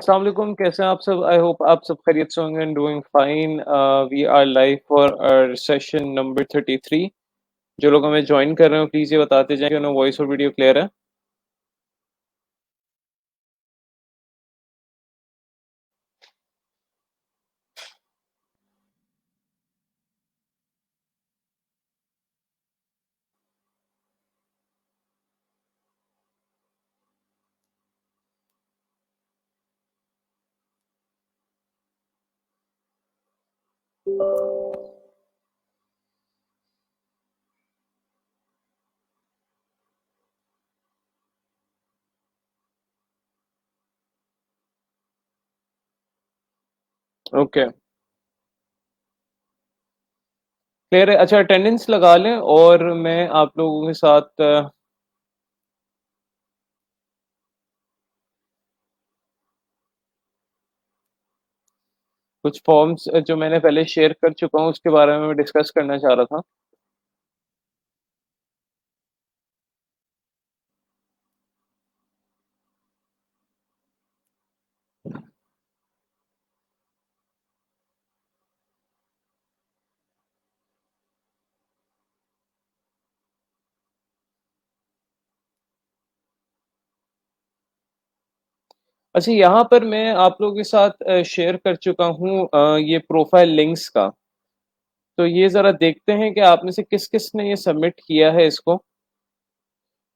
अस्सलाम वालेकुम, कैसे हैं आप सब? आई होप आप सब खैरियत से होंगे and doing fine. We are live for our session number 33। जो लोग हमें ज्वाइन कर रहे हो प्लीज़ ये बताते जाएं कि उन्हें वॉइस और वीडियो क्लियर है। ओके, क्लियर है। अच्छा, अटेंडेंस लगा लें और मैं आप लोगों के साथ कुछ फॉर्म्स जो मैंने पहले शेयर कर चुका हूँ उसके बारे में मैं डिस्कस करना चाह रहा था। अच्छा, यहाँ पर मैं आप लोगों के साथ शेयर कर चुका हूँ ये प्रोफाइल लिंक्स का। तो ये ज़रा देखते हैं कि आप में से किस-किस ने ये सबमिट किया है इसको।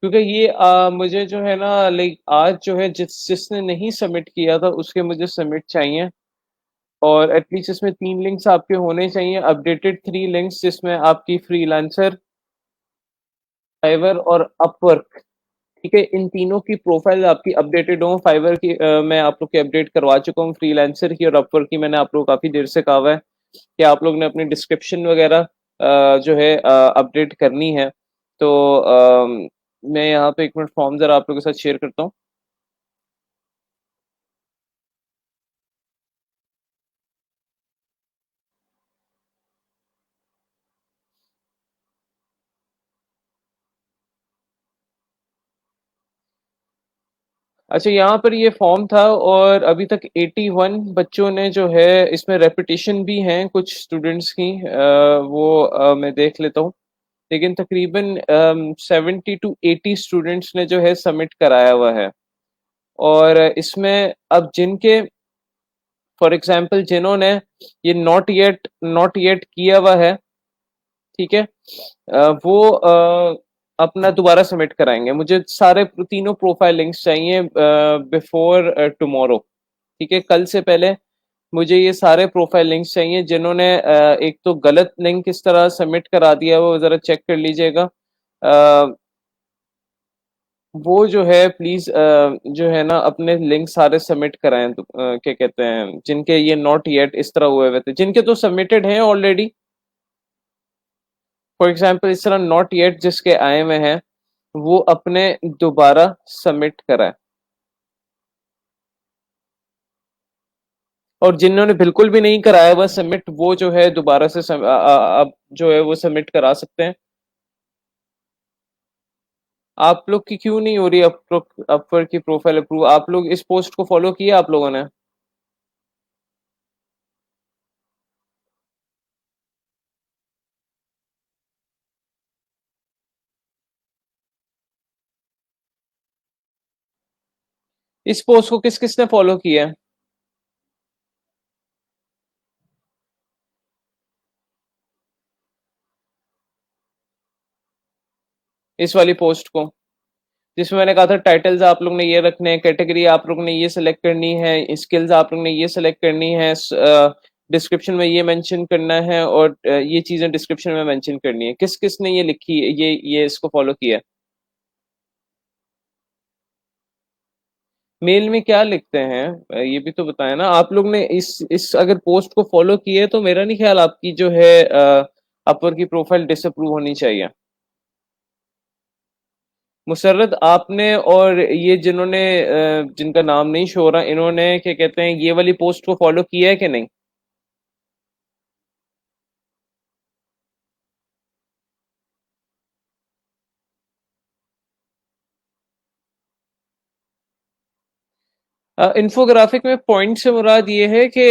क्योंकि ये मुझे जो है ना लाइक आज जो है जिसने नहीं सबमिट किया था उसके मुझे सबमिट चाहिए। और एटलीस्ट इसमें 3 लिंक्स आपके होने चाहिए, अपडेटेड 3 लिंक्स जिसमें आपकी फ्रीलांसर, फाइवर और अपवर्क, ठीक है? इन तीनों की प्रोफाइल आपकी अपडेटेड हो। फाइवर की मैं आप लोग की अपडेट करवा चुका हूँ, फ्रीलांसर की और अपवर्क की मैंने आप लोग को काफ़ी देर से कहा हुआ है कि आप लोग ने अपनी डिस्क्रिप्शन वगैरह जो है अपडेट करनी है। तो मैं यहाँ पे 1 मिनट फॉर्म ज़रा आप लोगों के साथ शेयर करता हूँ। अच्छा, यहाँ पर ये फॉर्म था और अभी तक 81 बच्चों ने जो है इसमें रेपिटेशन भी हैं कुछ स्टूडेंट्स की, वो मैं देख लेता हूँ। लेकिन तकरीबन 70 to 80 स्टूडेंट्स ने जो है सबमिट कराया हुआ है। और इसमें अब जिनके, फॉर एग्जांपल जिन्होंने ये नॉट येट किया हुआ है, ठीक है? वो अपना दोबारा सबमिट कराएंगे। मुझे सारे तीनों प्रोफाइल लिंक्स चाहिए बिफोर टुमारो, ठीक है? कल से पहले मुझे ये सारे प्रोफाइल लिंक्स चाहिए। जिन्होंने एक तो गलत लिंक इस तरह सबमिट करा दिया वो ज़रा चेक कर लीजिएगा। वो जो है प्लीज जो है ना अपने लिंक सारे सबमिट कराएं। तो क्या कहते हैं, जिनके ये नॉट येट इस तरह हुए हुए थे, जिनके तो सबमिटेड हैं ऑलरेडी, फॉर एग्जांपल इस तरह नॉट येट जिसके आए हुए हैं वो अपने दोबारा सबमिट कराएं। और जिन्होंने बिल्कुल भी नहीं कराया हुआ सबमिट वो जो है दोबारा से अब जो है वो सबमिट करा सकते हैं। आप लोग की क्यों नहीं हो रही अपवर्क की प्रोफाइल अप्रूव? आप लोग इस पोस्ट को फॉलो किया आप लोगों ने? इस पोस्ट को किस किस ने फॉलो किया है? इस वाली पोस्ट को जिसमें मैंने कहा था टाइटल्स आप लोग ने ये रखने हैं, कैटेगरी आप लोग ने ये सिलेक्ट करनी है, स्किल्स आप लोग ने ये सिलेक्ट करनी है, डिस्क्रिप्शन में ये मेंशन करना है और ये चीजें डिस्क्रिप्शन में मेंशन करनी है। किस किस ने ये लिखी है, ये इसको फॉलो किया है? मेल में क्या लिखते हैं ये भी तो बताएं ना। आप लोग ने इस अगर पोस्ट को फॉलो किए है तो मेरा नहीं ख्याल आपकी जो है अपर की प्रोफाइल डिसअप्रूव होनी चाहिए। मुसर्रत आपने और ये जिन्होंने जिनका नाम नहीं शो हो रहा, इन्होंने क्या कहते हैं ये वाली पोस्ट को फॉलो किया है कि नहीं? इन्फोग्राफिक में पॉइंट से मुराद ये है कि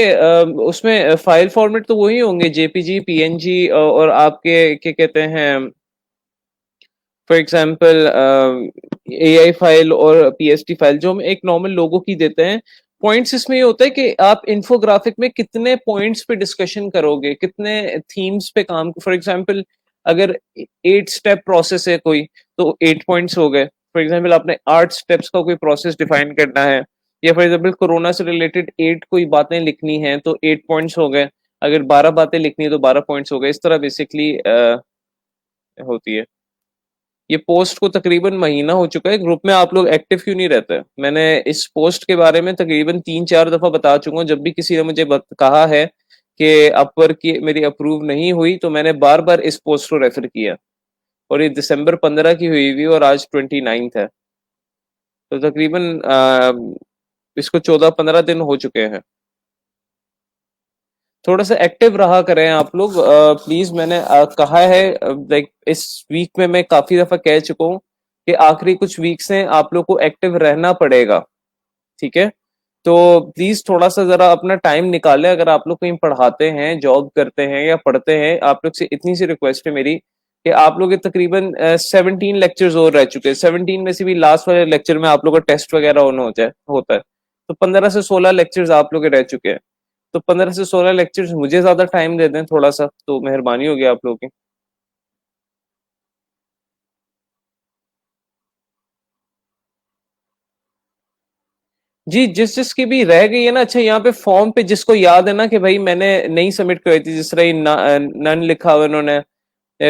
उसमें फाइल फॉर्मेट तो वही होंगे, जेपीजी, पीएनजी, और आपके क्या कहते हैं, फॉर एग्जांपल एआई फाइल और पीएसटी फाइल जो हम एक नॉर्मल लोगो की देते हैं। पॉइंट्स इसमें ये होता है कि आप इन्फोग्राफिक में कितने पॉइंट्स पे डिस्कशन करोगे, कितने थीम्स पे काम, फॉर एग्जांपल अगर 8 स्टेप प्रोसेस है कोई, तो 8 पॉइंट्स हो गए। फॉर एग्जांपल आपने 8 स्टेप्स का कोई प्रोसेस डिफाइन करना है, या फॉर एग्जांपल कोरोना से रिलेटेड 8 कोई बातें लिखनी है तो 8 पॉइंट्स हो गए। अगर 12 बातें लिखनी है तो 12 पॉइंट्स हो गए। इस तरह बेसिकली होती है। ये पोस्ट को तकरीबन महीना हो चुका है, ग्रुप में आप लोग एक्टिव क्यों नहीं रहते? मैंने इस पोस्ट के बारे में तकरीबन 3-4 दफा बता चुका हूँ। जब भी किसी ने मुझे कहा है कि अपवर की मेरी अप्रूव नहीं हुई, तो मैंने बार बार इस पोस्ट को रेफर किया। और ये दिसंबर 15 की हुई हुई और आज 29 है, तो तकरीबन इसको 14-15 दिन हो चुके हैं। थोड़ा सा एक्टिव रहा करें आप लोग प्लीज। मैंने कहा है, लाइक इस वीक में मैं काफी दफा कह चुका हूँ कि आखिरी कुछ वीक से आप लोग को एक्टिव रहना पड़ेगा, ठीक है? तो प्लीज थोड़ा सा जरा अपना टाइम निकालें। अगर आप लोग कहीं पढ़ाते हैं, जॉब करते हैं या पढ़ते हैं, आप लोग से इतनी सी रिक्वेस्ट है मेरी कि आप लोग के तकरीबन 17 लेक्चर्स और रह चुके हैं। 17 में से भी लास्ट वाले लेक्चर में आप लोग का टेस्ट वगैरह ऑन हो जाए होता है, तो 15 से 16 लेक्चर्स आप लोग के रह चुके हैं। तो 15 से 16 लेक्चर्स मुझे ज्यादा टाइम दे दें थोड़ा सा, तो मेहरबानी होगी आप लोगों की। जी, जिस जिसकी भी रह गई है ना, अच्छा यहाँ पे फॉर्म पे जिसको याद है ना कि भाई मैंने नहीं सबमिट कराई थी, जिस तरह नन लिखा हुआ उन्होंने,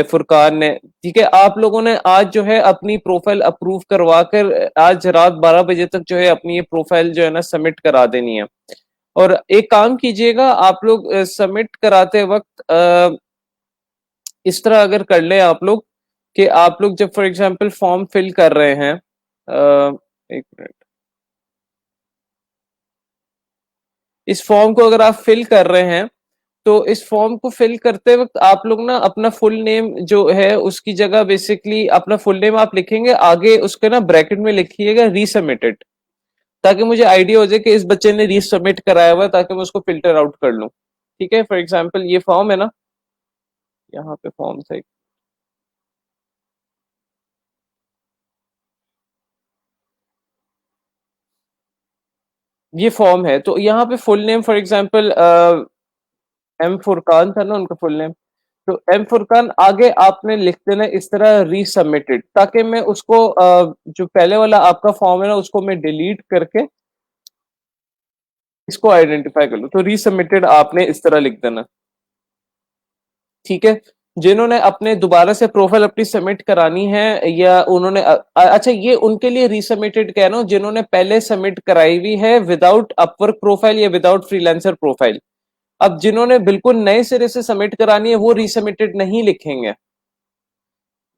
फुरकान ने, ठीक है, आप लोगों ने आज जो है अपनी प्रोफाइल अप्रूव करवा कर आज रात 12 बजे तक जो है अपनी ये प्रोफाइल जो है ना सबमिट करा देनी है। और एक काम कीजिएगा आप लोग, सबमिट कराते वक्त इस तरह अगर कर ले आप लोग कि आप लोग जब फॉर एग्जांपल फॉर्म फिल कर रहे हैं, एक मिनट, इस फॉर्म को अगर आप फिल कर रहे हैं, तो इस फॉर्म को फिल करते वक्त आप लोग ना अपना फुल नेम जो है उसकी जगह बेसिकली अपना फुल नेम आप लिखेंगे, आगे उसके ना ब्रैकेट में लिखिएगा रीसबमिटेड, ताकि मुझे आइडिया हो जाए कि इस बच्चे ने रीसबमिट कराया हुआ है, ताकि मैं उसको फिल्टर आउट कर लूं। ठीक है, फॉर एग्जाम्पल ये फॉर्म है ना, यहाँ पे फॉर्म है, ये फॉर्म है, तो यहाँ पे full name for example M Furqan था ना उनका फुल नेम, तो एम फुरकान आगे आपने लिख देना इस तरह रीसबमिटेड, ताकि मैं उसको जो पहले वाला आपका फॉर्म है ना उसको मैं डिलीट करके इसको आइडेंटिफाई कर लूं, तो रीसबमिटेड आपने इस तरह लिख देना। ठीक है, जिन्होंने अपने दोबारा से प्रोफाइल अपनी सबमिट करानी है, या उन्होंने अच्छा ये उनके लिए रीसबमिटेड कह रहा हूं जिन्होंने पहले सबमिट कराई हुई है विदाउट अपवर्क प्रोफाइल या विदाउट फ्रीलांसर प्रोफाइल। अब जिन्होंने बिल्कुल नए सिरे से सबमिट करानी है वो रीसबमिटेड नहीं लिखेंगे।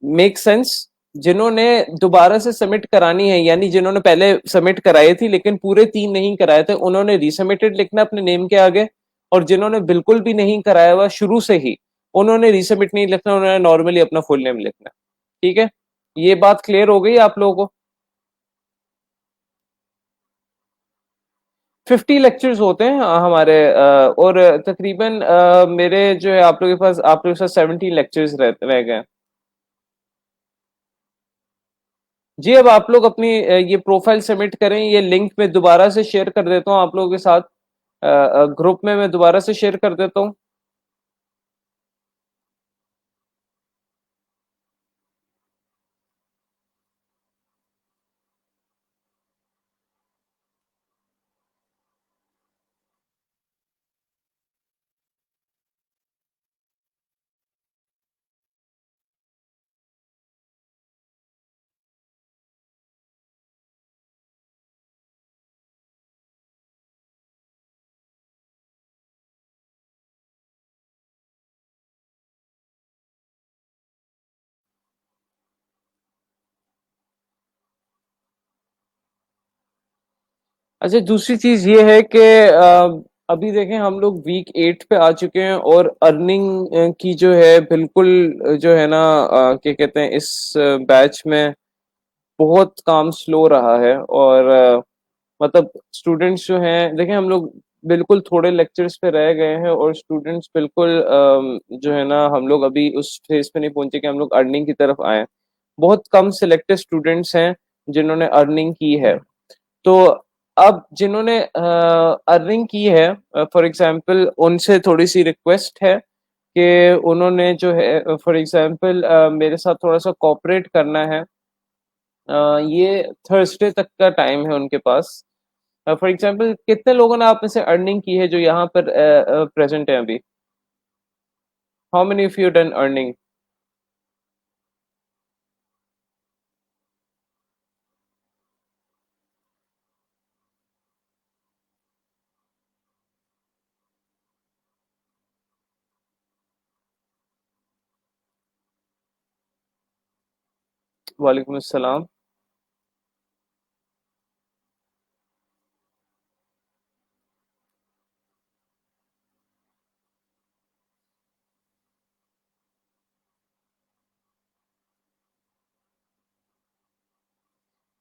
Make sense? जिन्होंने दोबारा से सबमिट करानी है, यानी जिन्होंने पहले सबमिट कराई थी लेकिन पूरे 3 नहीं कराए थे, उन्होंने रीसबमिटेड लिखना अपने नेम के आगे। और जिन्होंने बिल्कुल भी नहीं कराया हुआ शुरू से ही, उन्होंने रीसबमिट नहीं लिखना, उन्होंने नॉर्मली अपना फुल नेम लिखना। ठीक है, ये बात क्लियर हो गई आप लोगों को? 50 लेक्चर्स होते हैं हमारे, और तकरीबन मेरे जो है आप लोगों के पास, आप लोगों के साथ 17 लेक्चर्स रह गए। जी, अब आप लोग अपनी ये प्रोफाइल सबमिट करें। ये लिंक मैं दोबारा से शेयर कर देता हूँ आप लोगों के साथ, ग्रुप में मैं दोबारा से शेयर कर देता हूँ। अच्छा, दूसरी चीज ये है कि अभी देखें हम लोग वीक 8 पे आ चुके हैं, और अर्निंग की जो है बिल्कुल जो है ना, क्या कहते हैं, इस बैच में बहुत काम स्लो रहा है। और मतलब स्टूडेंट्स जो हैं देखिए हम लोग बिल्कुल थोड़े लेक्चर्स पे रह गए हैं और स्टूडेंट्स बिल्कुल जो है ना हम लोग अभी उस फेज पे नहीं पहुंचे कि हम लोग अर्निंग की तरफ आए। बहुत कम सिलेक्टेड स्टूडेंट्स हैं जिन्होंने अर्निंग की है। तो अब जिन्होंने अर्निंग की है फॉर एग्जांपल उनसे थोड़ी सी रिक्वेस्ट है कि उन्होंने जो है फॉर एग्जांपल मेरे साथ थोड़ा सा कोऑपरेट करना है। ये थर्सडे तक का टाइम है उनके पास। फॉर एग्जांपल कितने लोगों ने आप में से अर्निंग की है जो यहाँ पर प्रेजेंट है अभी? How many of you done earning? वालेकुम अस्सलाम।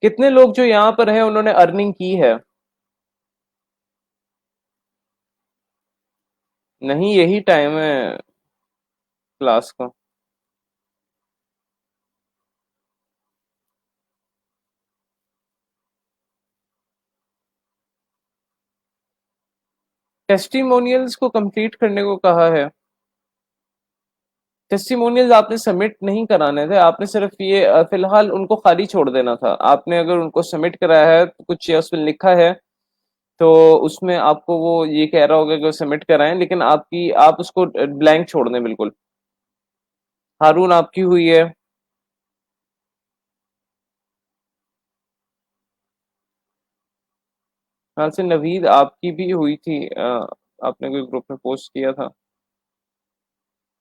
कितने लोग जो यहाँ पर हैं उन्होंने अर्निंग की है? नहीं, यही टाइम है क्लास का। टेस्टिमोनियल्स को कंप्लीट करने को कहा है। टेस्टिमोनियल्स आपने सबमिट नहीं कराने थे, आपने सिर्फ ये फिलहाल उनको खाली छोड़ देना था। आपने अगर उनको सबमिट कराया है तो कुछ उसमें लिखा है, तो उसमें आपको वो ये कह रहा होगा कि सबमिट कराएं, लेकिन आपकी आप उसको ब्लैंक छोड़ दें बिल्कुल। हारून आपकी हुई है। हाँ से नवीद आपकी भी हुई थी, आपने कोई ग्रुप में पोस्ट किया था।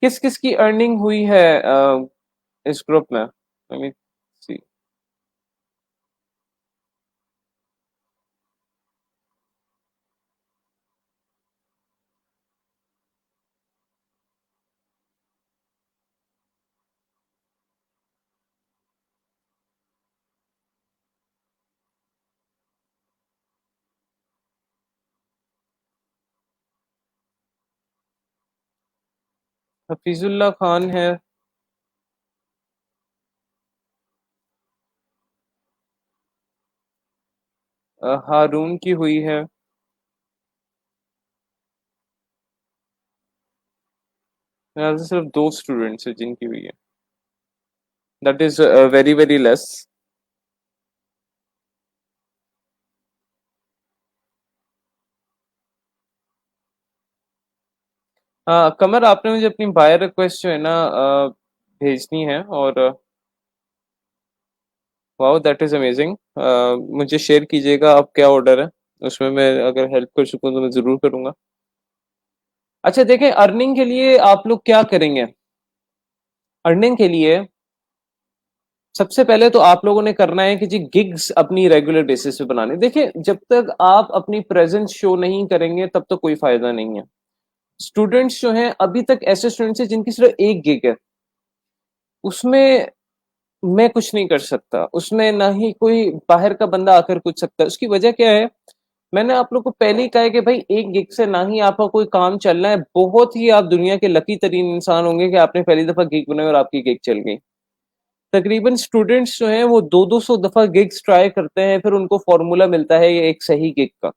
किस किस की अर्निंग हुई है इस ग्रुप में? Let me see। Hafizullah Khan है। हारून की हुई है। मेरे ख्याल से सिर्फ दो स्टूडेंट्स है जिनकी हुई है। That is very very less. हाँ कमर, आपने मुझे अपनी बाय रिक्वेस्ट जो है ना भेजनी है। और वाओ दैट इज अमेजिंग। मुझे शेयर कीजिएगा आप क्या ऑर्डर है, उसमें मैं अगर हेल्प कर सकूँ तो मैं जरूर करूंगा। अच्छा देखें, अर्निंग के लिए आप लोग क्या करेंगे? अर्निंग के लिए सबसे पहले तो आप लोगों ने करना है कि जी गिग्स अपनी रेगुलर बेसिस पे बनाने। देखिए जब तक आप अपनी प्रेजेंस शो नहीं करेंगे तब तक कोई फायदा नहीं है। स्टूडेंट्स जो हैं अभी तक ऐसे स्टूडेंट्स हैं जिनकी सिर्फ एक गिग है, उसमें मैं कुछ नहीं कर सकता, उसमें ना ही कोई बाहर का बंदा आकर कुछ सकता है। उसकी वजह क्या है? मैंने आप लोग को पहले ही कहा है कि भाई एक गिग से ना ही आपका कोई काम चलना है। बहुत ही आप दुनिया के लकी तरीन इंसान होंगे कि आपने पहली दफा गिग बनाई और आपकी गिग चल गई। तकरीबन स्टूडेंट्स जो हैं वो दो दो सौ दफा गिग्स ट्राई करते हैं, फिर उनको फॉर्मूला मिलता है ये एक सही गिग का।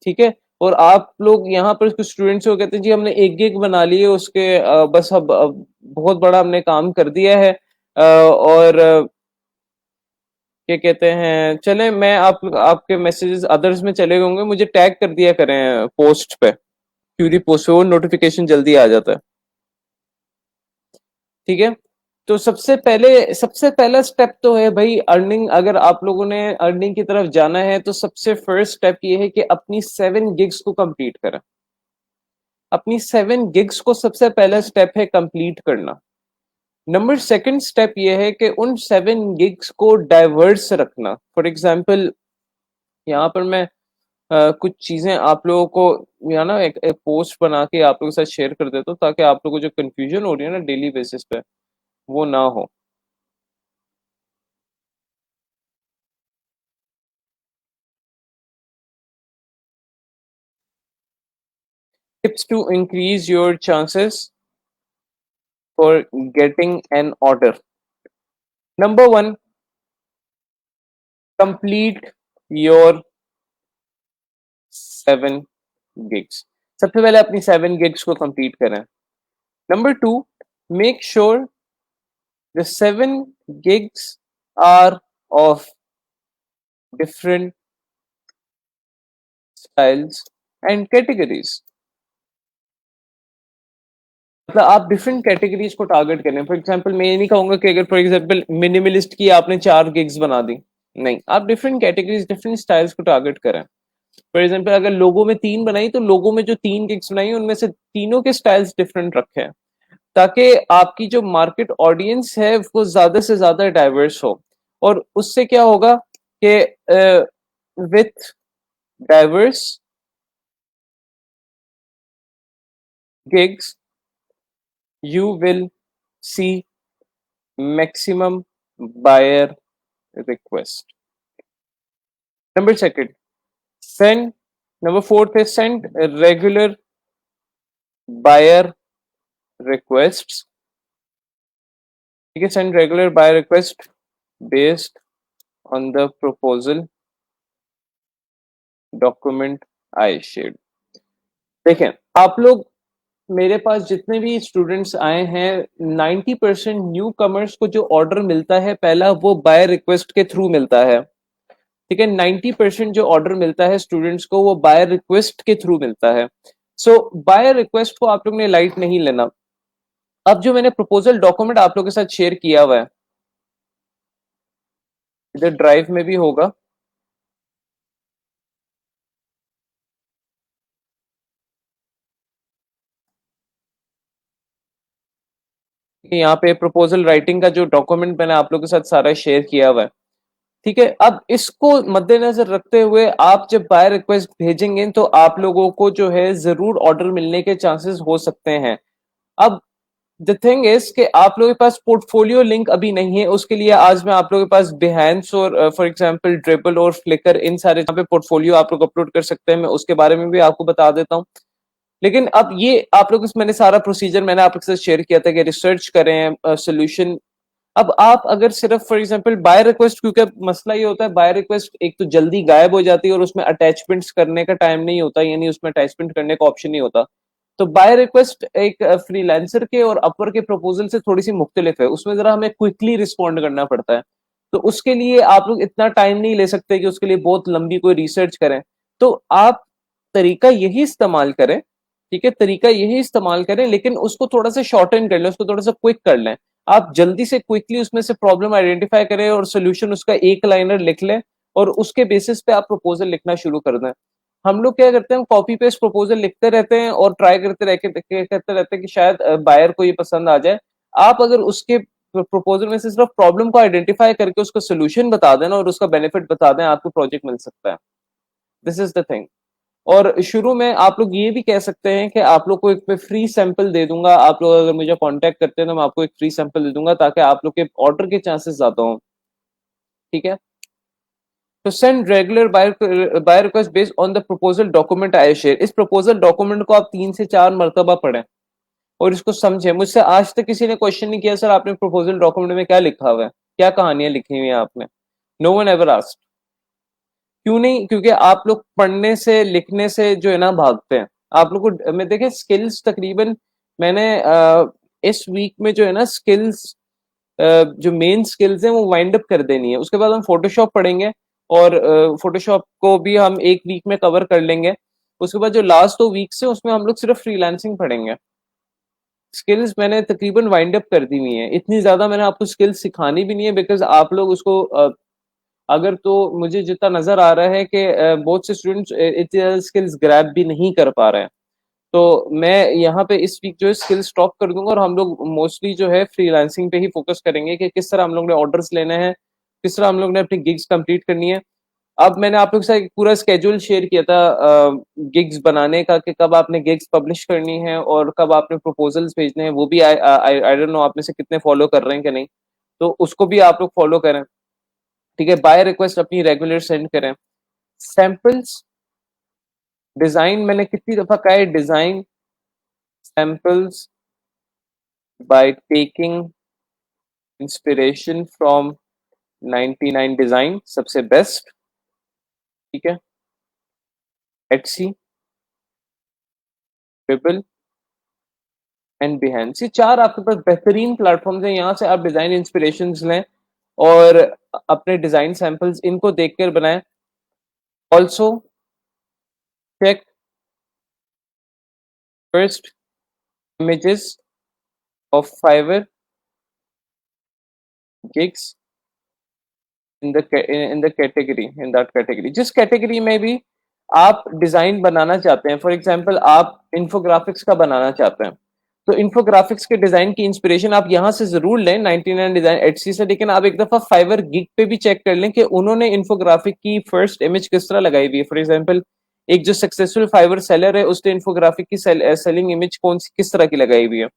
ठीक है। और आप लोग यहाँ पर कुछ स्टूडेंट्स को कहते हैं जी हमने एक गिग बना ली है, उसके बस अब बहुत बड़ा हमने काम कर दिया है। और क्या कहते हैं, चले मैं आप आपके मैसेजेस अदर्स में चले गए होंगे, मुझे टैग कर दिया करें पोस्ट पे, क्यूरी पोस्ट पे, वो नोटिफिकेशन जल्दी आ जाता है। ठीक है। तो सबसे पहला स्टेप तो है भाई अर्निंग। अगर आप लोगों ने अर्निंग की तरफ जाना है तो सबसे फर्स्ट स्टेप ये है कि अपनी 7 गिग्स को कंप्लीट करें। अपनी 7 गिग्स को सबसे पहला स्टेप है कंप्लीट करना। नंबर सेकंड स्टेप ये है कि उन 7 गिग्स को डाइवर्स रखना। फॉर एग्जाम्पल यहाँ पर मैं कुछ चीजें आप लोगों को या ना एक पोस्ट बना के आप लोगों के साथ शेयर कर देता हूँ, ताकि आप लोगों को जो कंफ्यूजन हो रही है ना डेली बेसिस पे वो ना हो। Tips to increase your chances for getting an order. Number one, complete your 7 gigs. सबसे पहले अपनी 7 gigs को कंप्लीट करें. Number two, make sure the 7 gigs are of different styles and categories. मतलब आप डिफरेंट कैटेगरीज को टारगेट करें. For example मैं ये नहीं कहूंगा कि अगर फॉर एग्जांपल मिनिमलिस्ट की आपने 4 gigs बना दी. नहीं, आप डिफरेंट कैटेगरीज डिफरेंट स्टाइल्स को टारगेट करें. फॉर एग्जांपल अगर लोगों में 3 बनाई तो लोगों में जो 3 gigs बनाई उनमें से तीनों के स्टाइल्स डिफरेंट रखे, ताकि आपकी जो मार्केट ऑडियंस है वो ज्यादा से ज्यादा डाइवर्स हो. और उससे क्या होगा कि with diverse gigs you will see maximum buyer request. Number second, send. Number fourth is send regular buyer requests. You can send regular buyer request based on the proposal document I shared. देखें आप लोग, मेरे पास जितने भी students आए हैं 90% new commerce को जो ऑर्डर मिलता है पहला वो बायर रिक्वेस्ट के थ्रू मिलता है. ठीक है, 90% जो ऑर्डर मिलता है स्टूडेंट्स को वो बायर रिक्वेस्ट के थ्रू मिलता है. सो बायर रिक्वेस्ट को आप लोग ने लाइट नहीं लेना. अब जो मैंने प्रपोजल डॉक्यूमेंट आप लोग के साथ शेयर किया हुआ है, इधर ड्राइव में भी होगा, यहाँ पे प्रपोजल राइटिंग का जो डॉक्यूमेंट मैंने आप लोग के साथ सारा शेयर किया हुआ है. ठीक है, अब इसको मद्देनजर रखते हुए आप जब बायर रिक्वेस्ट भेजेंगे तो आप लोगों को जो है जरूर ऑर्डर मिलने के चांसेस हो सकते हैं. अब द थिंग इज कि आप लोगों के पास पोर्टफोलियो लिंक अभी नहीं है. उसके लिए आज मैं आप लोगों के पास बिहेंस और फॉर एग्जांपल ड्रिबल और फ्लिकर इन सारे जहाँ पे पोर्टफोलियो आप लोग अपलोड कर सकते हैं, मैं उसके बारे में भी आपको बता देता हूँ. लेकिन अब ये आप लोग, मैंने सारा प्रोसीजर मैंने आप लोग के साथ शेयर किया था कि रिसर्च करें सोल्यूशन. अब आप अगर सिर्फ फॉर एग्जांपल बाय रिक्वेस्ट, क्योंकि मसला ये होता है बाय रिक्वेस्ट एक तो जल्दी गायब हो जाती है और उसमें अटैचमेंट्स करने का टाइम नहीं होता, यानी उसमें अटैचमेंट करने का ऑप्शन नहीं होता. तो बाय रिक्वेस्ट एक फ्रीलांसर के और अपवर के प्रपोजल से थोड़ी सी मुख्तलिफ है. उसमें जरा हमें क्विकली रिस्पॉन्ड करना पड़ता है. तो उसके लिए आप लोग इतना टाइम नहीं ले सकते कि उसके लिए बहुत लंबी कोई रिसर्च करें. तो आप तरीका यही इस्तेमाल करें. ठीक है, तरीका यही इस्तेमाल करें, लेकिन उसको थोड़ा सा शॉर्टन कर लें, उसको थोड़ा सा क्विक कर लें. आप जल्दी से क्विकली उसमें से प्रॉब्लम आइडेंटिफाई करें और सोल्यूशन उसका एक लाइनर लिख लें और उसके बेसिस पे आप प्रपोजल लिखना शुरू कर दें. हम लोग क्या करते हैं, कॉपी पेस्ट प्रपोजल लिखते रहते हैं और ट्राई करते रहते हैं कि शायद बायर को ये पसंद आ जाए. आप अगर उसके प्रपोजल में से सिर्फ प्रॉब्लम को आइडेंटिफाई करके उसका सोल्यूशन बता देना और उसका बेनिफिट बता दें, आपको प्रोजेक्ट मिल सकता है. This is the thing. और शुरू में आप लोग ये भी कह सकते हैं कि आप लोग को एक मैं फ्री सैंपल दे दूंगा. आप लोग अगर मुझे कांटेक्ट करते हैं तो मैं आपको एक फ्री सैंपल दे दूंगा ताकि आप लोग के ऑर्डर के चांसेस ज्यादा हों. ठीक है, तो send regular buyer request based on the proposal document I share. इस प्रपोजल डॉक्यूमेंट को आप 3 से 4 मरतबा पढ़ें और इसको समझें. मुझसे आज तक किसी ने क्वेश्चन नहीं किया सर आपने प्रपोजल डॉक्यूमेंट में क्या लिखा हुआ है, क्या कहानियां लिखी हुई हैं आपने. No one ever asked. क्यों नहीं? क्योंकि आप लोग पढ़ने से लिखने से जो है ना भागते हैं. आप लोग को मैं देखे स्किल्स तकरीबन मैंने इस वीक में जो है ना स्किल्स, जो मेन स्किल्स हैं वो वाइंड अप कर देनी है. उसके बाद हम फोटोशॉप पढ़ेंगे और फोटोशॉप को भी हम एक वीक में कवर कर लेंगे. उसके बाद जो लास्ट 2 वीक्स है उसमें हम लोग सिर्फ फ्रीलांसिंग पढ़ेंगे. स्किल्स मैंने तकरीबन वाइंड अप कर दी हुई है. इतनी ज्यादा मैंने आपको स्किल्स सिखानी भी नहीं है बिकॉज आप लोग उसको अगर तो मुझे जितना नजर आ रहा है कि बहुत से स्टूडेंट्स इतनी स्किल्स ग्रैब भी नहीं कर पा रहे हैं. तो मैं यहाँ पे इस वीक जो है स्किल स्टॉप कर दूंगा और हम लोग मोस्टली जो है फ्रीलांसिंग पे ही फोकस करेंगे कि किस तरह हम लोग ने ऑर्डर्स लेने हैं, किस तरह हम लोग ने अपनी गिग्स कंप्लीट करनी है. अब मैंने आप लोग के साथ एक पूरा स्केड्यूल शेयर किया था गिग्स बनाने का कि कब आपने गिग्स पब्लिश करनी है और कब आपने प्रपोजल्स भेजने हैं. वो भी आई डोंट नो आप में से कितने फॉलो कर रहे हैं कि नहीं, तो उसको भी आप लोग फॉलो करें. ठीक है, बाय रिक्वेस्ट अपनी रेगुलर सेंड करें. सैंपल्स डिजाइन मैंने कितनी दफा कहा है, design samples by taking inspiration from 99 design, सबसे बेस्ट, ठीक है, Etsy, Dribble एंड Behance। ये चार आपके पास बेहतरीन प्लेटफॉर्म्स हैं, यहाँ से आप डिजाइन इंस्पिरेशंस लें और अपने डिजाइन सैंपल्स इनको देखकर बनाएं। Also check first images of Fiverr gigs in that category, जिस कैटेगरी में भी आप डिजाइन बनाना चाहते हैं। फॉर एग्जांपल आप इन्फोग्राफिक्स का बनाना चाहते हैं, तो इन्फोग्राफिक्स के डिजाइन की इंस्पिरेशन आप यहां से जरूर लें 99 डिजाइन एटसी से, लेकिन आप एक दफा फाइवर गिग पे भी चेक कर लें कि उन्होंने इन्फोग्राफिक की फर्स्ट इमेज किस तरह लगाई हुई है। फॉर एग्जाम्पल एक जो सक्सेसफुल फाइवर सेलर है उसने इन्फोग्राफिक की सेलिंग इमेज कौन सी किस तरह की लगाई हुई है।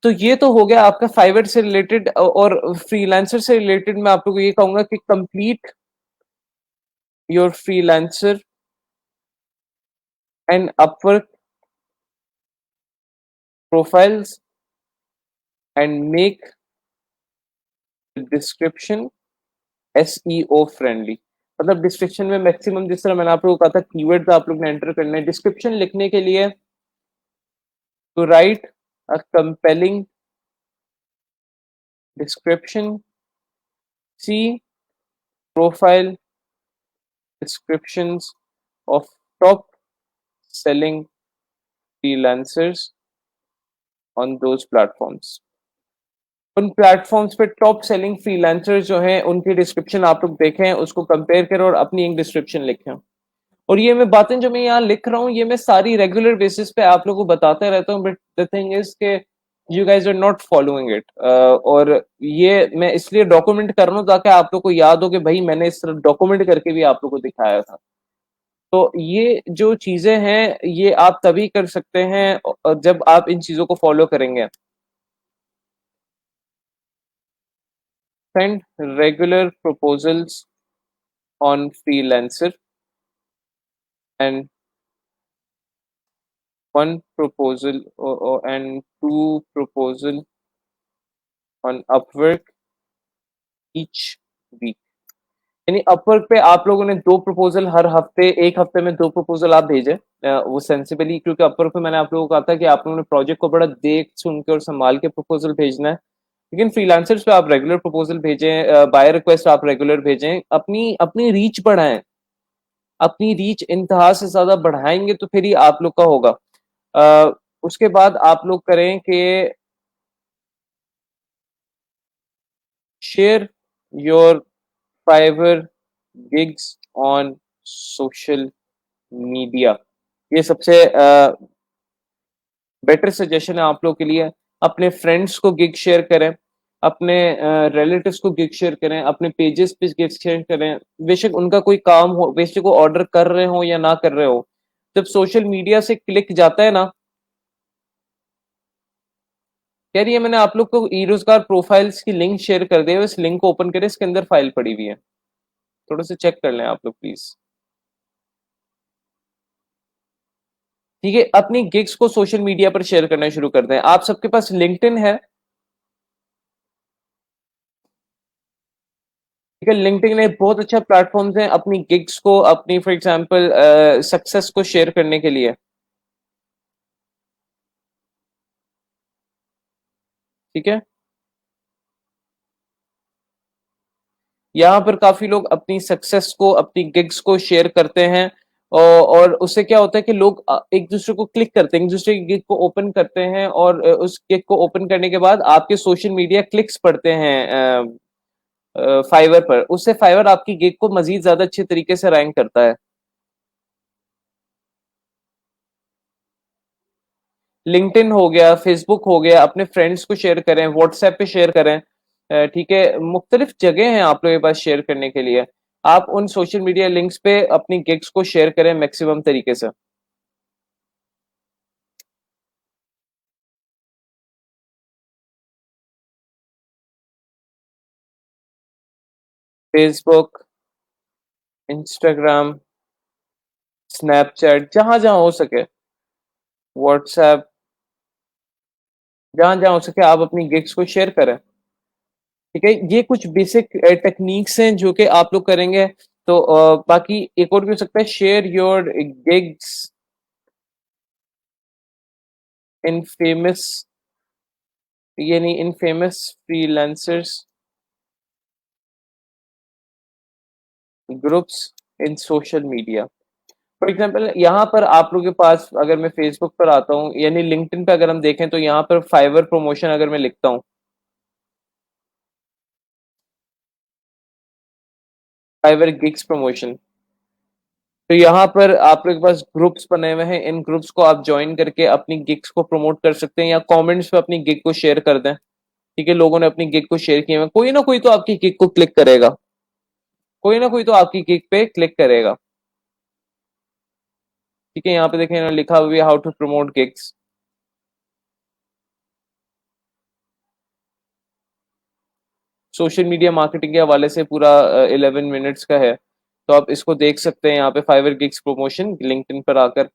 तो ये तो हो गया आपका फाइवर से रिलेटेड। और फ्रीलांसर से रिलेटेड मैं आप लोगों को ये कहूंगा कि complete your freelancer and Upwork profiles and make the description SEO friendly। मतलब डिस्क्रिप्शन में मैक्सिमम, जिस तरह मैंने आप लोगों को कहा था, कीवर्ड्स आप लोग ने एंटर करने हैं डिस्क्रिप्शन लिखने के लिए। To write a compelling description, see profile descriptions of top selling freelancers on those platforms। उन प्लेटफॉर्म्स पे टॉप सेलिंग फ्रीलांसर्स जो हैं उनकी डिस्क्रिप्शन आप लोग देखें, उसको कंपेयर करें और अपनी एक डिस्क्रिप्शन लिखें। और ये मैं बातें जो मैं यहाँ लिख रहा हूँ ये मैं सारी रेगुलर बेसिस पे आप लोगों को बताते रहता हूँ, बट द थिंग इज के you guys are not following it. और ये मैं इसलिए डॉक्यूमेंट कर रहा हूँ ताकि आप लोग को याद हो कि भाई मैंने इस तरह डॉक्यूमेंट करके भी आप लोग को दिखाया था। तो ये जो चीजें हैं ये आप तभी कर सकते हैं जब आप इन चीजों को फॉलो करेंगे। Send regular proposals on Freelancer and one proposal and two proposal on Upwork each week। यानी अपवर्क पे आप लोगों ने दो प्रपोजल हर हफ्ते, एक हफ्ते में दो प्रपोजल आप भेजें। वो सेंसिबली, क्योंकि अपवर्क पे मैंने आप लोगों को कहा था कि आप लोगों ने प्रोजेक्ट को बड़ा देख सुन के और संभाल के प्रपोजल भेजना है, लेकिन फ्रीलांसर्स पे आप रेगुलर प्रपोजल भेजें, बाय रिक्वेस्ट आप रेगुलर भेजें, अपनी अपनी रीच बढ़ाएं। अपनी रीच इंतहा से ज्यादा बढ़ाएंगे तो फिर ही आप लोग का होगा। उसके बाद आप लोग करें कि share your Fiverr gigs on social media. ये सबसे बेटर सजेशन है आप लोग के लिए। अपने फ्रेंड्स को गिग शेयर करें, अपने रिलेटिव्स को गिग शेयर करें, अपने पेजेस पे गिग शेयर करें। बेशक उनका कोई काम हो, बेशक वो ऑर्डर कर रहे हो या ना कर रहे हो, जब सोशल मीडिया से क्लिक जाता है ना। कह रही है मैंने आप लोग को ई रोजगार प्रोफाइल्स की लिंक शेयर कर दिया, इस लिंक को ओपन करें, इसके अंदर फाइल पड़ी हुई है, थोड़ा सा चेक कर लें आप लोग प्लीज। ठीक है, अपनी गिग्स को सोशल मीडिया पर शेयर करना शुरू कर दें। आप सबके पास लिंक्डइन है, ठीक है। लिंक्डइन एक बहुत अच्छा प्लेटफॉर्म है अपनी गिग्स को, अपनी फॉर एग्जांपल सक्सेस को शेयर करने के लिए, ठीक है। यहाँ पर काफी लोग अपनी सक्सेस को, अपनी गिग्स को शेयर करते हैं और उससे क्या होता है कि लोग एक दूसरे को क्लिक करते हैं, एक दूसरे की गिग को ओपन करते हैं और उस गिग को ओपन करने के बाद आपके सोशल मीडिया क्लिक्स पड़ते हैं फाइवर पर। उससे फाइवर आपकी गिग को मजीद ज्यादा अच्छे तरीके से रैंक करता है। लिंक्डइन हो गया, फेसबुक हो गया, अपने फ्रेंड्स को शेयर करें, व्हाट्सएप पे शेयर करें, ठीक है। मुख्तलिफ जगह हैं आप लोगों के पास शेयर करने के लिए। आप उन सोशल मीडिया लिंक्स पे अपनी गिग्स को शेयर करें मैक्सिमम तरीके से। फेसबुक, इंस्टाग्राम, स्नैपचैट, जहां जहां हो सके व्हाट्सएप, जहाँ-जहाँ हो सके आप अपनी गिग्स को शेयर करें, ठीक है? ये कुछ बेसिक टेक्निक्स हैं जो कि आप लोग करेंगे तो बाकी एक और भी हो सकता है, share your gigs in famous यानी in famous freelancers groups in social media. For example यहाँ पर आप लोगों के पास, अगर मैं फेसबुक पर आता हूँ यानी लिंक्डइन पे अगर हम देखें तो यहाँ पर फाइवर प्रमोशन अगर मैं लिखता हूँ, फाइवर गिग्स प्रमोशन, तो यहाँ पर आप लोगों के पास ग्रुप्स बने हुए हैं। इन ग्रुप्स को आप ज्वाइन करके अपनी गिग्स को प्रमोट कर सकते हैं या कमेंट्स पे अपनी गिग को शेयर कर दें। ठीक है, लोगों ने अपनी गिग को शेयर किया है, कोई ना कोई तो आपकी गिग को क्लिक करेगा, कोई ना कोई तो आपकी गिग पे क्लिक करेगा। ठीक है, यहाँ पे देखें लिखा हुआ है how to promote gigs. Social media marketing के हवाले से पूरा 11 मिनट्स का है, तो आप इसको देख सकते हैं यहाँ पे, फाइवर गिग्स प्रमोशन लिंक्डइन पर आकर।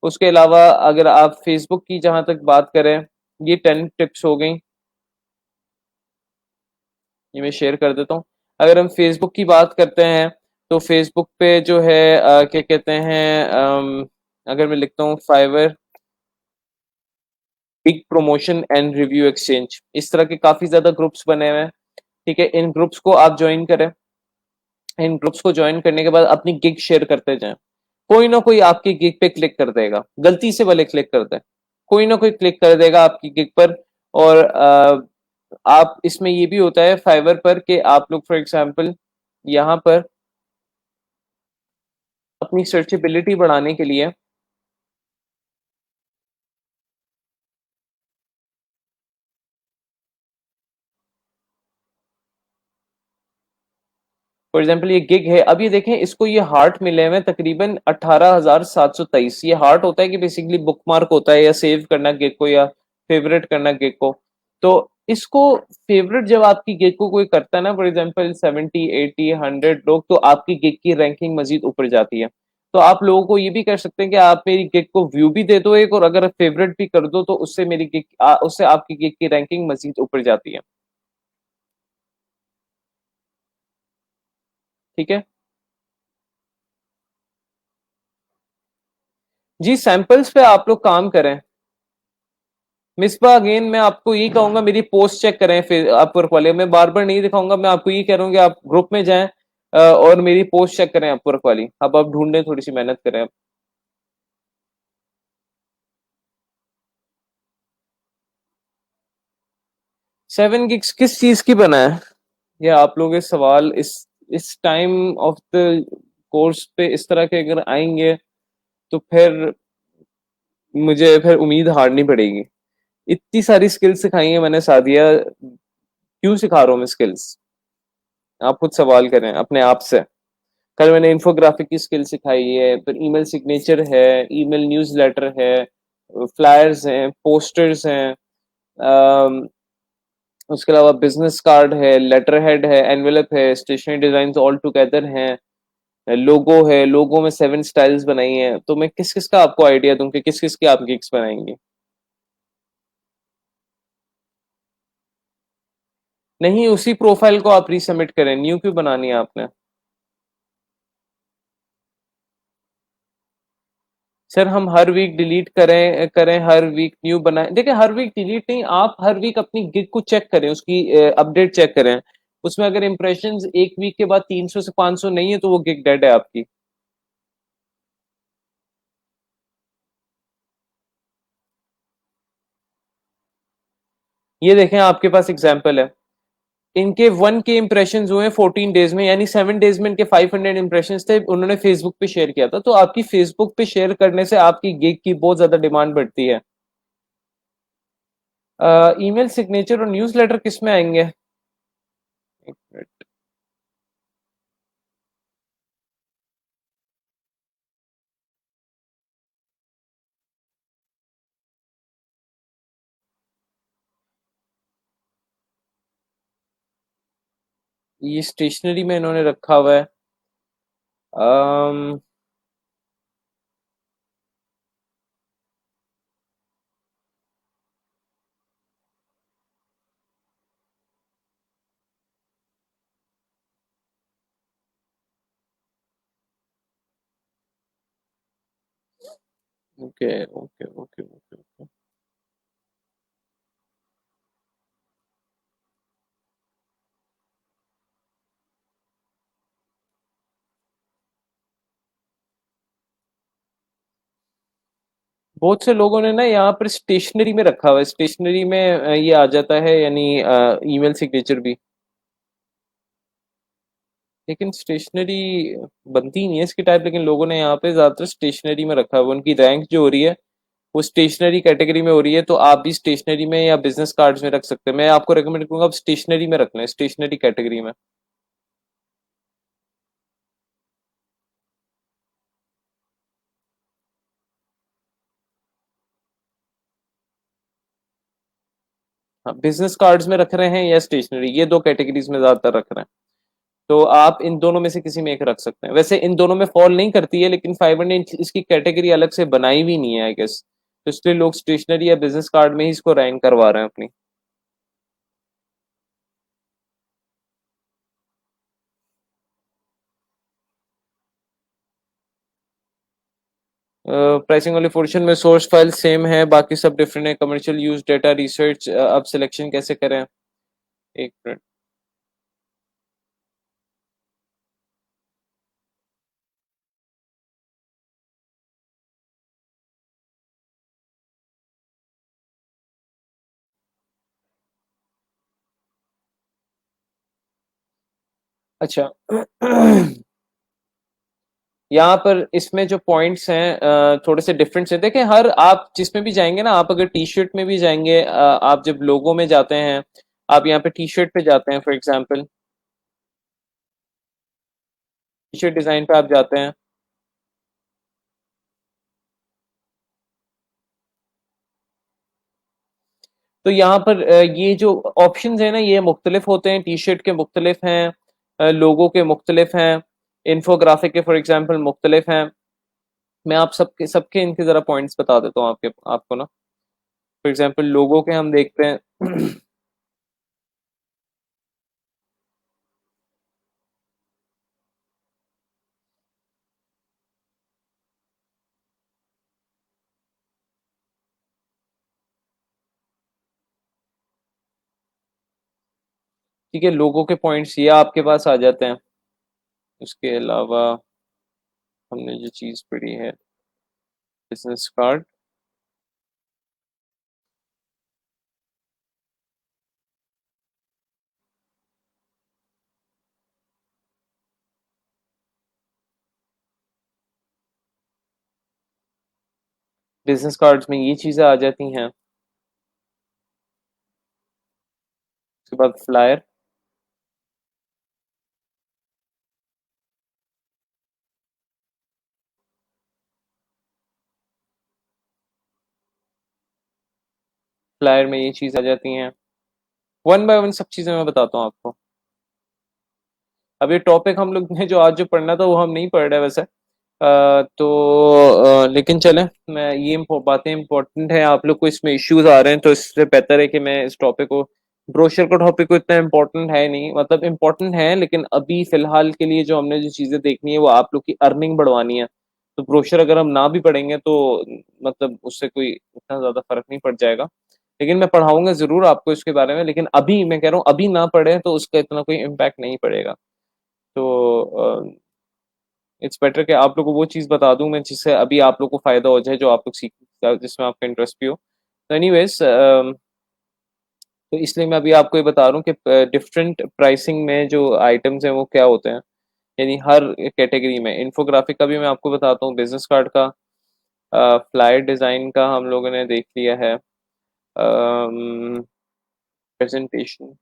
उसके अलावा अगर आप फेसबुक की जहां तक बात करें, ये 10 टिप्स हो गई, ये मैं शेयर कर देता हूँ। अगर हम फेसबुक की बात करते हैं तो फेसबुक पे जो है क्या कहते हैं, अगर मैं लिखता हूँ Fiverr big promotion and review exchange, इस तरह के काफी ज्यादा ग्रुप्स बने हुए हैं। ठीक है, इन ग्रुप्स को आप ज्वाइन करें। इन ग्रुप्स को ज्वाइन करने के बाद अपनी गिग शेयर करते जाएं, कोई ना कोई आपकी गिग पे क्लिक कर देगा, गलती से भले क्लिक कर दे, कोई ना कोई क्लिक कर देगा आपकी गिग पर। और आप इसमें ये भी होता है फाइवर पर कि आप लोग फॉर एग्जांपल यहाँ पर अपनी सर्चेबिलिटी बढ़ाने के लिए, फॉर एग्जांपल ये गिग है, अब ये देखें इसको ये हार्ट मिले हुए हैं तकरीबन 18,723। ये हार्ट होता है कि बेसिकली बुक मार्क होता है या सेव करना गिग को या फेवरेट करना गिग को। तो इसको फेवरेट जब आपकी गिग को कोई करता है ना, फॉर एग्जांपल 70, 80, 100 लोग, तो आपकी गिग की रैंकिंग मजीद ऊपर जाती है। तो आप लोगों को ये भी कर सकते हैं कि आप मेरी गिग को व्यू भी दे दो एक, और अगर फेवरेट भी कर दो तो उससे मेरी गिग उससे आपकी गिग की रैंकिंग मजीद ऊपर जाती है। ठीक है जी, सैंपल्स पे आप लोग काम करें। मिसबा अगेन मैं आपको यही कहूंगा, मेरी पोस्ट चेक करें फिर अपवर्क वाले, मैं बार बार नहीं दिखाऊंगा, मैं आपको यही कह रहा हूँ कि आप ग्रुप में जाएं और मेरी पोस्ट चेक करें अपवर्क वाली। अब आप ढूंढने, थोड़ी सी मेहनत करें। 7 गिग्स किस चीज की बना है, ये आप लोग के सवाल इस टाइम ऑफ द कोर्स पे इस तरह के अगर आएंगे तो फिर मुझे फिर उम्मीद हारनी पड़ेगी। इतनी सारी स्किल्स सिखाई है मैंने सादिया, क्यों सिखा रहा हूँ मैं स्किल्स, आप खुद सवाल करें अपने आप से। कल मैंने इन्फोग्राफिक की स्किल सिखाई है, फिर ईमेल सिग्नेचर है, ईमेल न्यूज़लेटर है, फ्लायर्स हैं, पोस्टर्स हैं, अम, उसके अलावा बिजनेस कार्ड है, लेटर हेड है, एनवेलप है, स्टेशनरी डिजाइन ऑल टुगेदर हैं, लोगो है, लोगो में 7 स्टाइल्स बनाई हैं। तो मैं किस किस का आपको आइडिया दूं कि किस किस की आप गिग्स बनाएंगे। नहीं, उसी प्रोफाइल को आप रीसबमिट करें, न्यू क्यों बनानी है आपने। सर हम हर वीक डिलीट करें करें हर वीक न्यू बनाएं, देखिए हर वीक डिलीट नहीं, आप हर वीक अपनी गिग को चेक करें, उसकी अपडेट चेक करें। उसमें अगर इंप्रेशंस एक वीक के बाद 300 से 500 नहीं है तो वो गिग डेड है आपकी। ये देखें आपके पास एग्जाम्पल है, इनके 1K इंप्रेशन हुए 14 डेज में, यानी 7 डेज में इनके 500 इंप्रेशन थे, उन्होंने फेसबुक पे शेयर किया था। तो आपकी फेसबुक पे शेयर करने से आपकी गिग की बहुत ज्यादा डिमांड बढ़ती है। ईमेल सिग्नेचर और न्यूज़ लेटर किस में आएंगे, एक मिनट। ये स्टेशनरी में इन्होंने रखा हुआ है। Um, okay, okay, okay, okay, okay. बहुत से लोगों ने ना यहाँ पर स्टेशनरी में रखा हुआ है, स्टेशनरी में ये आ जाता है, यानी ईमेल सिग्नेचर भी। लेकिन स्टेशनरी बनती नहीं है इसकी टाइप, लेकिन लोगों ने यहाँ पे ज्यादातर स्टेशनरी में रखा हुआ है। उनकी रैंक जो हो रही है वो स्टेशनरी कैटेगरी में हो रही है, तो आप भी स्टेशनरी में या बिजनेस कार्ड्स में रख सकते हैं। मैं आपको रेकमेंड करूंगा आप स्टेशनरी में रख लें, स्टेशनरी कैटेगरी में। हाँ, बिजनेस कार्ड्स में रख रहे हैं या स्टेशनरी, ये दो कैटेगरीज में ज्यादातर रख रहे हैं। तो आप इन दोनों में से किसी में एक रख सकते हैं। वैसे इन दोनों में फॉल नहीं करती है, लेकिन फाइबर ने इसकी कैटेगरी अलग से बनाई भी नहीं है आई गेस, तो इसलिए लोग स्टेशनरी या बिजनेस कार्ड में ही इसको रैंक करवा रहे हैं अपनी। प्राइसिंग वाले पोर्शन में सोर्स फाइल सेम है, बाकी सब डिफरेंट है। कमर्शियल यूज, डेटा, रिसर्च, अब सिलेक्शन कैसे करें? एक मिनट। अच्छा। यहाँ पर इसमें जो पॉइंट्स हैं थोड़े से डिफरेंट है। देखिए, हर आप जिसमें भी जाएंगे ना, आप अगर टी शर्ट में भी जाएंगे, आप जब लोगो में जाते हैं, आप यहाँ पे टी शर्ट पे जाते हैं for example, T shirt design पे आप जाते हैं, तो यहाँ पर ये जो ऑप्शंस है ना, ये मुख्तलिफ होते हैं। टी शर्ट के मुख्तलिफ हैं, लोगो के मुख्तलिफ हैं, इन्फोग्राफिक के फॉर एग्जांपल मुख्तलिफ हैं। मैं आप सबके सबके इनके जरा पॉइंट्स बता देता हूँ आपके आपको ना। फॉर एग्जांपल लोगो के हम देखते हैं। ठीक है, लोगों के पॉइंट्स ये आपके पास आ जाते हैं। उसके अलावा हमने जो चीज़ पढ़ी है, बिजनेस कार्ड। बिजनेस कार्ड्स में ये चीज़ें आ जाती हैं। उसके बाद फ्लायर। फ्लायर में ये चीज़ आ जाती हैं। वन बाय वन सब चीज़ें मैं बताता हूँ आपको। अब ये टॉपिक हम लोग ने जो आज जो पढ़ना था वो हम नहीं पढ़ रहे वैसे। तो लेकिन चलें, मैं ये बातें इंपॉर्टेंट है, आप लोग को इसमें इश्यूज आ रहे हैं, तो इससे बेहतर है कि मैं इस टॉपिक को, ब्रोशर का टॉपिक को इतना इम्पोर्टेंट है नहीं, मतलब इम्पोर्टेंट है लेकिन अभी फिलहाल के लिए जो हमने जो चीज़ें देखनी है वो आप लोग की अर्निंग बढ़वानी है। तो ब्रोशर अगर हम ना भी पढ़ेंगे तो मतलब उससे कोई इतना ज़्यादा फर्क नहीं पड़ जाएगा। लेकिन मैं पढ़ाऊंगा ज़रूर आपको इसके बारे में, लेकिन अभी मैं कह रहा हूँ अभी ना पढ़े तो उसका इतना कोई इम्पैक्ट नहीं पड़ेगा। तो इट्स बेटर कि आप लोग को वो चीज़ बता दूं मैं जिससे अभी आप लोग को फायदा हो जाए, जो आप लोग सीख, जिसमें आपका इंटरेस्ट भी हो। तो एनीवेज, तो इसलिए मैं अभी आपको ये बता रहा हूँ कि डिफरेंट प्राइसिंग में जो आइटम्स हैं वो क्या होते हैं, यानी हर कैटेगरी में। इन्फोग्राफिक का भी मैं आपको बताता हूँ, बिजनेस कार्ड का, फ्लायर डिजाइन का हम लोगों ने देख लिया है, प्रेजेंटेशन।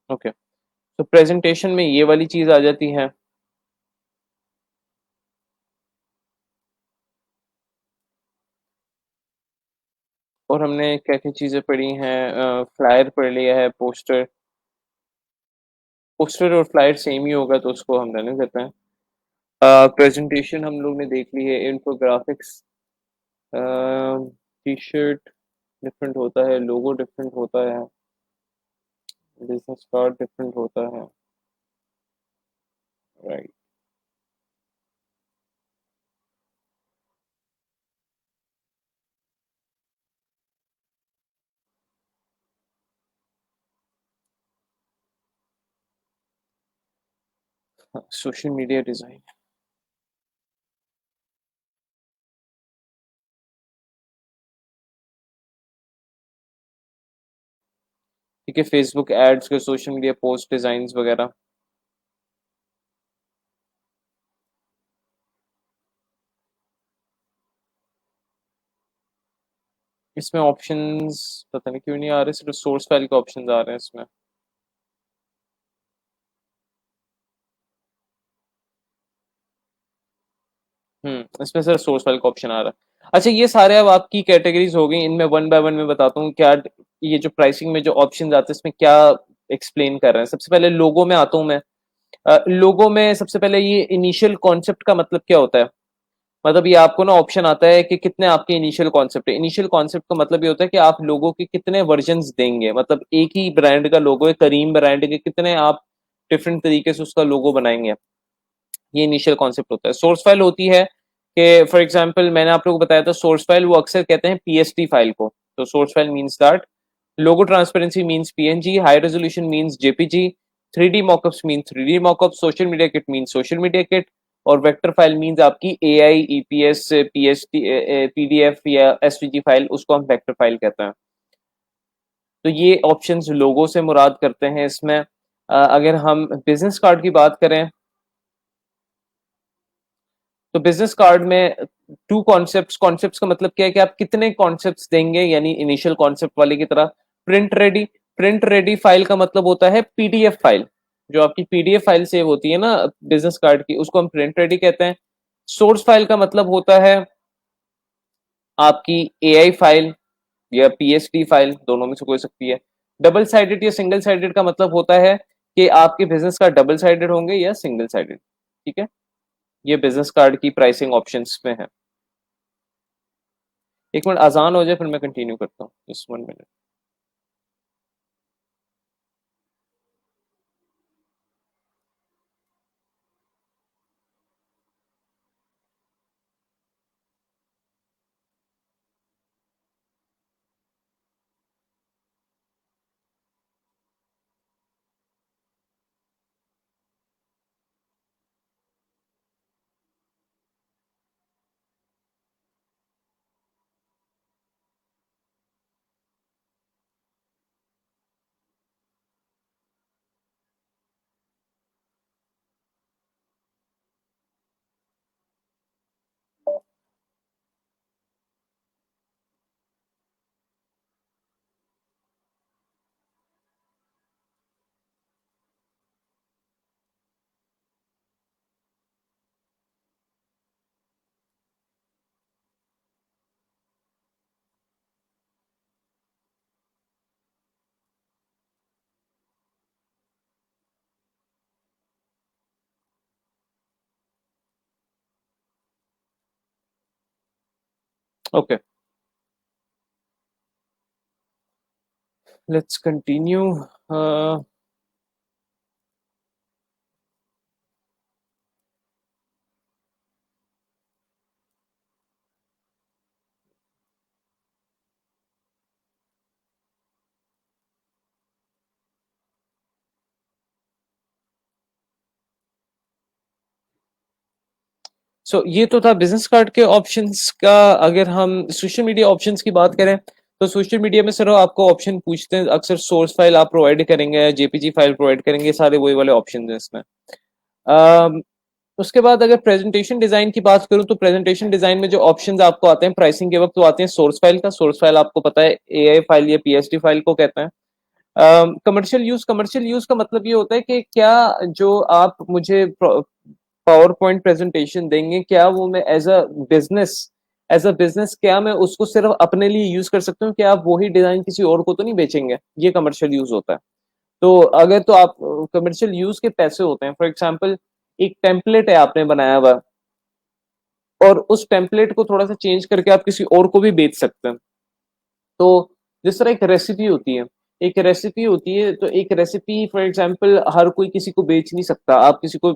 ओके, तो प्रेजेंटेशन में ये वाली चीज आ जाती है। और हमने क्या-क्या चीज़ें पढ़ी हैं, फ्लायर पढ़ लिया है, पोस्टर पोस्टर और फ्लायर सेम ही होगा तो उसको हम रहने देते हैं। प्रेज़ेंटेशन हम लोग ने देख ली है, इन्फोग्राफ़िक्स, अ, टी-शर्ट डिफरेंट होता है, लोगो डिफरेंट होता है, बिज़नेस कार्ड डिफरेंट होता है, राइट। हाँ, सोशल मीडिया डिज़ाइन। ठीक है, फ़ेसबुक एड्स के सोशल मीडिया पोस्ट डिज़ाइन्स वगैरह। इसमें ऑप्शंस पता नहीं क्यों नहीं आ रहे, सिर्फ़ सोर्स फ़ाइल के ऑप्शंस आ रहे हैं इसमें। इसमें सिर्फ सोर्स फाइल का ऑप्शन आ रहा है। अच्छा, ये सारे अब आपकी कैटेगरीज हो गई, इनमें वन बाय वन मैं बताता हूँ क्या ये जो प्राइसिंग में जो ऑप्शंस आते हैं इसमें क्या एक्सप्लेन कर रहे हैं। सबसे पहले लोगो में आता हूँ मैं। लोगो में सबसे पहले ये इनिशियल कॉन्सेप्ट का मतलब क्या होता है। मतलब ये आपको ना ऑप्शन आता है कि कितने आपके इनिशियल कॉन्सेप्ट है। इनिशियल कॉन्सेप्ट का मतलब ये होता है कि आप लोगों के कितने वर्जन्स देंगे, मतलब एक ही ब्रांड का लोगो है, करीम ब्रांड के कितने आप डिफरेंट तरीके से उसका लोगो बनाएंगे। ये इनिशियल कॉन्सेप्ट होता है। सोर्स फाइल होती है कि फॉर एग्जांपल मैंने आप लोगों को बताया था सोर्स फाइल, वो अक्सर कहते हैं पीएसडी फाइल को। तो source file means that, logo transparency means PNG, high resolution means JPG, 3D mockups mean 3D mock-up, social media kit mean social media kit, और वेक्टर फाइल मींस आपकी AI, EPS, PSD, PDF या SVG file, उसको हम vector file कहते हैं। तो ये options लोगो से मुराद करते हैं इसमें। अगर हम बिजनेस कार्ड की बात करें तो बिजनेस कार्ड में टू कॉन्सेप्ट्स, कॉन्सेप्ट्स का मतलब क्या है कि आप कितने कॉन्सेप्ट्स देंगे, यानी इनिशियल कॉन्सेप्ट वाले की तरह। Print ready, print ready file का मतलब होता है पीडीएफ फाइल। जो आपकी पीडीएफ फाइल सेव होती है ना बिजनेस कार्ड की, उसको हम प्रिंट रेडी कहते हैं। सोर्स फाइल का मतलब होता है आपकी एआई फाइल या पीएसडी फाइल, दोनों में से कोई सकती है। डबल साइडेड या सिंगल साइडेड का मतलब होता है कि आपके बिजनेस कार्ड डबल साइडेड होंगे या सिंगल साइडेड। ठीक है, ये बिजनेस कार्ड की प्राइसिंग ऑप्शंस में है। एक मिनट अजान हो जाए फिर मैं कंटिन्यू करता हूँ, जस्ट 1 मिनट। Okay, let's continue. सो ये तो था बिजनेस कार्ड के ऑप्शंस का। अगर हम सोशल मीडिया ऑप्शंस की बात करें तो सोशल मीडिया में सर आपको ऑप्शन पूछते हैं अक्सर, सोर्स फाइल आप प्रोवाइड करेंगे, जेपीजी फाइल प्रोवाइड करेंगे, सारे वही वाले ऑप्शन हैं इसमें। अम, उसके बाद अगर प्रेजेंटेशन डिजाइन की बात करूं तो प्रेजेंटेशन डिजाइन में जो ऑप्शंस आपको आते हैं प्राइसिंग के वक्त, वो आते हैं सोर्स फाइल का। सोर्स फाइल आपको पता है एआई फाइल या पीएसडी फाइल को कहते हैं। कमर्शियल यूज, कमर्शियल यूज का मतलब ये होता है कि क्या जो आप मुझे पावर पॉइंट प्रेजेंटेशन देंगे, क्या वो मैं as a business as a business क्या मैं उसको सिर्फ अपने लिए यूज कर सकता हूँ, क्या आप वही डिजाइन किसी और को तो नहीं बेचेंगे? ये कमर्शियल यूज होता है। तो अगर तो आप कमर्शियल यूज के पैसे होते हैं, फॉर एग्जाम्पल एक टेम्पलेट है आपने बनाया हुआ, और उस टेम्पलेट को थोड़ा सा चेंज करके आप किसी और को भी बेच सकते हैं। तो जिस तरह एक रेसिपी होती है, तो एक रेसिपी फॉर एग्जाम्पल हर कोई किसी को बेच नहीं सकता। आप किसी को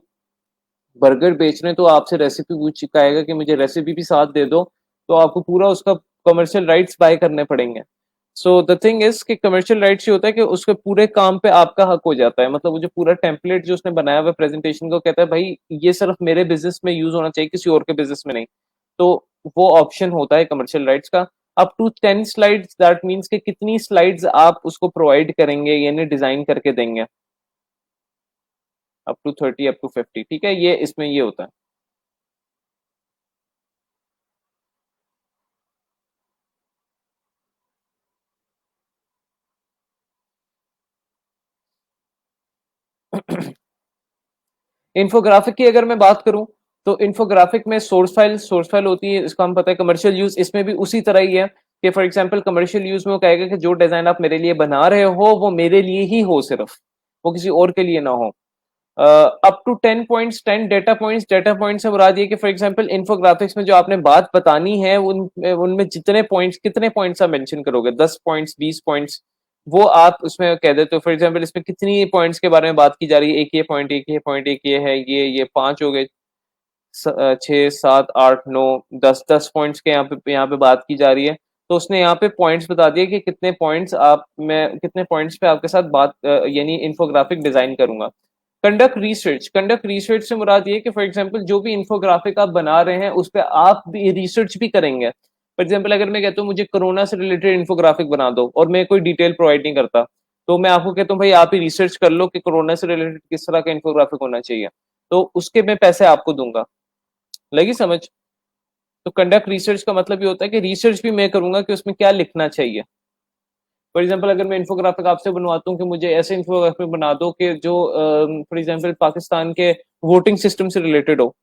बर्गर बेच रहे हैं तो आपसे रेसिपी पूछ के आएगा कि मुझे रेसिपी भी साथ दे दो, तो आपको पूरा उसका कमर्शियल राइट्स बाय करने पड़ेंगे। सो द थिंग इज कि कमर्शियल राइट्स ये होता है कि उसके पूरे काम पे आपका हक हो जाता है। मतलब वो जो पूरा टेम्पलेट जो उसने बनाया हुआ प्रेजेंटेशन को, कहता है भाई ये सिर्फ मेरे बिजनेस में यूज होना चाहिए, किसी और के बिजनेस में नहीं। तो वो ऑप्शन होता है कमर्शियल राइट्स का। Up to 10 slides, that means कि कितनी स्लाइड्स आप उसको प्रोवाइड करेंगे यानी डिजाइन करके देंगे। अप टू 30, अप टू 50, ठीक है, ये इसमें ये होता है। इन्फोग्राफिक की अगर मैं बात करूं, तो इन्फोग्राफिक में सोर्स फाइल होती है, इसका हम पता है। कमर्शियल यूज इसमें भी उसी तरह ही है कि फॉर एग्जांपल कमर्शियल यूज में वो कहेगा कि जो डिजाइन आप मेरे लिए बना रहे हो वो मेरे लिए ही हो, सिर्फ वो किसी और के लिए ना हो। Up to 10 points, 10 data points. Data points से मुराद ये कि फॉर एग्जांपल इन्फोग्राफिक्स में जो आपने बात बतानी है उनमें जितने पॉइंट्स, कितने पॉइंट्स आप मेंशन करोगे, 10 पॉइंट्स, 20 पॉइंट्स, वो आप उसमें कह देते हो। फॉर एग्जांपल इसमें कितनी पॉइंट्स के बारे में बात की जा रही है, एक ये पॉइंट, एक ये पॉइंट, एक ये है, ये 5 हो गए, 6, 7, 8, 9, 10 पॉइंट्स के यहाँ पे बात की जा रही है। तो उसने यहाँ पे पॉइंट्स बता दिए कि कितने पॉइंट्स आप, मैं कितने पॉइंट्स पे आपके साथ बात यानी इन्फोग्राफिक डिजाइन करूंगा। कंडक्ट रिसर्च से मुराद ये कि फॉर एग्जांपल जो भी इन्फोग्राफिक आप बना रहे हैं उस पर आप भी रिसर्च भी करेंगे। फॉर एग्जांपल अगर मैं कहता हूँ मुझे कोरोना से रिलेटेड इन्फोग्राफिक बना दो और मैं कोई डिटेल प्रोवाइड नहीं करता, तो मैं आपको कहता हूँ भाई आप ही रिसर्च कर लो कि कोरोना से रिलेटेड किस तरह का इन्फोग्राफिक होना चाहिए, तो उसके मैं पैसे आपको दूंगा। लगी समझ? तो कंडक्ट रिसर्च का मतलब ये होता है कि रिसर्च भी मैं करूंगा कि उसमें क्या लिखना चाहिए। फॉर एग्जाम्पल अगर मैं इन्फोग्राफिक आपसे बनवाता हूँ कि मुझे ऐसे इन्फोग्राफिक बना दो कि जो फॉर एग्जाम्पल पाकिस्तान के वोटिंग सिस्टम से रिलेटेड हो,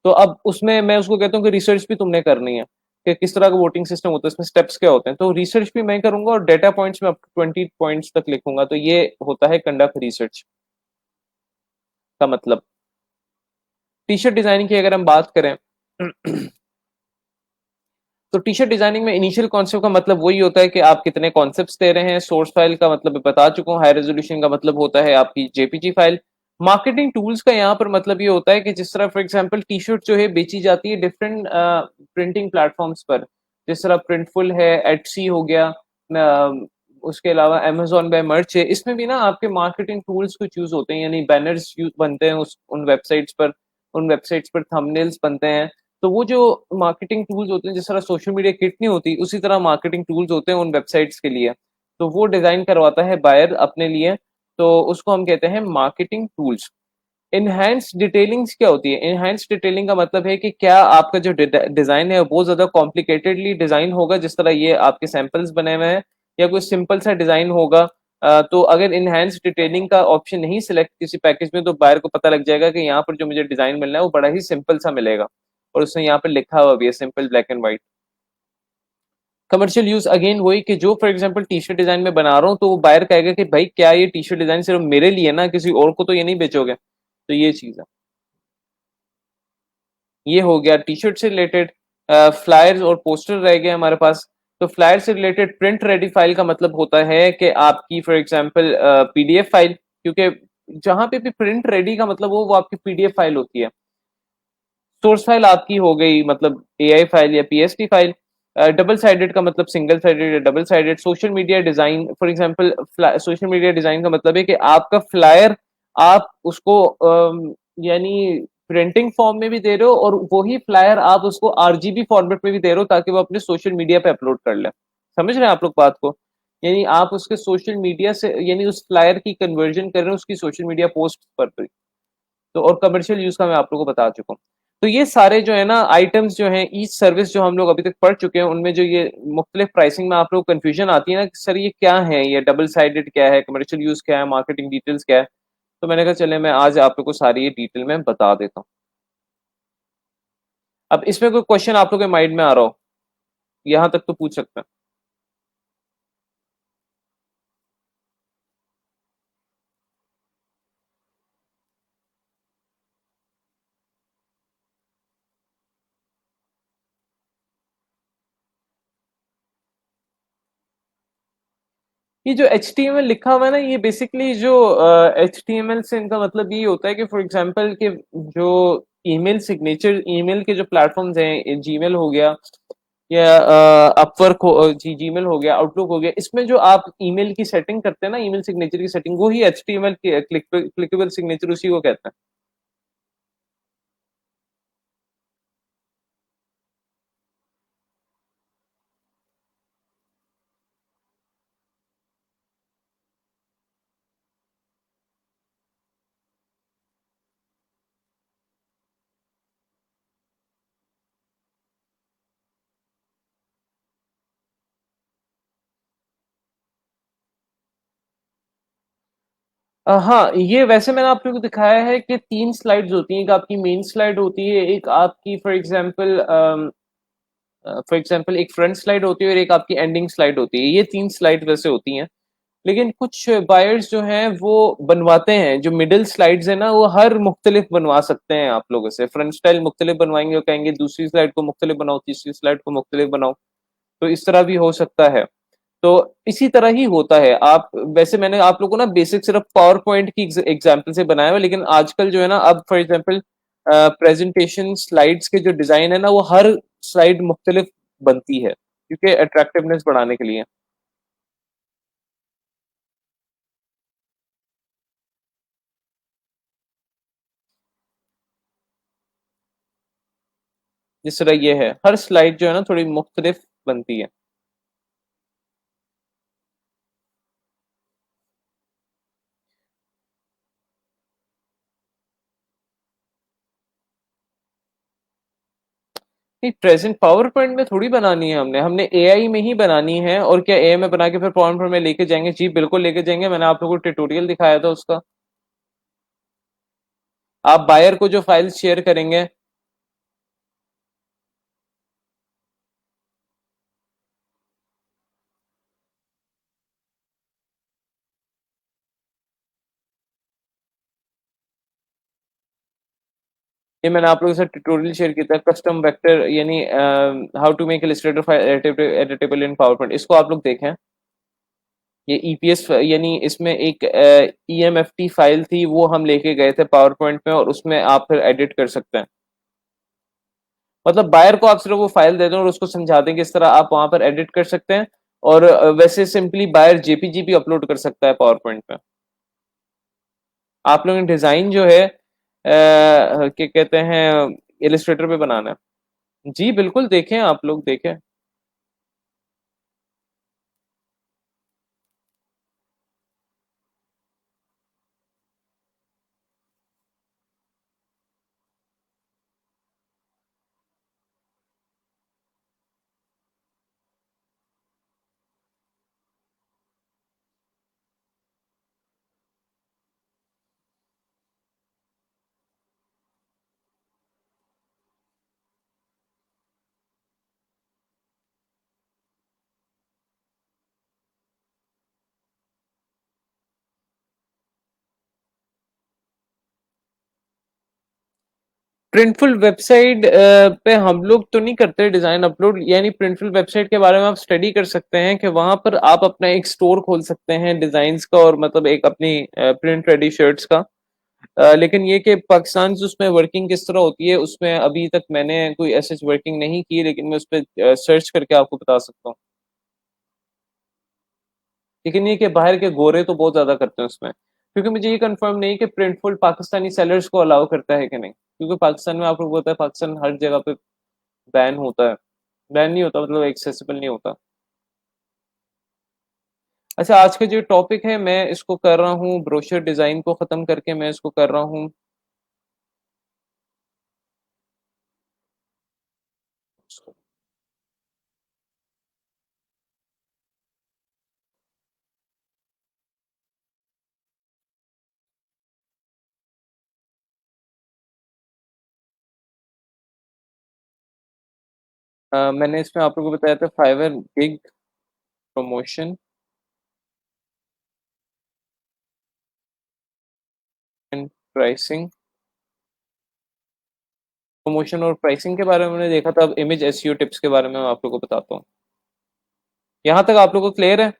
तो अब उसमें मैं उसको कहता हूँ कि रिसर्च भी तुमने करनी है कि किस तरह का वोटिंग सिस्टम होता है, इसमें स्टेप्स क्या होते हैं। तो रिसर्च भी मैं करूंगा और डेटा पॉइंट्स में अप टू 20 पॉइंट्स तक लिखूंगा। तो ये होता है कंडक्ट रिसर्च का मतलब। टी शर्ट डिजाइनिंग की अगर हम बात करें तो टी शर्ट डिजाइनिंग में इनिशियल कॉन्सेप्ट का मतलब वही होता है कि आप कितने कॉन्सेप्ट्स दे रहे हैं। सोर्स फाइल का मतलब मैं बता चुका हूँ, हाई रेजोल्यूशन का मतलब होता है आपकी जेपीजी फाइल। मार्केटिंग टूल्स का यहाँ पर मतलब ये होता है कि जिस तरह फॉर एग्जांपल टी शर्ट जो है बेची जाती है डिफरेंट प्रिंटिंग प्लेटफॉर्म्स पर, जिस तरह प्रिंटफुल है, एटसी हो गया, उसके अलावा अमेजोन बाय मर्च है, इसमें भी ना आपके मार्केटिंग टूल्स कुछ यूज होते हैं, यानी बैनर्स बनते हैं उस उन वेबसाइट्स पर थंबनेल्स बनते हैं। तो वो जो मार्केटिंग टूल्स होते हैं, जिस तरह सोशल मीडिया किट नहीं होती उसी तरह मार्केटिंग टूल्स होते हैं उन वेबसाइट्स के लिए। तो वो डिजाइन करवाता है बायर अपने लिए, तो उसको हम कहते हैं मार्केटिंग टूल्स। इनहेंस डिटेलिंग्स क्या होती है? इनहेंस डिटेलिंग का मतलब है कि क्या आपका जो डिजाइन है वो ज्यादा कॉम्प्लिकेटेडली डिजाइन होगा, जिस तरह ये आपके सैंपल्स बने हुए हैं, या कोई सिंपल सा डिजाइन होगा। तो अगर इनहेंस डिटेलिंग का ऑप्शन नहीं सिलेक्ट किसी पैकेज में, तो बायर को पता लग जाएगा कि यहाँ पर जो मुझे डिजाइन मिलना है वो बड़ा ही सिंपल सा मिलेगा, और उसने यहाँ पर लिखा हुआ भी है simple black and white. Commercial use again वही कि जो for example T shirt design में बना रहा हूँ, तो वो बायर कहेगा कि भाई क्या ये टी शर्ट डिजाइन सिर्फ मेरे लिए ना, किसी और को तो ये नहीं बेचोगे। तो ये चीज है। ये हो गया टी शर्ट से रिलेटेड। फ्लायर्स और पोस्टर रह गए हमारे पास। तो फ्लायर से रिलेटेड प्रिंट रेडी फाइल का मतलब होता है कि आपकी फॉर एग्जांपल पीडीएफ फाइल, क्योंकि जहां पे भी प्रिंट रेडी का मतलब वो आपकी पीडीएफ फाइल होती है। सोर्स फाइल आपकी हो गई मतलब एआई फाइल या पीएसटी फाइल। डबल साइडेड का मतलब सिंगल साइडेड या double sided. Social media design for example, social media design का मतलब है कि आपका फ्लायर आप उसको यानी प्रिंटिंग फॉर्म में भी दे रहे हो, और वही फ्लायर आप उसको आरजीबी फॉर्मेट में भी दे रहे हो ताकि वो अपने सोशल मीडिया पे अपलोड कर ले। समझ रहे हैं आप लोग बात को? यानी आप उसके सोशल मीडिया से यानी उस फ्लायर की कन्वर्जन कर रहे हो उसकी सोशल मीडिया पोस्ट पर भी। तो और कमर्शियल यूज का मैं आप लोगों को बता चुका हूँ। तो ये सारे जो है ना आइटम्स जो हैं, ईच सर्विस जो हम लोग अभी तक पढ़ चुके हैं, उनमें जो ये मुख्तलिफ प्राइसिंग में आप लोग कंफ्यूजन आती है ना कि सर ये क्या है, ये डबल साइडेड क्या है, कमर्शियल यूज क्या है, मार्केटिंग डिटेल्स क्या है। तो मैंने कहा चले मैं आज आप लोग को सारी ये डिटेल में बता देता हूँ। अब इसमें कोई क्वेश्चन आप लोग के माइंड में आ रहा हो? यहाँ तक तो पूछ सकते हैं। ये जो HTML लिखा हुआ है ना, ये बेसिकली जो HTML से इनका मतलब ये होता है कि फॉर एग्जांपल कि जो ईमेल सिग्नेचर, ईमेल के जो प्लेटफॉर्म्स हैं, जीमेल हो गया या अपवर्क हो, जीमेल हो गया, आउटलुक हो गया, इसमें जो आप ईमेल की सेटिंग करते हैं ना, ईमेल सिग्नेचर की सेटिंग, वो ही HTML की क्लिकेबल सिग्नेचर उसी को कहते हैं। हाँ, ये वैसे मैंने आप लोगों को दिखाया है कि 3 स्लाइड्स होती हैं। एक आपकी मेन स्लाइड होती है, एक आपकी फॉर एग्जांपल एक फ्रंट स्लाइड होती है और एक आपकी एंडिंग स्लाइड होती है। ये 3 स्लाइड वैसे होती हैं। लेकिन कुछ बायर्स जो हैं वो बनवाते हैं, जो मिडिल स्लाइड्स है ना, वो हर मुख्तलिफ बनवा सकते हैं आप लोगों से। फ्रंट स्टाइल मुख्तलिफ बनवाएंगे और कहेंगे दूसरी स्लाइड को मुख्तलिफ बनाओ, तीसरी स्लाइड को मुख्तलिफ बनाओ। तो इस तरह भी हो सकता है। तो इसी तरह ही होता है। आप वैसे मैंने आप लोगों को ना बेसिक सिर्फ पावर पॉइंट की एग्जांपल से बनाया हुआ है, लेकिन आजकल जो है ना, अब फॉर एग्जांपल प्रेजेंटेशन स्लाइड्स के जो डिजाइन है ना, वो हर स्लाइड मुख्तलिफ बनती है क्योंकि अट्रैक्टिवनेस बढ़ाने के लिए। जिस तरह ये है, हर स्लाइड जो है ना थोड़ी मुख्तलिफ बनती है। नहीं, प्रेजेंट पावर पॉइंट में थोड़ी बनानी है हमने हमने एआई में ही बनानी है। और क्या एआई में बना के फिर पावर पॉइंट में लेके जाएंगे? जी बिल्कुल लेके जाएंगे। मैंने आप लोगों को ट्यूटोरियल दिखाया था उसका। आप बायर को जो फाइल्स शेयर करेंगे, ये मैंने आप लोगों के साथ ट्यूटोरियल शेयर किया था, कस्टम वेक्टर, यानी how to make illustrator file editable in PowerPoint. इसको आप लोग देखें। ये ईपीएस यानी इसमें एक ईएमएफटी फाइल थी, वो हम लेके गए थे पावर पॉइंट में, और उसमें आप फिर एडिट कर सकते हैं। मतलब बायर को आप सिर्फ वो फाइल दे दें और उसको समझा दें कि इस तरह आप वहां पर एडिट कर सकते हैं। और वैसे सिंपली बायर जेपीजी भी अपलोड कर सकता है पावर पॉइंट पे। आप लोगों ने डिजाइन जो है क्या कहते हैं, इलिस्ट्रेटर पे बनाना है। जी बिल्कुल, देखें, आप लोग देखें। प्रिंटफुल वेबसाइट पे हम लोग तो नहीं करते डिजाइन अपलोड। यानी प्रिंटफुल वेबसाइट के बारे में आप स्टडी कर सकते हैं कि वहां पर आप अपना एक स्टोर खोल सकते हैं डिजाइन्स का, और मतलब एक अपनी प्रिंट रेडी शर्ट्स का। लेकिन ये कि पाकिस्तान से उसमें वर्किंग किस तरह होती है, उसमें अभी तक मैंने कोई ऐसी वर्किंग नहीं की, लेकिन मैं उस पर सर्च करके आपको बता सकता हूँ। लेकिन ये कि बाहर के गोरे तो बहुत ज्यादा करते हैं उसमें, क्योंकि मुझे ये कंफर्म नहीं कि प्रिंटफुल पाकिस्तानी सेलर्स को अलाउ करता है कि नहीं, क्योंकि पाकिस्तान में आपको पता है, पाकिस्तान हर जगह पे बैन होता है। बैन नहीं होता, मतलब एक्सेसिबल नहीं होता। अच्छा, आज का जो टॉपिक है मैं इसको कर रहा हूँ, ब्रोशर डिजाइन को खत्म करके मैं इसको कर रहा हूँ। मैंने इसमें आप लोगों को बताया था Fiverr gig promotion and pricing. Promotion और प्राइसिंग के बारे में मैंने देखा था। अब इमेज एसईओ टिप्स के बारे में मैं आप लोगों को बताता हूँ। यहाँ तक आप लोगों को क्लियर है?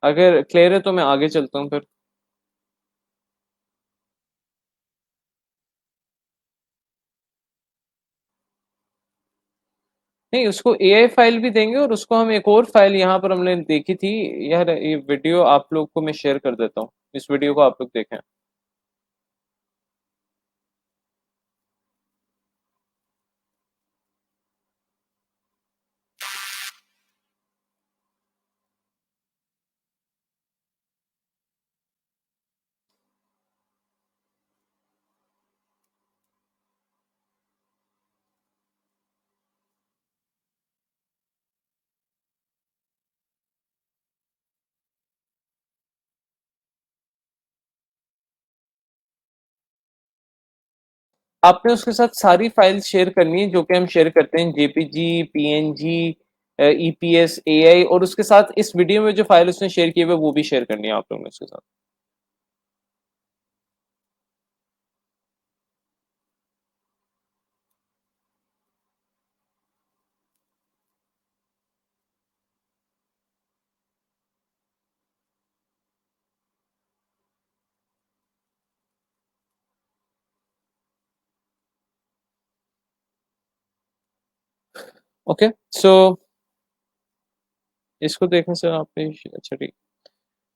अगर क्लियर है तो मैं आगे चलता हूँ फिर। नहीं, उसको एआई फाइल भी देंगे और उसको हम एक और फाइल यहाँ पर हमने देखी थी। यार ये वीडियो आप लोग को मैं शेयर कर देता हूँ, इस वीडियो को आप लोग देखें। आपने उसके साथ सारी फाइल शेयर करनी है जो कि हम शेयर करते हैं, जेपीजी, पीएनजी, ईपीएस, एआई, और उसके साथ इस वीडियो में जो फाइल उसने शेयर की हुई है वो भी शेयर करनी है आप लोगों ने उसके साथ। ओके, सो इसको देखने से आपने, अच्छा ठीक।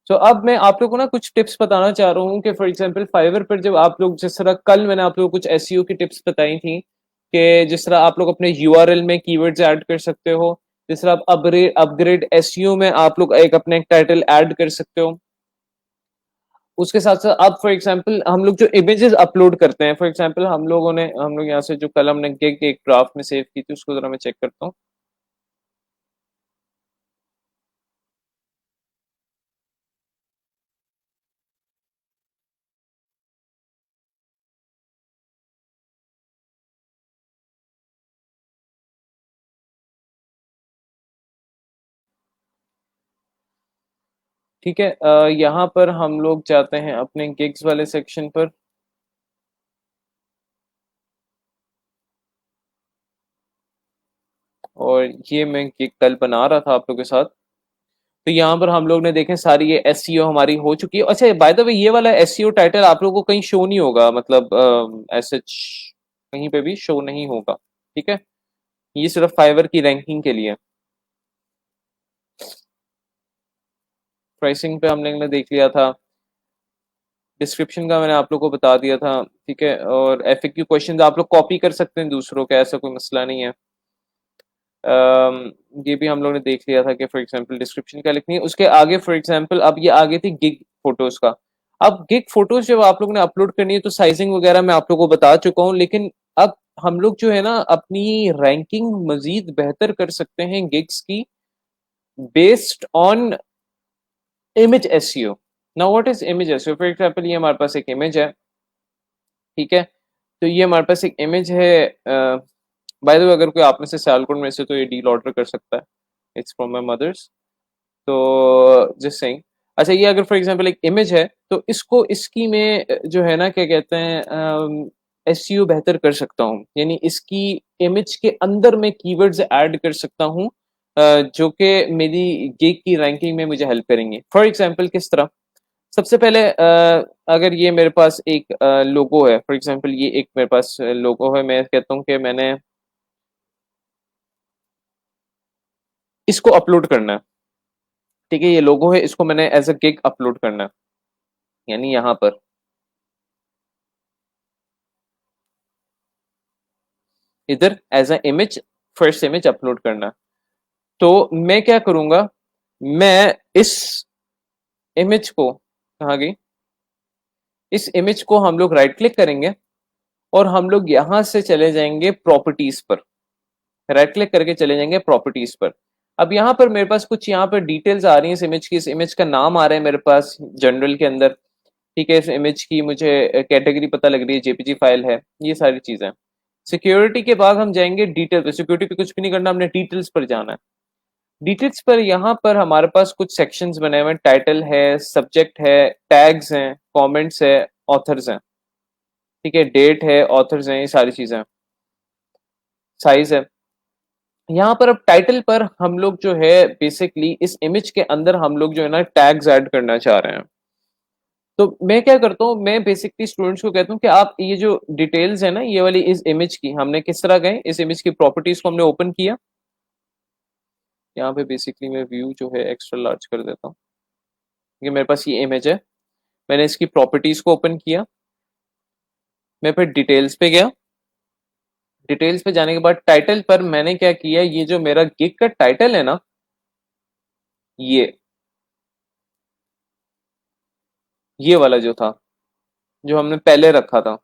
तो अब मैं आप लोगों को ना कुछ टिप्स बताना चाह रहा हूँ कि फॉर एग्जांपल फाइवर पर जब आप लोग, जिस तरह कल मैंने आप लोगों को कुछ एसईओ की टिप्स बताई थी कि जिस तरह आप लोग अपने यूआरएल में कीवर्ड्स ऐड कर सकते हो, जिस तरह आप अपग्रेड अपग्रेड एसईओ में आप लोग एक अपने एक टाइटल ऐड कर सकते हो। उसके साथ साथ अब फॉर एग्जांपल हम लोग जो इमेजेस अपलोड करते हैं, फॉर एग्जांपल हम लोग यहाँ से जो कल हमने गिग एक ड्राफ्ट में सेव की थी उसको जरा मैं चेक करता हूँ। ठीक है, यहाँ पर हम लोग जाते हैं अपने गिग्स वाले सेक्शन पर। और ये मैं गिग कल बना रहा था आप लोगों के साथ। तो यहाँ पर हम लोग ने देखे सारी ये एसईओ हमारी हो चुकी है। अच्छा, बाय द वे ये वाला एसईओ टाइटल आप लोगों को कहीं शो नहीं होगा, मतलब ऐसे कहीं पे भी शो नहीं होगा। ठीक है, ये सिर्फ फाइवर की रैंकिंग के लिए। प्राइसिंग पे हमने ने देख लिया था। डिस्क्रिप्शन का मैंने आप लोग को बता दिया था। ठीक है, और एफएक्यू क्वेश्चंस आप लोग कॉपी कर सकते हैं दूसरों का, ऐसा कोई मसला नहीं है। ये भी हम लोग ने देख लिया था कि फॉर एग्जांपल डिस्क्रिप्शन क्या लिखनी है। उसके आगे फॉर एग्जांपल अब ये आगे थी गिग फोटोज का। अब गिग फोटोज जब आप लोग ने अपलोड करनी है तो साइजिंग वगैरह मैं आप लोग को बता चुका हूँ, लेकिन अब हम लोग जो है ना अपनी रैंकिंग मजीद बेहतर कर सकते हैं गिग्स की, based on image SEO. Now what is image SEO? For example ये हमारे पास एक इमेज है। ठीक है, तो ये हमारे पास एक इमेज है। बाय द वे अगर कोई आप में से सियालकोट में से तो ये डील ऑर्डर कर सकता है। It's from my mother's. तो जस्ट सेइंग। अच्छा, ये अगर फॉर एग्जांपल एक इमेज है तो इसको इसकी में जो है ना क्या कहते हैं, एसईओ बेहतर कर सकता हूँ, यानी इसकी इमेज के अंदर मैं कीवर्ड्स ऐड कर सकता हूँ जो कि मेरी गिग की रैंकिंग में मुझे हेल्प करेंगे। फॉर एग्जांपल किस तरह? सबसे पहले अगर ये मेरे पास एक लोगो है, फॉर एग्जांपल ये एक मेरे पास लोगो है, मैं कहता हूँ कि मैंने इसको अपलोड करना है। ठीक है, ये लोगो है, इसको मैंने एज अ गिग अपलोड करना है, यानी यहाँ पर इधर as a image, first image upload करना। तो मैं क्या करूंगा, मैं इस इमेज को, कहाँ गई, इस इमेज को हम लोग राइट क्लिक करेंगे और हम लोग यहां से चले जाएंगे प्रॉपर्टीज पर, राइट क्लिक करके चले जाएंगे प्रॉपर्टीज पर। अब यहाँ पर मेरे पास कुछ यहाँ पर डिटेल्स आ रही है इस इमेज की, इस इमेज का नाम आ रहा है मेरे पास जनरल के अंदर, ठीक है। इस इमेज की मुझे कैटेगरी पता लग रही है, जेपीजी फाइल है, ये सारी चीजें। सिक्योरिटी के बाद हम जाएंगे डिटेल पे, सिक्योरिटी पे कुछ भी नहीं करना, हमने डिटेल्स पर जाना है। डिटेल्स पर यहाँ पर हमारे पास कुछ सेक्शंस बने हुए हैं, टाइटल है, सब्जेक्ट है, टैग्स हैं, कमेंट्स है, ऑथर्स हैं, ठीक है, डेट है, ऑथर्स हैं, ये सारी चीजें, साइज है। यहाँ पर अब टाइटल पर हम लोग जो है बेसिकली इस इमेज के अंदर हम लोग जो है ना टैग्स ऐड करना चाह रहे हैं। तो मैं क्या करता हूँ, मैं बेसिकली स्टूडेंट्स को कहता हूँ कि आप ये जो डिटेल्स है ना ये वाली इस इमेज की, हमने किस तरह गए, इस इमेज की प्रॉपर्टीज को हमने ओपन किया। यहाँ पे बेसिकली मैं व्यू जो है एक्स्ट्रा लार्ज कर देता हूँ, क्योंकि मेरे पास ये इमेज है। मैंने इसकी प्रॉपर्टीज को ओपन किया, मैं फिर डिटेल्स पे गया। डिटेल्स पे जाने के बाद टाइटल पर मैंने क्या किया, ये जो मेरा गिग का टाइटल है ना, ये वाला जो था, जो हमने पहले रखा था,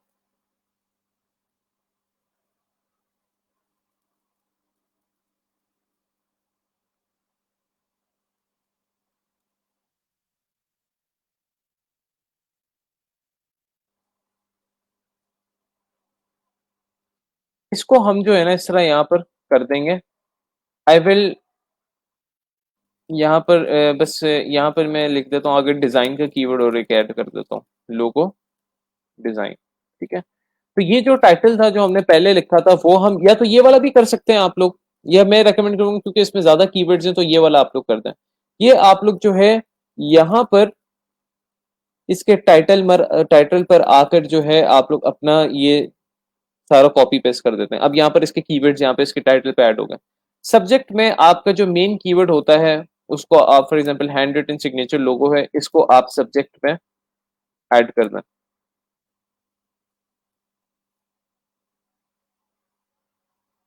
इसको हम जो है ना इस तरह यहाँ पर कर देंगे। आई विल यहाँ पर बस यहाँ पर मैं लिख देता हूँ आगे डिजाइन का कीवर्ड और एक ऐड कर देता हूँ, लोगो डिजाइन, ठीक है। तो ये जो टाइटल था जो हमने पहले लिखा था वो हम, या तो ये वाला भी कर सकते हैं आप लोग, या मैं रेकमेंड करूंगा क्योंकि इसमें ज्यादा कीवर्ड्स हैं तो ये वाला आप लोग कर दें। ये आप लोग जो है यहाँ पर इसके टाइटल पर आकर जो है आप लोग अपना ये सारा कॉपी पेस्ट कर देते हैं। अब यहाँ पर इसके कीवर्ड्स यहाँ पे इसके टाइटल पे ऐड हो गए। सब्जेक्ट में आपका जो मेन कीवर्ड होता है उसको आप, for example hand written signature logo है, इसको आप सब्जेक्ट में ऐड कर दें।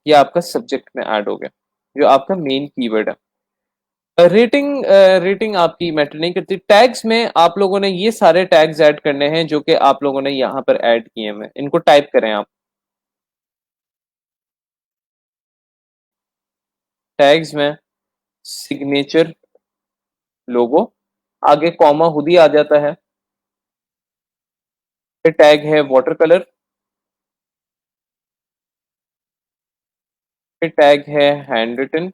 ये आपका सब्जेक्ट में ऐड हो गया, जो आपका मेन कीवर्ड है। रेटिंग आपकी मैटर नहीं करती। टैग्स में आप लोगों ने ये सारे टैग्स ऐड करने हैं जो कि आप लोगों ने यहाँ पर ऐड किए हैं, इनको टाइप करें आप। टैग्स में सिग्नेचर लोगो, आगे कॉमा खुद ही आ जाता है, फिर टैग है वाटर कलर, फिर टैग है हैंड रिटन,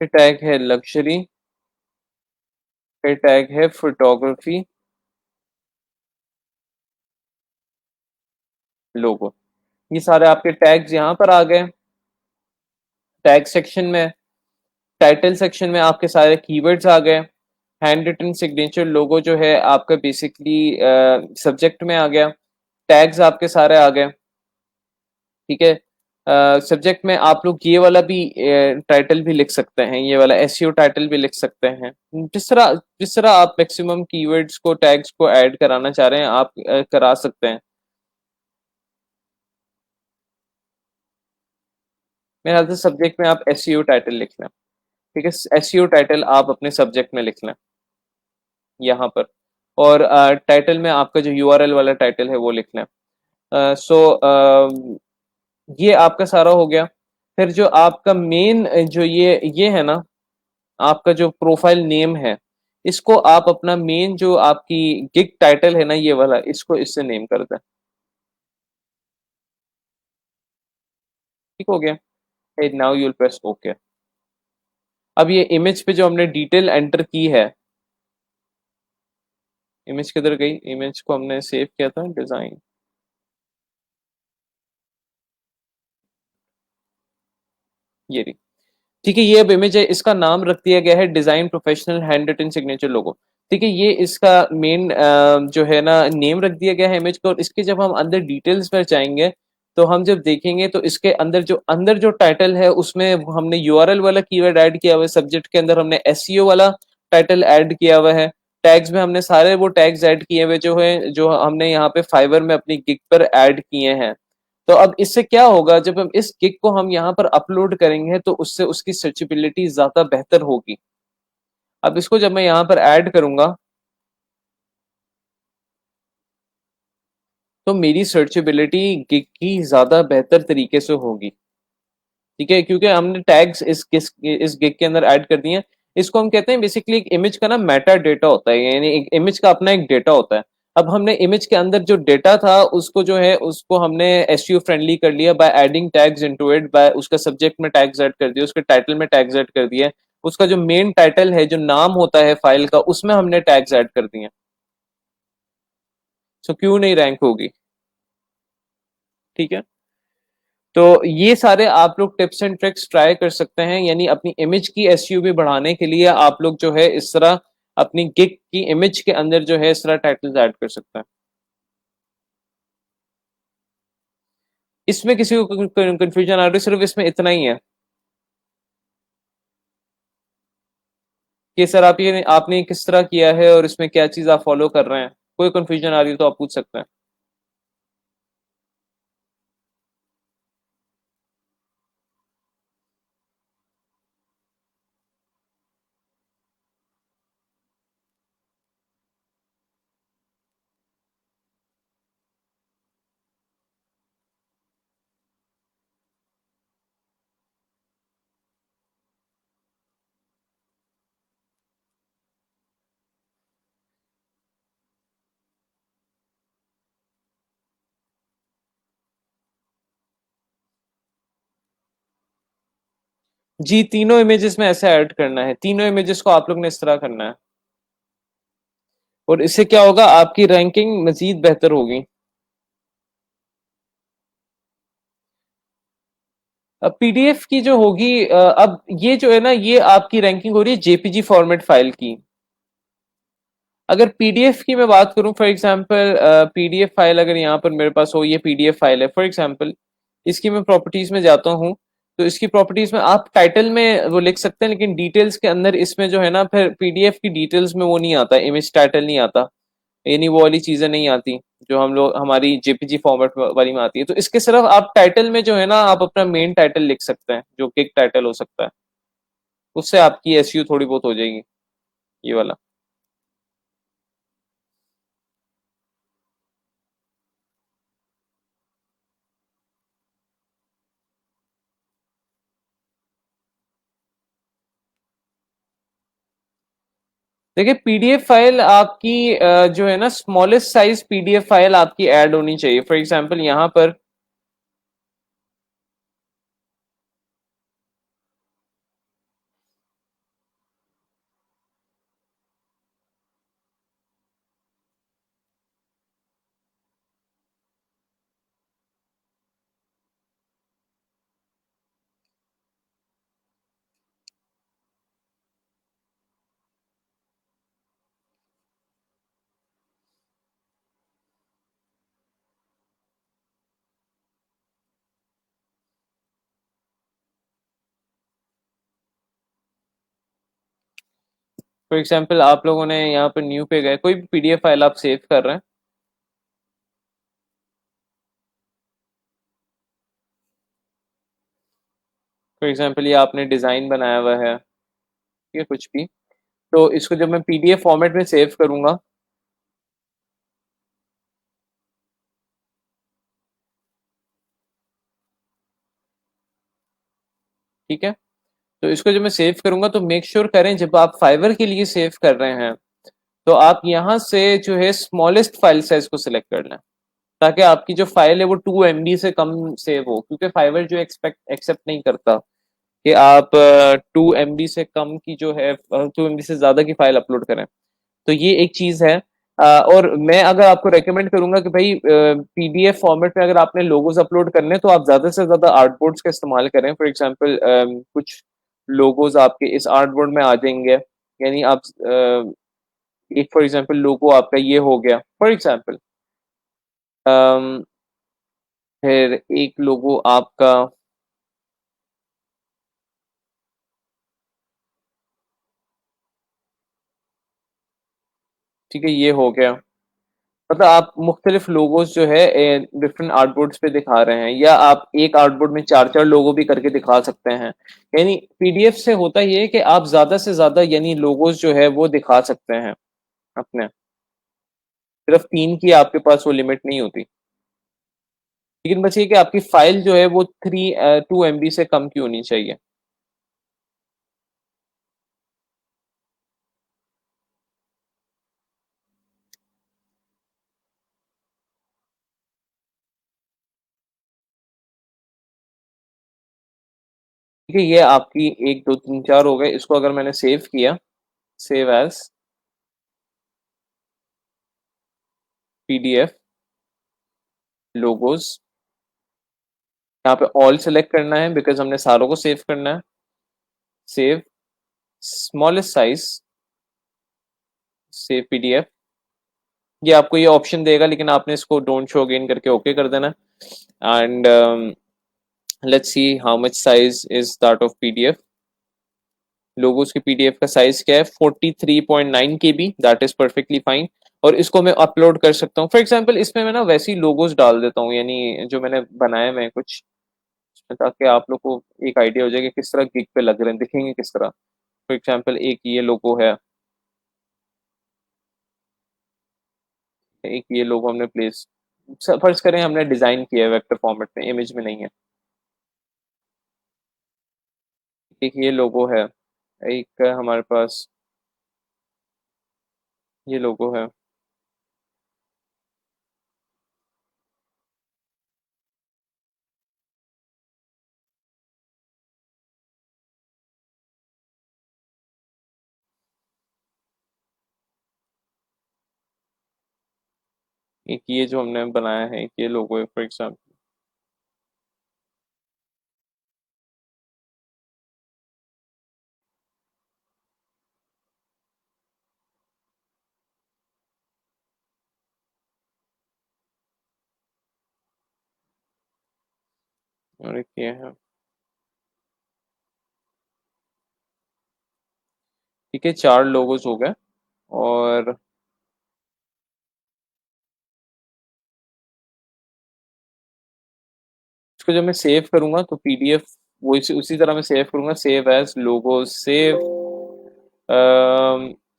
फिर टैग है लग्जरी, फिर टैग है फोटोग्राफी लोगो। ये सारे आपके टैग्स यहाँ पर आ गए। टैग सेक्शन में, टाइटल सेक्शन में आपके सारे कीवर्ड्स आ गए। हैंड रिटन सिग्नेचर लोगो जो है आपका बेसिकली सब्जेक्ट में आ गया। टैग्स आपके सारे आ गए, ठीक है। सब्जेक्ट में आप लोग ये वाला भी टाइटल भी लिख सकते हैं, ये वाला एसईओ टाइटल भी लिख सकते हैं। जिस तरह आप मैक्सिमम कीवर्ड्स को, टैग्स को ऐड कराना चाह रहे हैं आप करा सकते हैं। मेरे ख्याल से सब्जेक्ट में आप एसईओ टाइटल लिख लें, ठीक है। एसईओ टाइटल आप अपने सब्जेक्ट में लिख लें यहाँ पर, और टाइटल में आपका जो यूआरएल वाला टाइटल है वो लिख लें। सो ये आपका सारा हो गया। फिर जो आपका मेन जो ये है ना, आपका जो प्रोफाइल नेम है, इसको आप अपना मेन जो आपकी गिग टाइटल है ना ये वाला, इसको इससे नेम कर दें। ठीक हो गया। Now you'll press okay. अब ये इमेज पे जो हमने डिटेल एंटर की है, इमेज किधर गई, इमेज को हमने सेव किया था डिजाइन, ये रही, ठीक है। ये अब इमेज है, इसका नाम रख दिया गया है design professional hand written signature logo, ठीक है। ये इसका मेन जो है ना नेम रख दिया गया है इमेज को। और इसके जब हम अंदर डिटेल्स पर जाएंगे तो हम जब देखेंगे तो इसके अंदर जो टाइटल है उसमें हमने यूआरएल वाला कीवर्ड ऐड किया हुआ है, सब्जेक्ट के अंदर हमने एसईओ वाला टाइटल ऐड किया हुआ है, टैग्स में हमने सारे वो टैग्स ऐड किए हुए जो है, जो हमने यहाँ पे फाइवर में अपनी गिग पर ऐड किए हैं। तो अब इससे क्या होगा, जब हम इस गिग को हम यहाँ पर अपलोड करेंगे तो उससे उसकी सर्चेबिलिटी ज्यादा बेहतर होगी। अब इसको जब मैं यहाँ पर ऐड करूंगा तो मेरी सर्चेबिलिटी गिग की ज्यादा बेहतर तरीके से होगी। ठीक है, क्योंकि हमने टैग्स इस गिग के अंदर ऐड कर दिए हैं। इसको हम कहते हैं बेसिकली, एक इमेज का ना मेटा डेटा होता है, यानी एक इमेज का अपना एक डेटा होता है। अब हमने इमेज के अंदर जो डेटा था उसको जो है उसको हमने एसईओ फ्रेंडली कर लिया by adding tags into it, by उसका सब्जेक्ट में टैग्स ऐड कर दिया, उसके टाइटल में टैग्स ऐड कर दिया, उसका जो मेन टाइटल है, जो नाम होता है फाइल का, उसमें हमने टैग्स ऐड कर दिए। सो क्यों नहीं रैंक होगी? ठीक है, तो ये सारे आप लोग टिप्स एंड ट्रिक्स ट्राई कर सकते हैं, यानी अपनी इमेज की एसईओ भी बढ़ाने के लिए आप लोग जो है इस तरह अपनी गिग की इमेज के अंदर जो है इस तरह टाइटल्स ऐड कर सकते हैं। इसमें किसी को कंफ्यूजन आ रही है? सिर्फ इसमें इतना ही है कि सर आप ये आपने किस तरह किया है और इसमें क्या चीज आप फॉलो कर रहे हैं? कोई कंफ्यूजन आ रही है तो आप पूछ सकते हैं। जी, तीनों इमेजेस में ऐसे ऐड करना है, तीनों इमेजेस को आप लोग ने इस तरह करना है, और इससे क्या होगा, आपकी रैंकिंग मजीद बेहतर होगी। अब पीडीएफ की जो होगी, अब ये जो है ना, ये आपकी रैंकिंग हो रही है जेपीजी फॉर्मेट फाइल की। अगर पीडीएफ की मैं बात करूं, फॉर एग्जांपल पीडीएफ फाइल अगर यहाँ पर मेरे पास हो, ये पीडीएफ फाइल है फॉर एग्जांपल, इसकी मैं प्रॉपर्टीज में जाता हूँ, तो इसकी प्रॉपर्टीज में आप टाइटल में वो लिख सकते हैं, लेकिन डिटेल्स के अंदर इसमें जो है ना, फिर पीडीएफ की डिटेल्स में वो नहीं आता, इमेज टाइटल नहीं आता, यानी वो वाली चीजें नहीं आती जो हम लोग हमारी जेपीजी फॉर्मेट वाली में आती है। तो इसके सिर्फ आप टाइटल में जो है ना, आप अपना मेन टाइटल लिख सकते हैं, जो कि एक टाइटल हो सकता है, उससे आपकी एसईओ थोड़ी बहुत हो जाएगी, ये वाला। देखिए, पीडीएफ फाइल आपकी जो है ना, स्मॉलेस्ट साइज पीडीएफ फाइल आपकी ऐड होनी चाहिए। फॉर एग्जांपल यहाँ पर फॉर एग्जांपल आप लोगों ने यहाँ पर न्यू पे गए, कोई भी पीडीएफ फाइल आप सेव कर रहे हैं, फॉर एग्जांपल ये आपने डिजाइन बनाया हुआ है, ठीक है, कुछ भी, तो इसको जब मैं पीडीएफ फॉर्मेट में सेव करूंगा, ठीक है, तो इसको जब मैं सेव करूंगा तो मेक श्योर करें जब आप फाइवर के लिए सेव कर रहे हैं तो आप यहाँ से जो है स्मॉलेस्ट फाइल साइज को सिलेक्ट कर लें, ताकि आपकी जो फाइल है वो 2 MB से कम सेव हो, क्योंकि फाइवर जो एक्सेप्ट नहीं करता कि आप 2 MB से कम की जो है, 2 MB से ज्यादा की फाइल अपलोड करें। तो ये एक चीज है। और मैं अगर आपको रेकमेंड करूंगा कि भाई पीडीएफ फॉर्मेट में अगर आपने लोगोज अपलोड करने हैं तो आप ज्यादा से ज्यादा आर्टबोर्ड्स का इस्तेमाल करें। फॉर एग्जांपल कुछ लोगोज आपके इस आर्टबोर्ड में आ जाएंगे, यानी आप एक फॉर एग्जांपल लोगो आपका ये हो गया फॉर एग्जांपल, फिर एक लोगो आपका, ठीक है, ये हो गया। मतलब आप मुख्तलिफ लोगोज जो है डिफरेंट आर्टबोर्ड्स पे दिखा रहे हैं, या आप एक आर्टबोर्ड में चार चार लोगो भी करके दिखा सकते हैं। यानी पीडीएफ से होता ये है कि आप ज्यादा से ज्यादा यानी लोगोज जो है वो दिखा सकते हैं अपने। सिर्फ तीन की आपके पास वो लिमिट नहीं होती। लेकिन बस ये कि आपकी फाइल जो है वो 2 MB से कम की होनी चाहिए। ठीक है, ये आपकी एक दो तीन चार हो गए। इसको अगर मैंने सेव किया, सेव एज पीडीएफ लोगोज, यहाँ पे ऑल सेलेक्ट करना है बिकॉज हमने सारों को सेव करना है। Save smallest size, save PDF. ये आपको ये ऑप्शन देगा, लेकिन आपने इसको डोंट शो अगेन करके ओके कर देना। And let's see how much size is that of PDF. Logos की पीडीएफ का साइज क्या है? 43.9 KB, that is perfectly fine. और इसको मैं अपलोड कर सकता हूँ। फॉर एग्जाम्पल इसमें मैं ना वैसी लोगोस डाल देता हूँ, यानी जो मैंने बनाया मैं कुछ, ताकि आप लोग को एक आइडिया हो जाए कि किस तरह गिग पे लग रहे हैं, दिखेंगे किस तरह। फॉर एग्जाम्पल एक ये लोगो है, एक ये लोगो हमने प्लेस, फर्ज करें हमने डिजाइन किया है वेक्टर फॉर्मेट में, इमेज में नहीं है। एक ये लोगो है, एक हमारे पास ये लोगो है। एक ये जो हमने बनाया है, एक ये लोगो है फॉर एग्जाम्पल। और एक ये है। ठीक है, चार लोगोस हो गए। और इसको जब मैं सेव करूंगा तो पीडीएफ वो उसी तरह मैं सेव करूंगा, सेव एज लोगो, सेव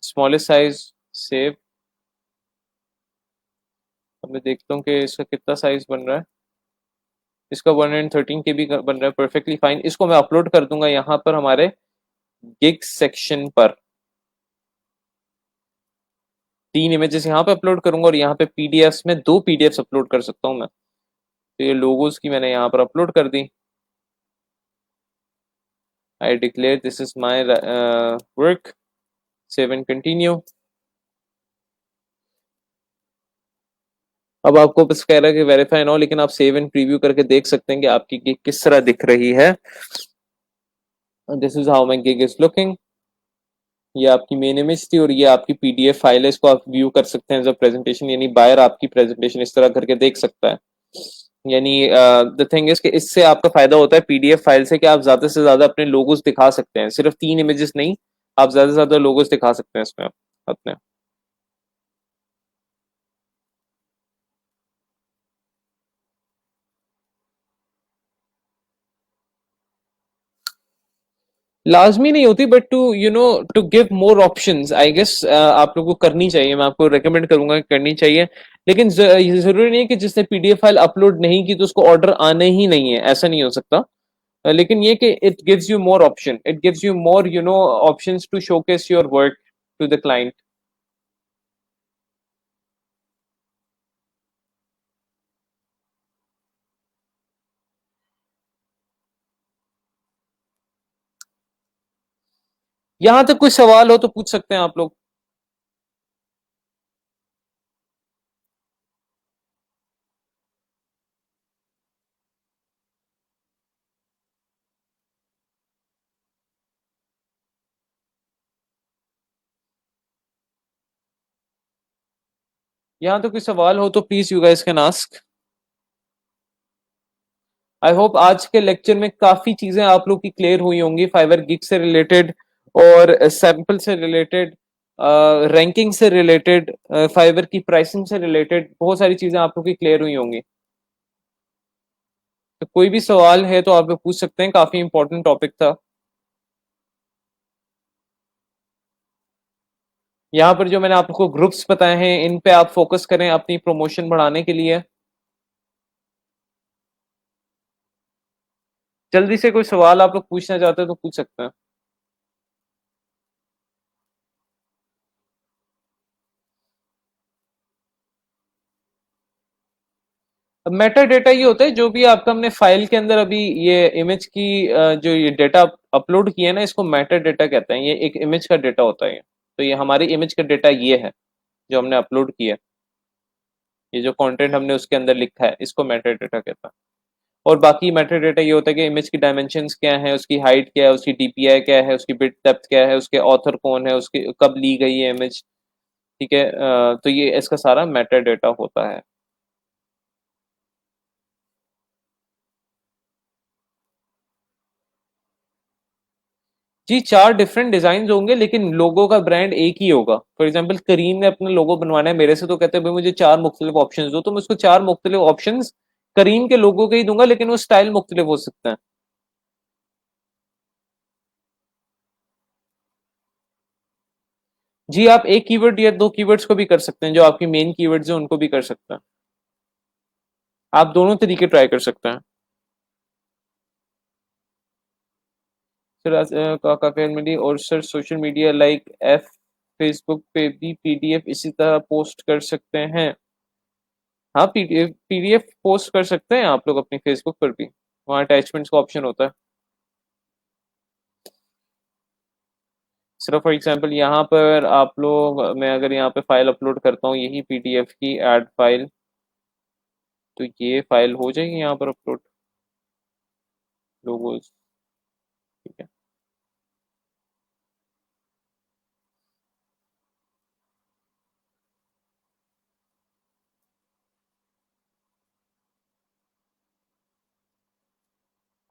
स्मॉलेस्ट साइज, सेव। अब मैं देखता हूँ कि इसका कितना साइज बन रहा है। इसका 113 KB बन रहा है, परफेक्टली फाइन। इसको मैं अपलोड कर दूंगा यहाँ पर हमारे गिग सेक्शन पर। तीन इमेजेस यहाँ पे अपलोड करूंगा, और यहाँ पे पीडीएफ में दो पीडीएफ अपलोड कर सकता हूँ मैं। तो ये लोगोस की मैंने यहाँ पर अपलोड कर दी। I declare this is my work, save and continue. अब आपको बस कह रहा है कि वेरीफाई ना हो, लेकिन आप सेव एंड प्रीव्यू करके देख सकते हैं कि आपकी गिग किस तरह दिख रही है। This is how my gig is looking. ये आपकी मेन इमेज थी, और ये आपकी पीडीएफ फाइल है। इसको आप व्यू कर सकते हैं एज अ प्रेजेंटेशन, यानी बायर आपकी प्रेजेंटेशन इस तरह करके देख सकता है। यानी द थिंग इज कि इससे आपका फायदा होता है पीडीएफ फाइल से, कि आप ज्यादा से ज्यादा अपने लोगोस दिखा सकते हैं। सिर्फ तीन इमेजेस नहीं, आप ज्यादा से ज्यादा लोगोस दिखा सकते हैं इसमें अपने। लाजमी नहीं होती, but to to give more options I guess आप लोगों को करनी चाहिए। मैं आपको रेकमेंड करूंगा कि करनी चाहिए। लेकिन ये जरूरी नहीं है कि जिसने पीडीएफ फाइल अपलोड नहीं की तो उसको ऑर्डर आने ही नहीं है, ऐसा नहीं हो सकता। लेकिन ये कि it gives you more option, it gives you more options to showcase your work to the client. यहाँ तक कोई सवाल हो तो पूछ सकते हैं आप लोग। यहाँ तो कोई सवाल हो तो please you guys can ask. I hope आज के लेक्चर में काफी चीजें आप लोग की क्लियर हुई होंगी, फाइवर गिग से रिलेटेड और सैंपल से रिलेटेड। रैंकिंग से रिलेटेड, फाइवर की प्राइसिंग से रिलेटेड बहुत सारी चीजें आप लोग की क्लियर हुई होंगी। तो कोई भी सवाल है तो आप लोग पूछ सकते हैं, काफी इंपॉर्टेंट टॉपिक था। यहाँ पर जो मैंने आप लोग को ग्रुप्स बताए हैं इन पे आप फोकस करें अपनी प्रमोशन बढ़ाने के लिए। जल्दी से कोई सवाल आप लोग पूछना चाहते हैं तो पूछ सकते हैं। अब मेटा डेटा ये होता है जो भी आपका हमने फाइल के अंदर अभी ये इमेज की जो ये डेटा अपलोड किया है ना, इसको मेटा डेटा कहते हैं। ये एक इमेज का डेटा होता है ये। तो ये हमारी इमेज का डेटा ये है जो हमने अपलोड किया है। ये जो कंटेंट हमने उसके अंदर लिखा है इसको मेटा डेटा कहता है। और बाकी मेटा डेटा ये होता है कि इमेज की डायमेंशंस क्या है, उसकी हाइट क्या है, उसकी डीपीआई क्या है, उसकी बिट डेप्थ क्या है, उसके ऑथर कौन है, उसकी कब ली गई है इमेज। ठीक है, तो ये इसका सारा मेटा डेटा होता है। जी, 4 डिफरेंट डिजाइन होंगे लेकिन लोगो का ब्रांड एक ही होगा। फॉर एग्जांपल करीम ने अपना लोगो बनवाना है मेरे से, तो कहते हैं भाई मुझे 4 मुख्तलिफ ऑप्शंस दो, तो मैं उसको 4 मुख्तलिफ ऑप्शंस करीम के लोगो के ही दूंगा, लेकिन वो स्टाइल मुख्तलिफ हो सकते हैं। जी, आप एक कीवर्ड या 2 कीवर्ड्स को भी कर सकते हैं, जो आपकी मेन कीवर्ड्स हैं उनको भी कर सकते हैं। आप दोनों तरीके ट्राई कर सकते हैं। सर काफी मिली, और sir social media like F Facebook पे भी पीडीएफ इसी तरह पोस्ट कर सकते हैं? हाँ, पीडीएफ पोस्ट कर सकते हैं आप लोग अपनी फेसबुक पर भी। वहाँ अटैचमेंट्स का ऑप्शन होता है। सिर्फ फॉर एग्जांपल यहाँ पर आप लोग, मैं अगर यहाँ पे फाइल अपलोड करता हूँ यही पीडीएफ की एड फाइल, तो ये फाइल हो जाएगी यहाँ पर अपलोड, लोगोस। ठीक है।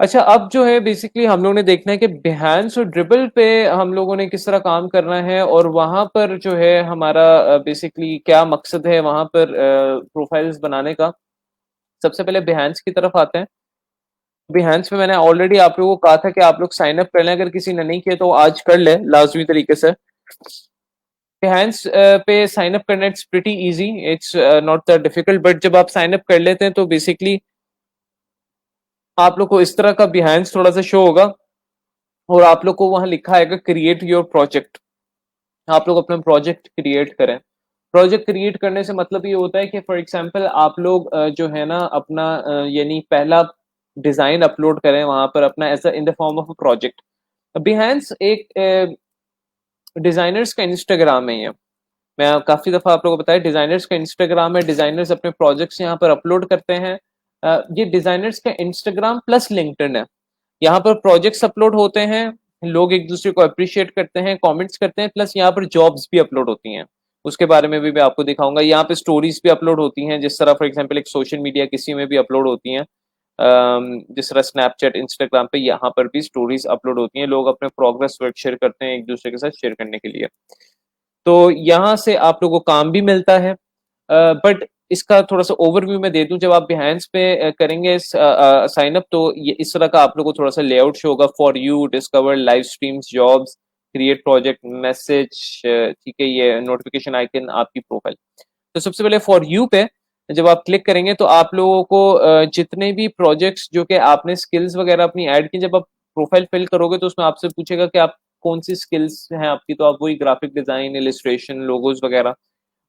अच्छा, अब जो है बेसिकली हम लोगों ने देखना है कि बिहेंस और ड्रिबल पे हम लोगों ने किस तरह काम करना है, और वहां पर जो है हमारा बेसिकली क्या मकसद है वहां पर प्रोफाइल्स बनाने का। सबसे पहले बिहेंस की तरफ आते हैं। बिहेंस पे मैंने ऑलरेडी आप लोगों को कहा था कि आप लोग साइन अप कर लें, अगर किसी ने नहीं किया तो आज कर ले लाजमी तरीके से। बिहेंस पे साइन अप करना it's pretty easy, it's not that difficult, but जब आप साइन अप कर लेते हैं तो बेसिकली आप लोग को इस तरह का बिहेंस थोड़ा सा शो होगा, और आप लोग को वहां लिखा आएगा क्रिएट योर प्रोजेक्ट। आप लोग अपना प्रोजेक्ट क्रिएट करें। प्रोजेक्ट क्रिएट करने से मतलब ये होता है कि फॉर एग्जांपल आप लोग जो है ना अपना यानी पहला डिजाइन अपलोड करें वहां पर अपना as in the form of a project. Behance एक डिजाइनर्स का इंस्टाग्राम है ये। मैं काफी दफा आप लोगों को बताया डिजाइनर्स का इंस्टाग्राम है, डिजाइनर्स अपने प्रोजेक्ट्स यहाँ पर अपलोड करते हैं। ये डिजाइनर्स का इंस्टाग्राम प्लस लिंक्डइन है। यहाँ पर प्रोजेक्ट्स अपलोड होते हैं, लोग एक दूसरे को अप्रिशिएट करते हैं, कमेंट्स करते हैं, प्लस यहाँ पर जॉब्स भी अपलोड होती हैं। उसके बारे में भी मैं आपको दिखाऊंगा। यहाँ पे स्टोरीज भी अपलोड होती हैं, जिस तरह फॉर एग्जांपल एक सोशल मीडिया किसी में भी अपलोड होती हैं। जिस तरह स्नैपचैट इंस्टाग्राम पे यहाँ पर भी स्टोरीज अपलोड होती हैं, लोग अपने प्रोग्रेस वर्क शेयर करते हैं एक दूसरे के साथ शेयर करने के लिए। तो यहाँ से आप लोगों को काम भी मिलता है। बट इसका थोड़ा सा ओवरव्यू मैं दे दूं, जब आप बिहेंस पे करेंगे साइन अप, तो ये इस तरह का आप लोगों को थोड़ा सा लेआउट शो होगा। For you, discover, live streams, jobs, create project, message, ठीक है, ये नोटिफिकेशन आइकन, आपकी प्रोफाइल। तो सबसे पहले फॉर यू पे जब आप क्लिक करेंगे तो आप लोगों को जितने भी प्रोजेक्ट्स जो कि आपने स्किल्स वगैरह अपनी ऐड की, जब आप प्रोफाइल फिल करोगे तो उसमें आपसे पूछेगा कि आप कौन सी स्किल्स हैं आपकी, तो आप वही ग्राफिक डिजाइन, इलिस्ट्रेशन, लोगोज वगैरह,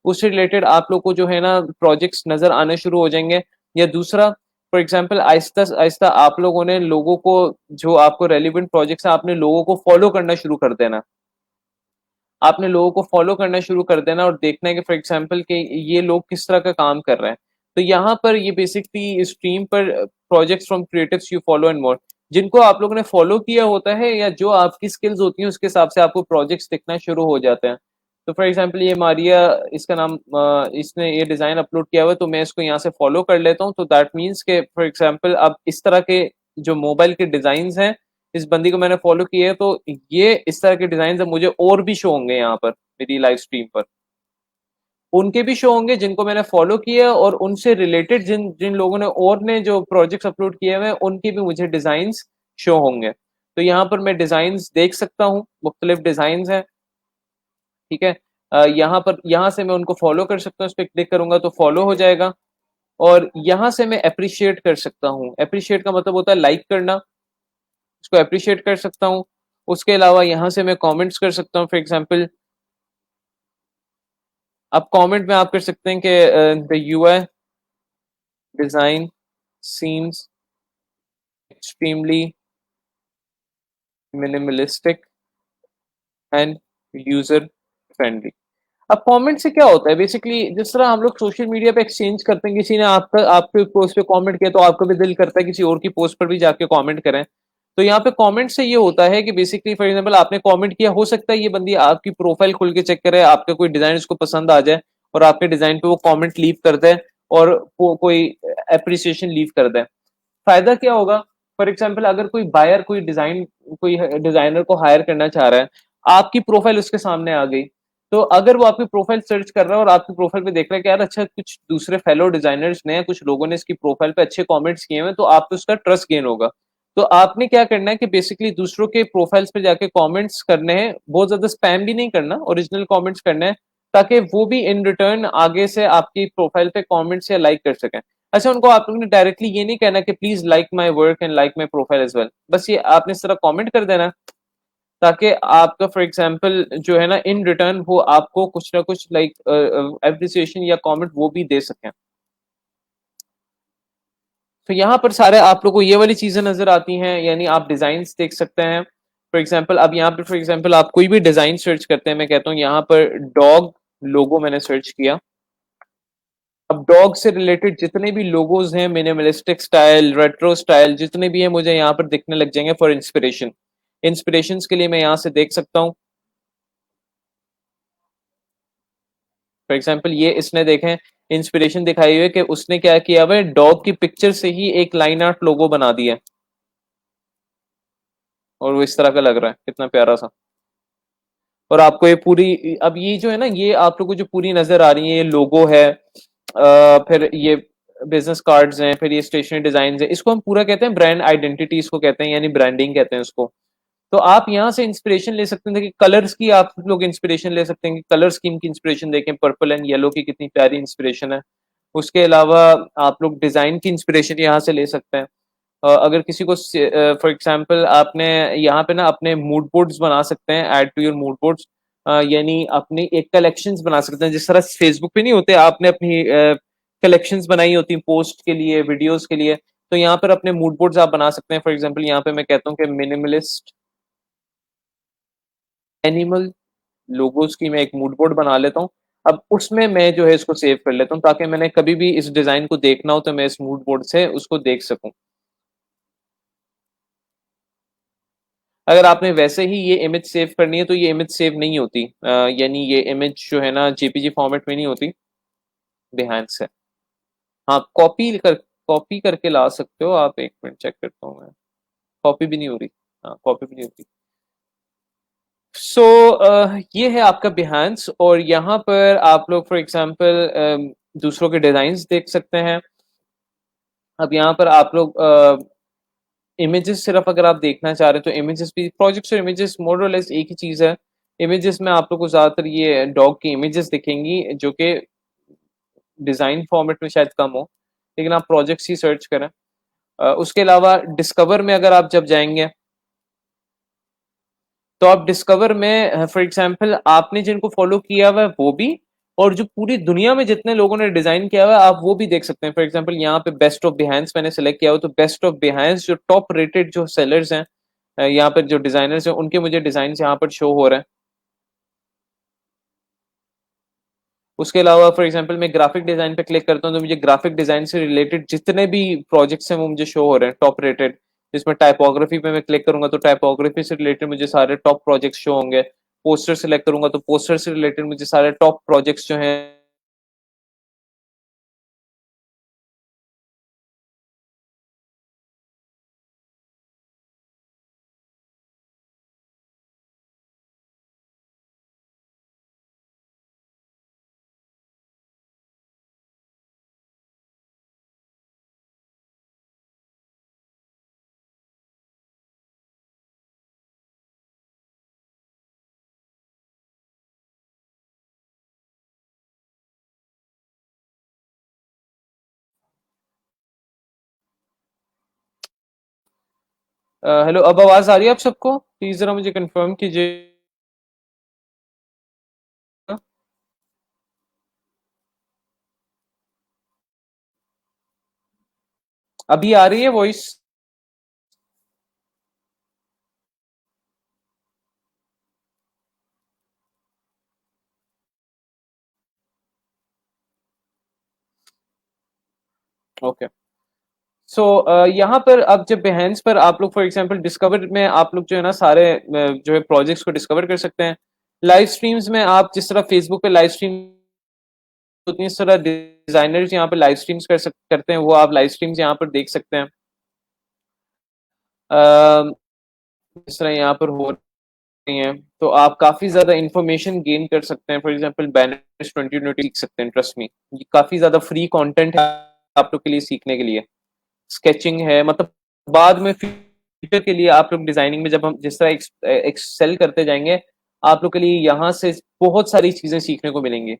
उससे रिलेटेड आप लोग को जो है ना प्रोजेक्ट्स नजर आने शुरू हो जाएंगे। या दूसरा, फॉर एग्जांपल आहिस्ता आहिस्ता आप लोगों ने लोगों को, जो आपको रेलिवेंट प्रोजेक्ट्स हैं, आपने लोगों को फॉलो करना शुरू कर देना। आपने लोगों को फॉलो करना शुरू कर देना और देखना है कि फॉर एग्जांपल कि ये लोग किस तरह का काम कर रहे हैं। तो यहाँ पर ये बेसिकली स्ट्रीम पर projects from creatives you follow and more, जिनको आप लोगों ने फॉलो किया होता है या जो आपकी स्किल्स होती हैं उसके हिसाब से आपको प्रोजेक्ट्स दिखना शुरू हो जाते हैं। तो फॉर एग्जांपल ये मारिया, इसका नाम, इसने ये डिजाइन अपलोड किया हुआ है, तो मैं इसको यहाँ से फॉलो कर लेता हूँ। तो दैट मीन्स के फॉर एग्जांपल अब इस तरह के जो मोबाइल के डिजाइन हैं इस बंदी को मैंने फॉलो किया है, तो ये इस तरह के डिजाइन अब मुझे और भी शो होंगे यहाँ पर मेरी लाइव स्ट्रीम पर। उनके भी शो होंगे जिनको मैंने फॉलो किया, और उनसे रिलेटेड जिन जिन लोगों ने और ने जो प्रोजेक्ट्स अपलोड किए हुए हैं उनके भी मुझे डिजाइन्स शो होंगे। तो यहाँ पर मैं डिजाइन्स देख सकता हूँ, मुख्तलिफ डिजाइन्स हैं, ठीक है। यहाँ पर, यहाँ से मैं उनको फॉलो कर सकता हूँ, उस पर क्लिक करूंगा तो फॉलो हो जाएगा। और यहाँ से मैं अप्रिशिएट कर सकता हूँ। अप्रिशिएट का मतलब होता है लाइक करना, उसको अप्रिशिएट कर सकता हूँ। उसके अलावा यहाँ से मैं कमेंट्स कर सकता हूँ। फॉर एग्जांपल, आप कमेंट में आप कर सकते हैं कि the UI design seems extremely minimalistic and user friendly. अब कमेंट से क्या होता है बेसिकली, जिस तरह हम लोग सोशल मीडिया पे एक्सचेंज करते हैं, किसी ने आपका आपके पोस्ट पे कमेंट किया तो आपका भी दिल करता है किसी और की पोस्ट पर भी जाके कमेंट करें। तो यहाँ पे कमेंट से ये होता है कि बेसिकली फॉर एग्जांपल आपने कमेंट किया, हो सकता है ये बंदी आपकी प्रोफाइल खोल के चेक करे, आपका कोई डिजाइन उसको पसंद आ जाए और आपके डिजाइन पे वो कमेंट लीव कर दे और कोई अप्रिसिएशन लीव कर दे। फायदा क्या होगा? फॉर एग्जाम्पल, अगर कोई बायर कोई डिजाइनर को हायर करना चाह रहा है, आपकी प्रोफाइल उसके सामने आ गई, तो अगर वो आपकी प्रोफाइल सर्च कर रहा है और आपकी प्रोफाइल पे देख रहा है कि यार अच्छा कुछ दूसरे फेलो डिजाइनर्स ने, कुछ लोगों ने इसकी प्रोफाइल पे अच्छे कमेंट्स किए हुए हैं, तो आप पे उसका ट्रस्ट गेन होगा। तो आपने क्या करना है कि बेसिकली दूसरों के प्रोफाइल्स पे जाके कमेंट्स करने हैं, बहुत ज्यादा स्पैम भी नहीं करना, ओरिजिनल कमेंट्स करने हैं, ताकि वो भी इन रिटर्न आगे से आपकी प्रोफाइल पे कमेंट्स या लाइक कर सकें। अच्छा, उनको आपने डायरेक्टली ये नहीं कहना कि please like my work and like my profile as well, बस ये आपने इस तरह कमेंट कर देना, ताकि आपका फॉर एग्जांपल जो है ना, इन रिटर्न वो आपको कुछ ना कुछ लाइक एप्रिसिएशन या कमेंट वो भी दे सकें। तो यहाँ पर सारे आप लोगों को ये वाली चीजें नजर आती हैं, यानी आप डिजाइन देख सकते हैं। फॉर एग्जाम्पल, अब यहाँ पे फॉर एग्जाम्पल आप कोई भी डिजाइन सर्च करते हैं, मैं कहता हूँ यहाँ पर डॉग लोगो मैंने सर्च किया। अब डॉग से रिलेटेड जितने भी लोगोज हैं, मिनिमलिस्टिक स्टाइल, रेट्रो स्टाइल, जितने भी हैं मुझे यहाँ पर दिखने लग जाएंगे फॉर इंस्पिरेशन। इंस्पिरेशंस के लिए मैं यहाँ से देख सकता हूँ। फॉर एग्जाम्पल, ये इसने देखें इंस्पिरेशन दिखाई हुई है कि उसने क्या किया हुआ है, डॉग की पिक्चर से ही एक लाइन आर्ट लोगो बना दिया है, और वो इस तरह का लग रहा है, कितना प्यारा सा। और आपको ये पूरी, अब ये जो है ना, ये आप लोगों को जो पूरी नजर आ रही है, ये लोगो है, फिर ये बिजनेस कार्ड्स हैं, फिर ये स्टेशनरी डिजाइन है, इसको हम पूरा कहते हैं ब्रांड आइडेंटिटी, इसको कहते हैं, यानी ब्रांडिंग कहते हैं उसको। तो आप यहाँ से इंस्पिरेशन ले सकते हैं कि कलर्स की आप लोग इंस्पिरेशन ले सकते हैं कि कलर स्कीम की इंस्पिरेशन देखें, पर्पल एंड येलो की कितनी प्यारी इंस्पिरेशन है। उसके अलावा आप लोग डिजाइन की इंस्पिरेशन यहाँ से ले सकते हैं। अगर किसी को फॉर एग्जांपल आपने यहाँ पे ना अपने मूड बोर्ड्स बना सकते हैं, add to your mood boards, यानी अपनी एक कलेक्शंस बना सकते हैं, जिस तरह फेसबुक पे नहीं होते, आपने अपनी कलेक्शंस बनाई होती हैं पोस्ट के लिए, वीडियोस के लिए, तो यहाँ पर अपने मूड बोर्ड्स आप बना सकते हैं। फॉर एग्जांपल, यहाँ पे मैं कहता हूँ कि मिनिमलिस्ट एनिमल लोगोस की मैं एक मूड बोर्ड बना लेता हूँ। अब उसमें मैं जो है इसको सेव कर लेता हूँ, ताकि मैंने कभी भी इस डिजाइन को देखना हो तो मैं इस मूड बोर्ड से उसको देख सकूं। अगर आपने वैसे ही ये इमेज सेव करनी है तो ये इमेज सेव नहीं होती, यानी ये इमेज जो है ना जेपीजी फॉर्मेट में नहीं होती, बिहाइंड से। हाँ, कॉपी करके ला सकते हो आप, एक मिनट चेक करता हूँ मैं। कॉपी भी नहीं हो रही। हाँ, कॉपी भी नहीं होती। सो ये है आपका बिहांस, और यहाँ पर आप लोग फॉर एग्जांपल दूसरों के डिजाइन्स देख सकते हैं। अब यहाँ पर आप लोग इमेजेस सिर्फ अगर आप देखना चाह रहे हैं तो इमेजेस भी, प्रोजेक्ट्स और इमेजेस मोर और लेस एक ही चीज है। इमेजेस में आप लोग को ज्यादातर ये डॉग की इमेजेस दिखेंगी, जो कि डिजाइन फॉर्मेट में शायद कम हो, लेकिन आप प्रोजेक्ट्स ही सर्च करें। उसके अलावा डिस्कवर में अगर आप जब जाएंगे तो आप डिस्कवर में फॉर एग्जांपल आपने जिनको फॉलो किया हुआ है वो भी, और जो पूरी दुनिया में जितने लोगों ने डिजाइन किया हुआ है आप वो भी देख सकते हैं। फॉर एग्जांपल, यहाँ पे बेस्ट ऑफ बिहाइंस मैंने सेलेक्ट किया हुआ, तो बेस्ट ऑफ बिहाइंस जो टॉप रेटेड जो सेलर्स हैं, यहाँ पर जो डिजाइनर्स हैं, उनके मुझे डिजाइन यहाँ पर शो हो रहे हैं। उसके अलावा फॉर एग्जांपल मैं ग्राफिक डिजाइन पे क्लिक करता हूँ तो मुझे ग्राफिक डिजाइन से रिलेटेड जितने भी प्रोजेक्ट्स हैं वो मुझे शो हो रहे हैं, टॉप रेटेड। जिसमें टाइपोग्राफी पे मैं क्लिक करूंगा तो टाइपोग्राफी से रिलेटेड मुझे सारे टॉप प्रोजेक्ट्स शो होंगे। पोस्टर सेलेक्ट करूंगा तो पोस्टर से रिलेटेड मुझे सारे टॉप प्रोजेक्ट्स जो हैं हेलो, अब आवाज आ रही है आप सबको? प्लीज जरा मुझे कंफर्म कीजिए। अभी आ रही है वॉइस? ओके। सो यहाँ पर अब जब behance पर आप लोग फॉर एग्जांपल डिस्कवर में आप लोग जो है ना सारे जो है प्रोजेक्ट्स को डिस्कवर कर सकते हैं। लाइव स्ट्रीम्स में आप जिस तरह फेसबुक पे लाइव स्ट्रीम होती है, इस तरह डिजाइनर्स यहाँ पे लाइव स्ट्रीम्स करते हैं, वो आप लाइव स्ट्रीम्स यहाँ पर देख सकते हैं। अ, इस तरह यहाँ पर हो रही हैं, तो आप काफी ज्यादा इंफॉर्मेशन गेन कर सकते हैं। फॉर एग्जांपल बैनर्स 2020 सीख सकते हैं, ट्रस्ट मी। ये काफी ज्यादा फ्री कंटेंट है आप लोग के लिए सीखने के लिए। स्केचिंग है, मतलब बाद में फ्यूचर के लिए आप लोग डिजाइनिंग में जब हम जिस तरह एक्सेल करते जाएंगे, आप लोग के लिए यहाँ से बहुत सारी चीजें सीखने को मिलेंगी।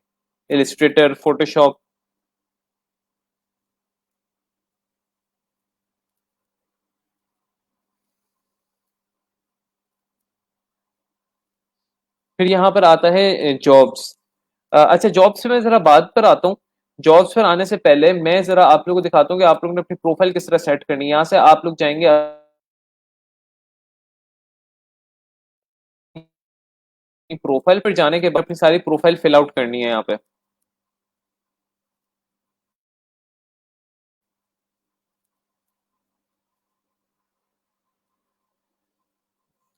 Illustrator, Photoshop. फिर यहाँ पर आता है जॉब्स। अच्छा, जॉब्स से मैं जरा बात पर आता हूँ। जॉब्स पर आने से पहले मैं जरा आप लोगों को दिखाता हूँ कि आप लोगों ने अपनी प्रोफाइल किस तरह सेट करनी है। यहाँ से आप लोग जाएंगे अपनी प्रोफाइल पर, जाने के बाद अपनी सारी प्रोफाइल फिल आउट करनी है यहाँ पे।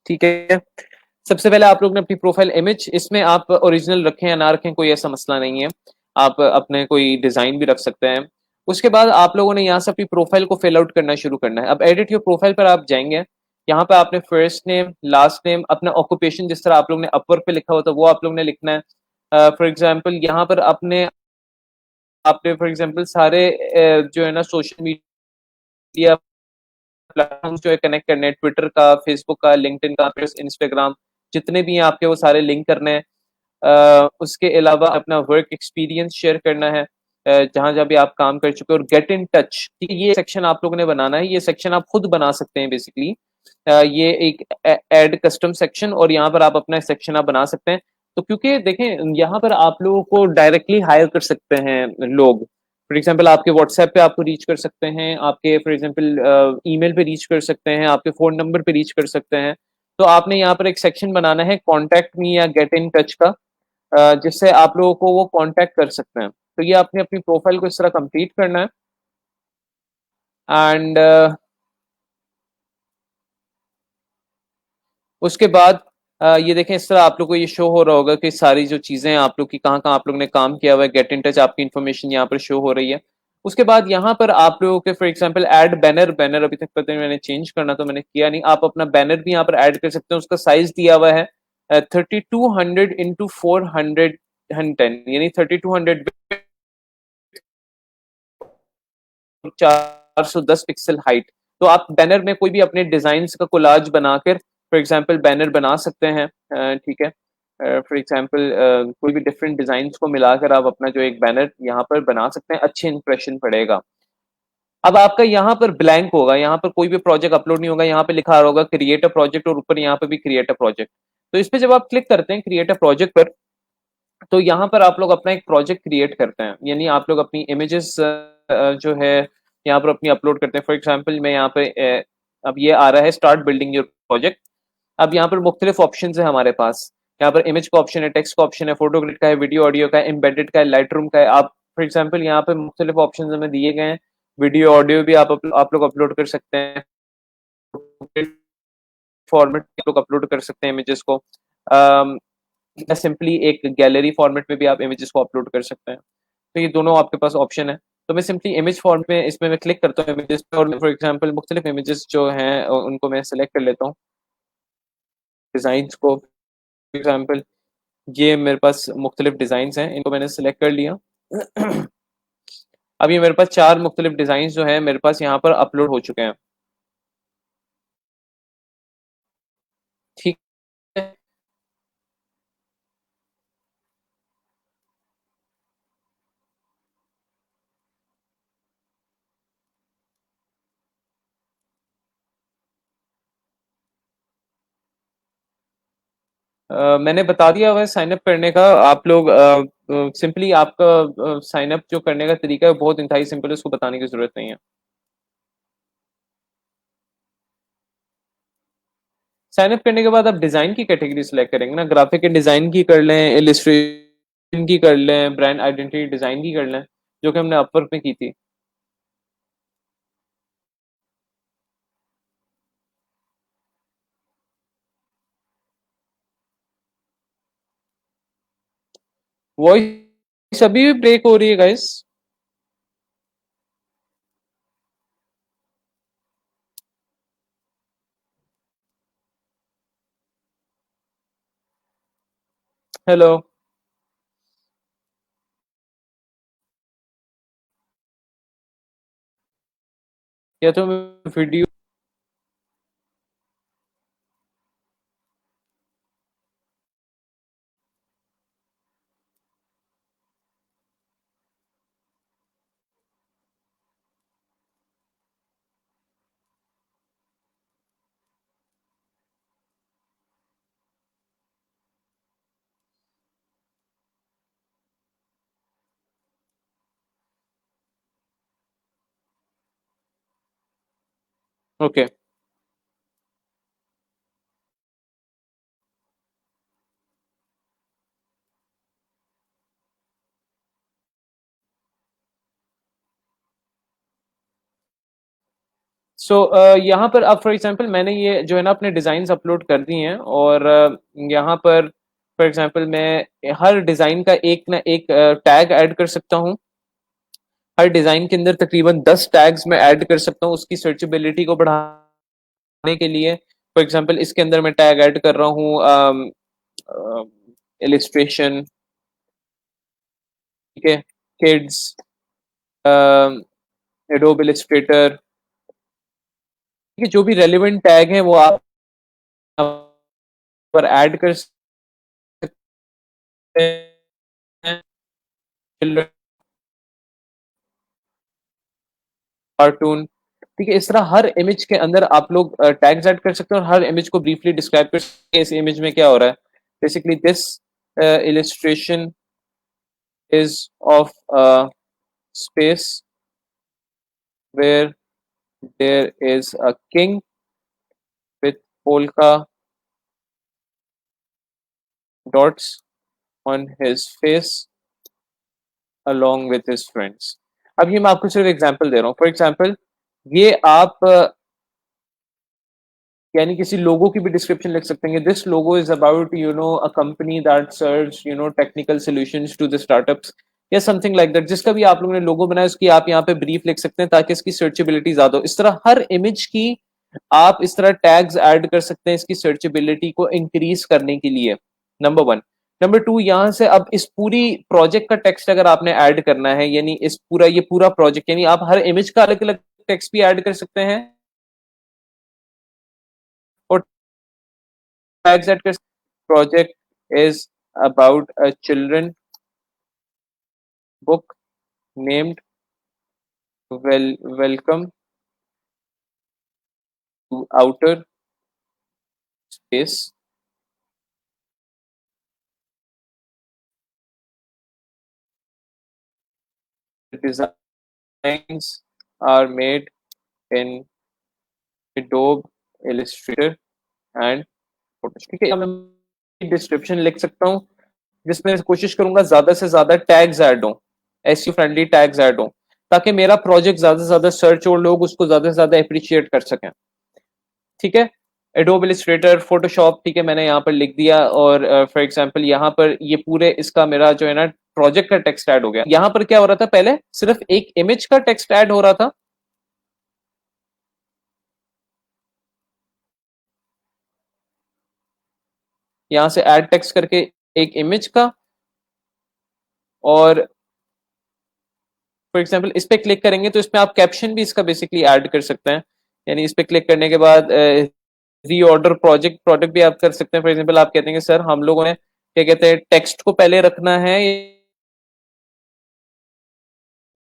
ठीक है। सबसे पहले आप लोग ने अपनी प्रोफाइल इमेज, इसमें आप ओरिजिनल रखें या ना रखें कोई ऐसा मसला नहीं है। आप अपने कोई डिजाइन भी रख सकते हैं। उसके बाद आप लोगों ने यहाँ से अपनी प्रोफाइल को फिल आउट करना शुरू करना है। अब एडिट योर प्रोफाइल पर आप जाएंगे। यहाँ पे आपने फर्स्ट नेम, लास्ट नेम, अपना ऑक्यूपेशन जिस तरह आप लोग ने अपवर्क पे लिखा होता है वो आप लोग ने लिखना है। फॉर एग्जाम्पल यहाँ पर अपने आपने फॉर एग्जाम्पल सारे जो है ना सोशल मीडिया प्लेटफॉर्म्स जो है कनेक्ट करने हैं, ट्विटर का, फेसबुक का, लिंक्डइन का, इंस्टाग्राम, जितने भी हैं आपके वो सारे लिंक करने हैं। उसके अलावा अपना वर्क एक्सपीरियंस शेयर करना है, जहां जहां भी आप काम कर चुके हो। और गेट इन टच, ठीक है, ये सेक्शन आप लोगों ने बनाना है। ये सेक्शन आप खुद बना सकते हैं बेसिकली। ये एक एड कस्टम सेक्शन, और यहाँ पर आप अपना सेक्शन आप बना सकते हैं। तो क्योंकि देखें यहाँ पर आप लोगों को डायरेक्टली हायर कर सकते हैं लोग। फॉर एग्जाम्पल आपके व्हाट्सएप पे आपको रीच कर सकते हैं, आपके फॉर एग्जाम्पल ईमेल पे रीच कर सकते हैं, आपके फोन नंबर पे रीच कर सकते हैं। तो आपने यहाँ पर एक सेक्शन बनाना है कॉन्टैक्ट मी या गेट इन टच का, जिससे आप लोगों को वो कांटेक्ट कर सकते हैं। तो ये आपने अपनी प्रोफाइल को इस तरह कंप्लीट करना है। एंड उसके बाद ये देखें, इस तरह आप लोग को ये शो हो रहा होगा कि सारी जो चीजें आप लोग की कहाँ कहाँ आप लोग ने काम किया हुआ है, गेट इन टच, आपकी इन्फॉर्मेशन यहाँ पर शो हो रही है। उसके बाद यहाँ पर आप लोगों के for example add banner, banner अभी तक पता नहीं मैंने चेंज करना तो मैंने किया नहीं। आप अपना बैनर भी यहाँ पर ऐड कर सकते हैं। उसका साइज दिया हुआ है 3200 इंटू 410, यानी 3200 410 पिक्सल हाइट। तो आप बैनर में कोई भी अपने डिजाइन का कोलाज बनाकर फॉर एग्जाम्पल बैनर बना सकते हैं। ठीक है। फॉर एग्जाम्पल कोई भी डिफरेंट डिजाइन को मिलाकर आप अपना जो एक बैनर यहाँ पर बना सकते हैं, अच्छे इंप्रेशन पड़ेगा। अब आपका यहाँ पर ब्लैंक होगा, यहाँ पर कोई भी प्रोजेक्ट अपलोड नहीं होगा। यहाँ पे लिखा होगा क्रिएट अ प्रोजेक्ट, और ऊपर यहाँ पे भी क्रिएट अ प्रोजेक्ट। तो इस पे जब आप क्लिक करते हैं क्रिएट अ प्रोजेक्ट पर, तो यहाँ पर आप लोग अपना एक प्रोजेक्ट क्रिएट करते हैं, यानी आप लोग अपनी इमेजेस जो है यहाँ पर अपनी अपलोड करते हैं। फॉर एग्जांपल मैं यहाँ पे अब ये आ रहा है स्टार्ट बिल्डिंग योर प्रोजेक्ट। अब यहाँ पर मुख्तलिफ ऑप्शन है हमारे पास। यहाँ पर इमेज का ऑप्शन है, टेक्स्ट का ऑप्शन है, फोटोग्राफ का है, वीडियो ऑडियो का है, एम्बेडेड का है, लाइट रूम का है। आप फॉर एग्जाम्पल यहाँ पे मुख्तलिफ ऑप्शन हमें दिए गए हैं। वीडियो ऑडियो भी आप लोग अपलोड कर सकते हैं, फॉर्मेट लोग अपलोड कर सकते हैं इमेजेस को। या सिंपली एक गैलरी फॉर्मेट में भी आप इमेजेस को अपलोड कर सकते हैं। तो ये दोनों आपके पास ऑप्शन है। तो मैं सिंपली इमेज फॉर्मेट में इसमें मैं क्लिक करता हूँ इमेजेस पे, और फॉर एग्जांपल मुख्तलिफ इमेजेस जो हैं उनको मैं सेलेक्ट कर लेता हूँ, डिजाइन को। फॉर एग्जांपल ये मेरे पास मुख्तलिफ डिजाइन हैं, इनको मैंने सेलेक्ट कर लिया। अब ये मेरे पास चार मुख्तलिफ डिजाइन जो है मेरे पास यहाँ पर अपलोड हो चुके हैं। ठीक है। मैंने बता दिया हुआ है साइन अप करने का। आप लोग सिंपली आपका साइन अप जो करने का तरीका है बहुत इंतहाई सिंपल है, उसको बताने की जरूरत नहीं है। साइन अप करने के बाद आप डिजाइन की कैटेगरी सिलेक्ट करेंगे ना, ग्राफिक के डिजाइन की कर लें, इलिस्ट्रेशन की कर लें, ब्रांड आइडेंटिटी डिजाइन की कर लें, जो कि हमने अपवर्क में की थी। वॉइस अभी भी ब्रेक हो रही है गाइस। हेलो। या तो वीडियो। ओके। सो यहाँ पर अब फॉर एग्जांपल मैंने ये जो है ना अपने डिजाइन अपलोड कर दिए हैं, और यहाँ पर फॉर एग्जांपल मैं हर डिजाइन का एक ना एक टैग ऐड कर सकता हूँ। हर डिजाइन के अंदर तकरीबन 10 टैग्स मैं ऐड कर सकता हूँ उसकी सर्चेबिलिटी को बढ़ाने के लिए। फॉर एग्जांपल इसके अंदर मैं टैग ऐड कर रहा हूँ इलिस्ट्रेशन, ठीक है, किड्स, एडोब इलिस्ट्रेटर, ठीक है, जो भी रेलिवेंट टैग है वो आप पर ऐड कर सकते हैं। चिल्ड्रन कार्टून, ठीक है, इस तरह हर इमेज के अंदर आप लोग टैग्स ऐड कर सकते हैं और हर इमेज को ब्रीफली डिस्क्राइब कर सकते हैं इस इमेज में क्या हो रहा है। Basically this illustration is of a space where there is a king with polka dots on his face along with his friends। अब ये मैं आपको सिर्फ एग्जांपल दे रहा हूँ। फॉर एग्जांपल ये आप यानी किसी लोगो की भी डिस्क्रिप्शन लिख सकते हैं, this logo is about a company that serves technical solutions to the startups, या समथिंग लाइक दैट। जिसका भी आप लोगों ने लोगो बनाया उसकी आप यहाँ पे ब्रीफ लिख सकते हैं ताकि इसकी सर्चेबिलिटी ज्यादा हो। इस तरह हर इमेज की आप इस तरह टैग्स ऐड कर सकते हैं इसकी सर्चेबिलिटी को इंक्रीज करने के लिए, नंबर वन। नंबर टू, यहाँ से अब इस पूरी प्रोजेक्ट का टेक्स्ट अगर आपने ऐड करना है, यानी इस पूरा ये पूरा प्रोजेक्ट, यानी आप हर इमेज का अलग अलग टेक्स्ट भी ऐड कर सकते हैं और tags that this project is about a children book named Welcome to Outer Space। The designs are made in Adobe Illustrator and Photoshop। ठीक है, मैं डिस्क्रिप्शन लिख सकता हूँ जिसमें कोशिश करूंगा ज्यादा से ज्यादा टैग्स ऐड हो, एसईओ फ्रेंडली टैग्स ऐड हो, ताकि मेरा प्रोजेक्ट ज्यादा से ज्यादा सर्च और लोग उसको ज्यादा से ज्यादा अप्रिशिएट कर सकें। ठीक है, एडोब इलिस्ट्रेटर, फोटोशॉप, ठीक है, मैंने यहाँ पर लिख दिया। और फॉर एग्जांपल यहाँ पर ये पूरे इसका मेरा जो है ना प्रोजेक्ट का टेक्स्ट ऐड हो गया। यहाँ पर क्या हो रहा था, पहले सिर्फ एक इमेज का टेक्स्ट ऐड हो रहा था, यहाँ से ऐड टेक्स्ट करके एक इमेज का, और फॉर एग्जांपल इस पे क्लिक करेंगे तो इसमें आप कैप्शन भी इसका बेसिकली ऐड कर सकते हैं। यानी इस पे क्लिक करने के बाद रीऑर्डर प्रोजेक्ट प्रोडक्ट भी आप कर सकते हैं। फॉर एग्जांपल आप कहते हैं कि सर हम लोगों ने क्या कहते हैं टेक्स्ट को पहले रखना है,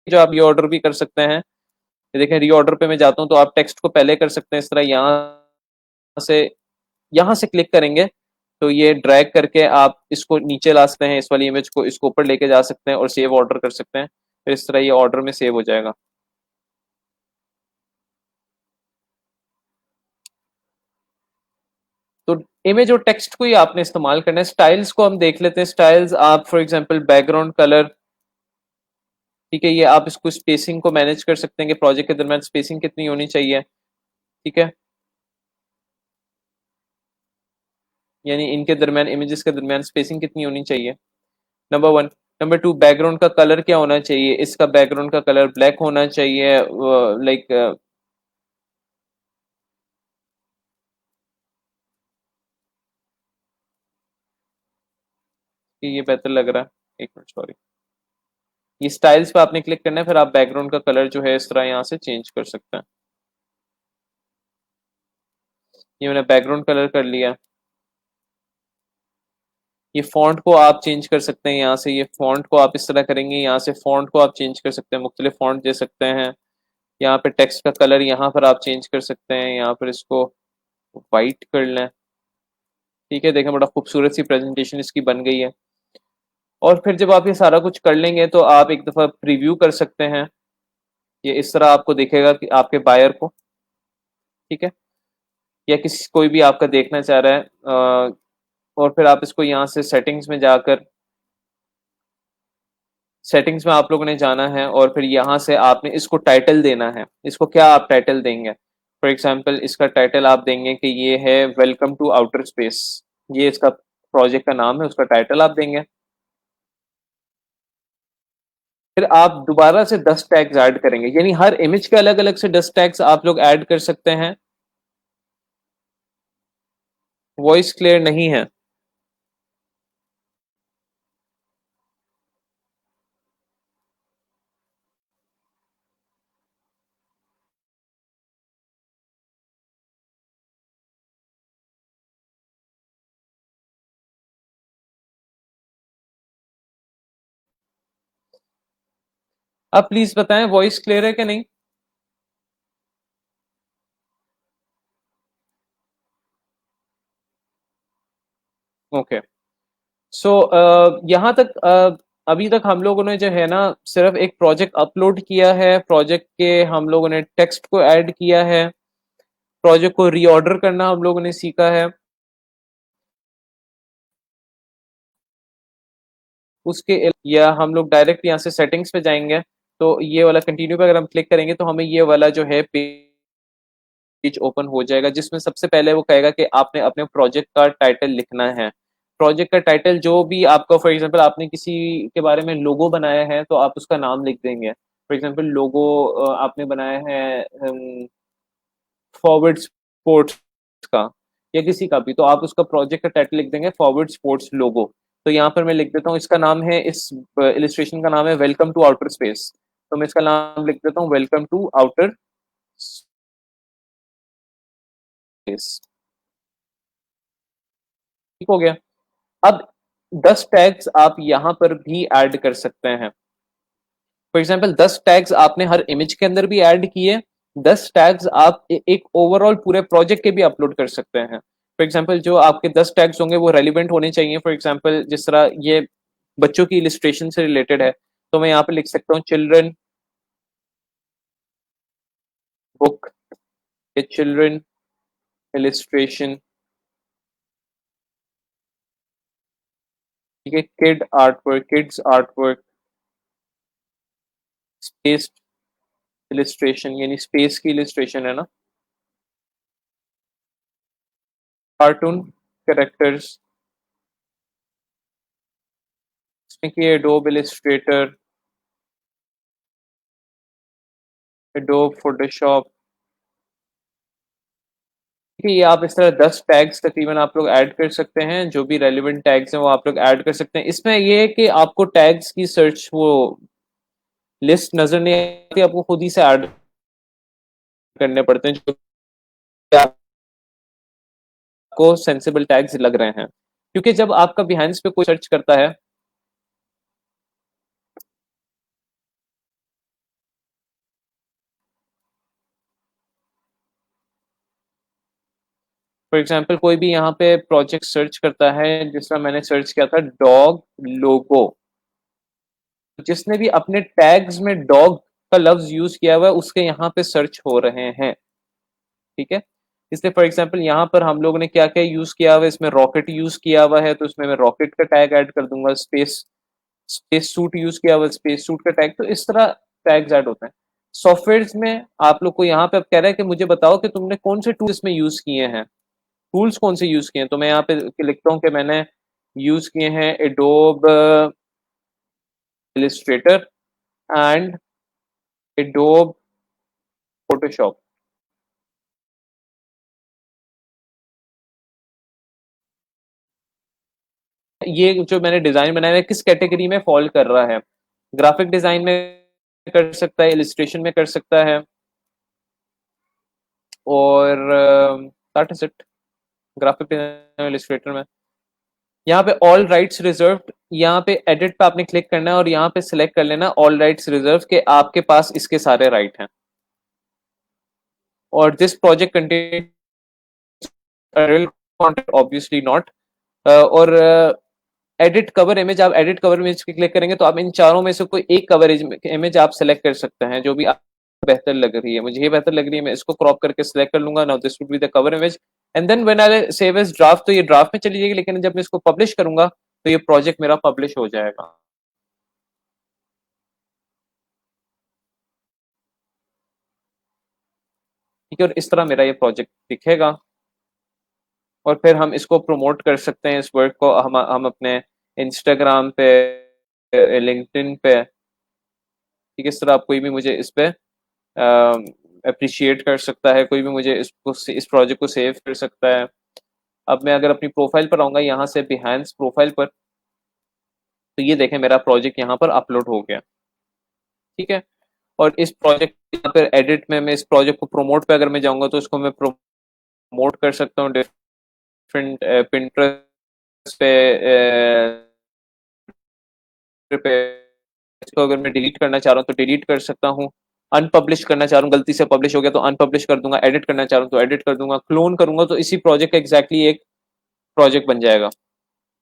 जो आप रीऑर्डर भी कर सकते हैं। देखें रीऑर्डर पे मैं जाता हूँ तो आप टेक्स्ट को पहले कर सकते हैं इस तरह, यहाँ से क्लिक करेंगे तो ये ड्रैग करके आप इसको नीचे ला सकते हैं, इस वाली इमेज को इसको ऊपर लेके जा सकते हैं और सेव ऑर्डर कर सकते हैं, फिर इस तरह ये ऑर्डर में सेव हो जाएगा। तो इमेज और टेक्स्ट को ही आपने इस्तेमाल करना है। स्टाइल्स को हम देख लेते हैं। स्टाइल्स आप फॉर एग्जांपल बैकग्राउंड कलर, ठीक है, ये आप इसको स्पेसिंग को मैनेज कर सकते हैं कि प्रोजेक्ट के दरमियान स्पेसिंग कितनी होनी चाहिए, ठीक है, यानी इनके दरमियान इमेजेस के दरमियान स्पेसिंग कितनी होनी चाहिए, number one. Number two, background का कलर क्या होना चाहिए, इसका बैकग्राउंड का कलर ब्लैक होना चाहिए, लाइक ये बेहतर लग रहा है, एक मिनट सॉरी, ये स्टाइल्स पे आपने क्लिक करना है, फिर आप बैकग्राउंड का कलर जो है इस तरह यहाँ से चेंज कर सकते हैं। ये मैंने बैकग्राउंड कलर कर लिया। ये फॉन्ट को आप चेंज कर सकते हैं यहाँ से, ये फॉन्ट को आप इस तरह करेंगे, यहाँ से फॉन्ट को आप चेंज कर सकते हैं, मुख्तलिफ फॉन्ट दे सकते हैं। यहाँ पे टेक्स्ट का कलर यहाँ पर आप चेंज कर सकते हैं, यहाँ पर इसको वाइट कर लें, ठीक है, देखें बड़ा खूबसूरत सी प्रेजेंटेशन इसकी बन गई है। और फिर जब आप ये सारा कुछ कर लेंगे तो आप एक दफ़ा प्रीव्यू कर सकते हैं, ये इस तरह आपको दिखेगा कि आपके बायर को, ठीक है, या किसी कोई भी आपका देखना चाह रहा है, और फिर आप इसको यहाँ से सेटिंग्स में जाकर, सेटिंग्स में आप लोगों ने जाना है और फिर यहाँ से आपने इसको टाइटल देना है। इसको क्या आप टाइटल देंगे, फॉर एग्जांपल इसका टाइटल आप देंगे कि ये है वेलकम टू आउटर स्पेस, ये इसका प्रोजेक्ट का नाम है, उसका टाइटल आप देंगे। फिर आप दोबारा से 10 टैग्स ऐड करेंगे, यानी हर इमेज के अलग अलग से 10 टैग्स आप लोग ऐड कर सकते हैं। वॉइस क्लियर नहीं है। आप प्लीज बताएं वॉइस क्लियर है कि नहीं। ओके, सो यहाँ तक अभी तक हम लोगों ने जो है ना सिर्फ एक प्रोजेक्ट अपलोड किया है, प्रोजेक्ट के हम लोगों ने टेक्स्ट को ऐड किया है, प्रोजेक्ट को रीऑर्डर करना हम लोगों ने सीखा है। उसके या हम लोग डायरेक्ट यहाँ से सेटिंग्स पे जाएंगे, तो ये वाला कंटिन्यू पे अगर हम क्लिक करेंगे तो हमें ये वाला जो है पेज ओपन हो जाएगा, जिसमें सबसे पहले वो कहेगा कि आपने अपने प्रोजेक्ट का टाइटल लिखना है। प्रोजेक्ट का टाइटल जो भी आपका, फॉर एग्जांपल आपने किसी के बारे में लोगो बनाया है तो आप उसका नाम लिख देंगे, फॉर एग्जांपल लोगो आपने बनाया है फॉरवर्ड स्पोर्ट्स का या किसी का भी, तो आप उसका प्रोजेक्ट का टाइटल लिख देंगे फॉरवर्ड स्पोर्ट्स लोगो। तो यहाँ पर मैं लिख देता हूँ इसका नाम है, इस इलिस्ट्रेशन का नाम है वेलकम टू आउटर स्पेस, तो मैं इसका नाम लिख देता हूँ वेलकम टू आउटर स्पेस। ठीक हो गया। अब 10 टैग्स आप यहाँ पर भी ऐड कर सकते हैं। फॉर एग्जाम्पल 10 टैग्स आपने हर इमेज के अंदर भी ऐड किए, 10 टैग्स आप एक ओवरऑल पूरे प्रोजेक्ट के भी अपलोड कर सकते हैं। फॉर एग्जाम्पल जो आपके 10 टैग्स होंगे वो रेलिवेंट होने चाहिए। फॉर एग्जाम्पल जिस तरह ये बच्चों की इलिस्ट्रेशन से रिलेटेड है, तो मैं यहाँ पे लिख सकता हूँ चिल्ड्रन बुक या चिल्ड्रन इलिस्ट्रेशन, ठीक है, kid art work, kids art work, space illustration, यानी स्पेस की इलिस्ट्रेशन है ना, कार्टून कैरेक्टर्स, इसमें कि एडोब इलिस्ट्रेटर, एडोब फोटोशॉप, ठीक है, ये आप इस तरह 10 टैग्स तकरीबन आप लोग ऐड कर सकते हैं, जो भी रेलिवेंट टैग्स हैं वो आप लोग ऐड कर सकते हैं। इसमें ये है कि आपको टैग्स की सर्च वो लिस्ट नजर नहीं आती, आपको खुद ही से ऐड करने पड़ते हैं जो आपको सेंसिबल टैग्स लग रहे हैं, क्योंकि जब आपका बिहाइंस पे कोई सर्च करता है, फॉर एग्जांपल कोई भी यहाँ पे प्रोजेक्ट सर्च करता है, जिस तरह मैंने सर्च किया था डॉग लोगो, जिसने भी अपने टैग्स में डॉग का लफ्ज यूज किया हुआ है उसके यहाँ पे सर्च हो रहे हैं। ठीक है, इसलिए फॉर एग्जांपल यहाँ पर हम लोगों ने क्या क्या यूज किया हुआ है, इसमें रॉकेट यूज किया हुआ है तो इसमें मैं रॉकेट का टैग ऐड कर दूंगा, स्पेस सूट यूज किया हुआ है, स्पेस सूट का टैग, तो इस तरह टैग्स ऐड होते हैं। सॉफ्टवेयर में आप लोग को यहाँ पे अब कह रहा है कि मुझे बताओ कि तुमने कौन से टूल्स में यूज किए हैं, टूल्स कौन से यूज किए हैं, तो मैं यहाँ पे लिखता हूँ कि मैंने यूज किए हैं adobe Illustrator and adobe Photoshop. ये जो मैंने डिजाइन बनाया है किस कैटेगरी में फॉल कर रहा है, ग्राफिक डिजाइन में कर सकता है, इलिस्ट्रेशन में कर सकता है, और that is it, graphic design Illustrator में। यहाँ पे ऑल राइट्स रिजर्व्ड, यहाँ पे एडिट पे आपने क्लिक करना है और यहाँ पे सिलेक्ट कर लेना ऑल राइट्स रिजर्व के आपके पास इसके सारे राइट हैं। और this project contain real content obviously not. और एडिट कवर इमेज, आप एडिट कवर इमेज पे क्लिक करेंगे तो आप इन चारों में से कोई एक कवर इमेज आप सेलेक्ट कर सकते हैं जो भी आपको बेहतर लग रही है। मुझे ये बेहतर लग रही है, मैं इसको क्रॉप करके सिलेक्ट कर लूंगा। Now this would be the cover image and then when I save as draft, तो ये ड्राफ्ट में चली जाएगी, लेकिन जब मैं इसको पब्लिश करूंगा तो ये प्रोजेक्ट मेरा पब्लिश हो जाएगा। ठीक है, और इस तरह मेरा ये प्रोजेक्ट दिखेगा और फिर हम इसको प्रमोट कर सकते हैं, इस वर्क को हम अपने इंस्टाग्राम पे, लिंक्डइन पे। ठीक है, इस तरह आप कोई भी मुझे इस पे अप्रिशिएट कर सकता है, कोई भी मुझे इसको इस प्रोजेक्ट को सेव कर सकता है। अब मैं अगर अपनी प्रोफाइल पर आऊंगा यहाँ से बिहाइंस प्रोफाइल पर, तो ये देखें मेरा प्रोजेक्ट यहाँ पर अपलोड हो गया। ठीक है, और इस प्रोजेक्ट यहाँ पर एडिट में मैं इस प्रोजेक्ट को प्रमोट पे अगर मैं जाऊंगा तो इसको मैं प्रमोट कर सकता हूँ डिफरेंट पिंटरेस्ट पे। इसको अगर मैं डिलीट करना चाह रहा हूँ तो डिलीट कर सकता हूँ, अनपब्लिश करना चाह रहा हूँ, गलती से पब्लिश हो गया तो अनपब्लिश कर दूंगा, एडिट करना चाह रहा हूँ तो एडिट कर दूंगा, क्लोन करूंगा तो इसी प्रोजेक्ट का एग्जैक्टली एक प्रोजेक्ट बन जाएगा,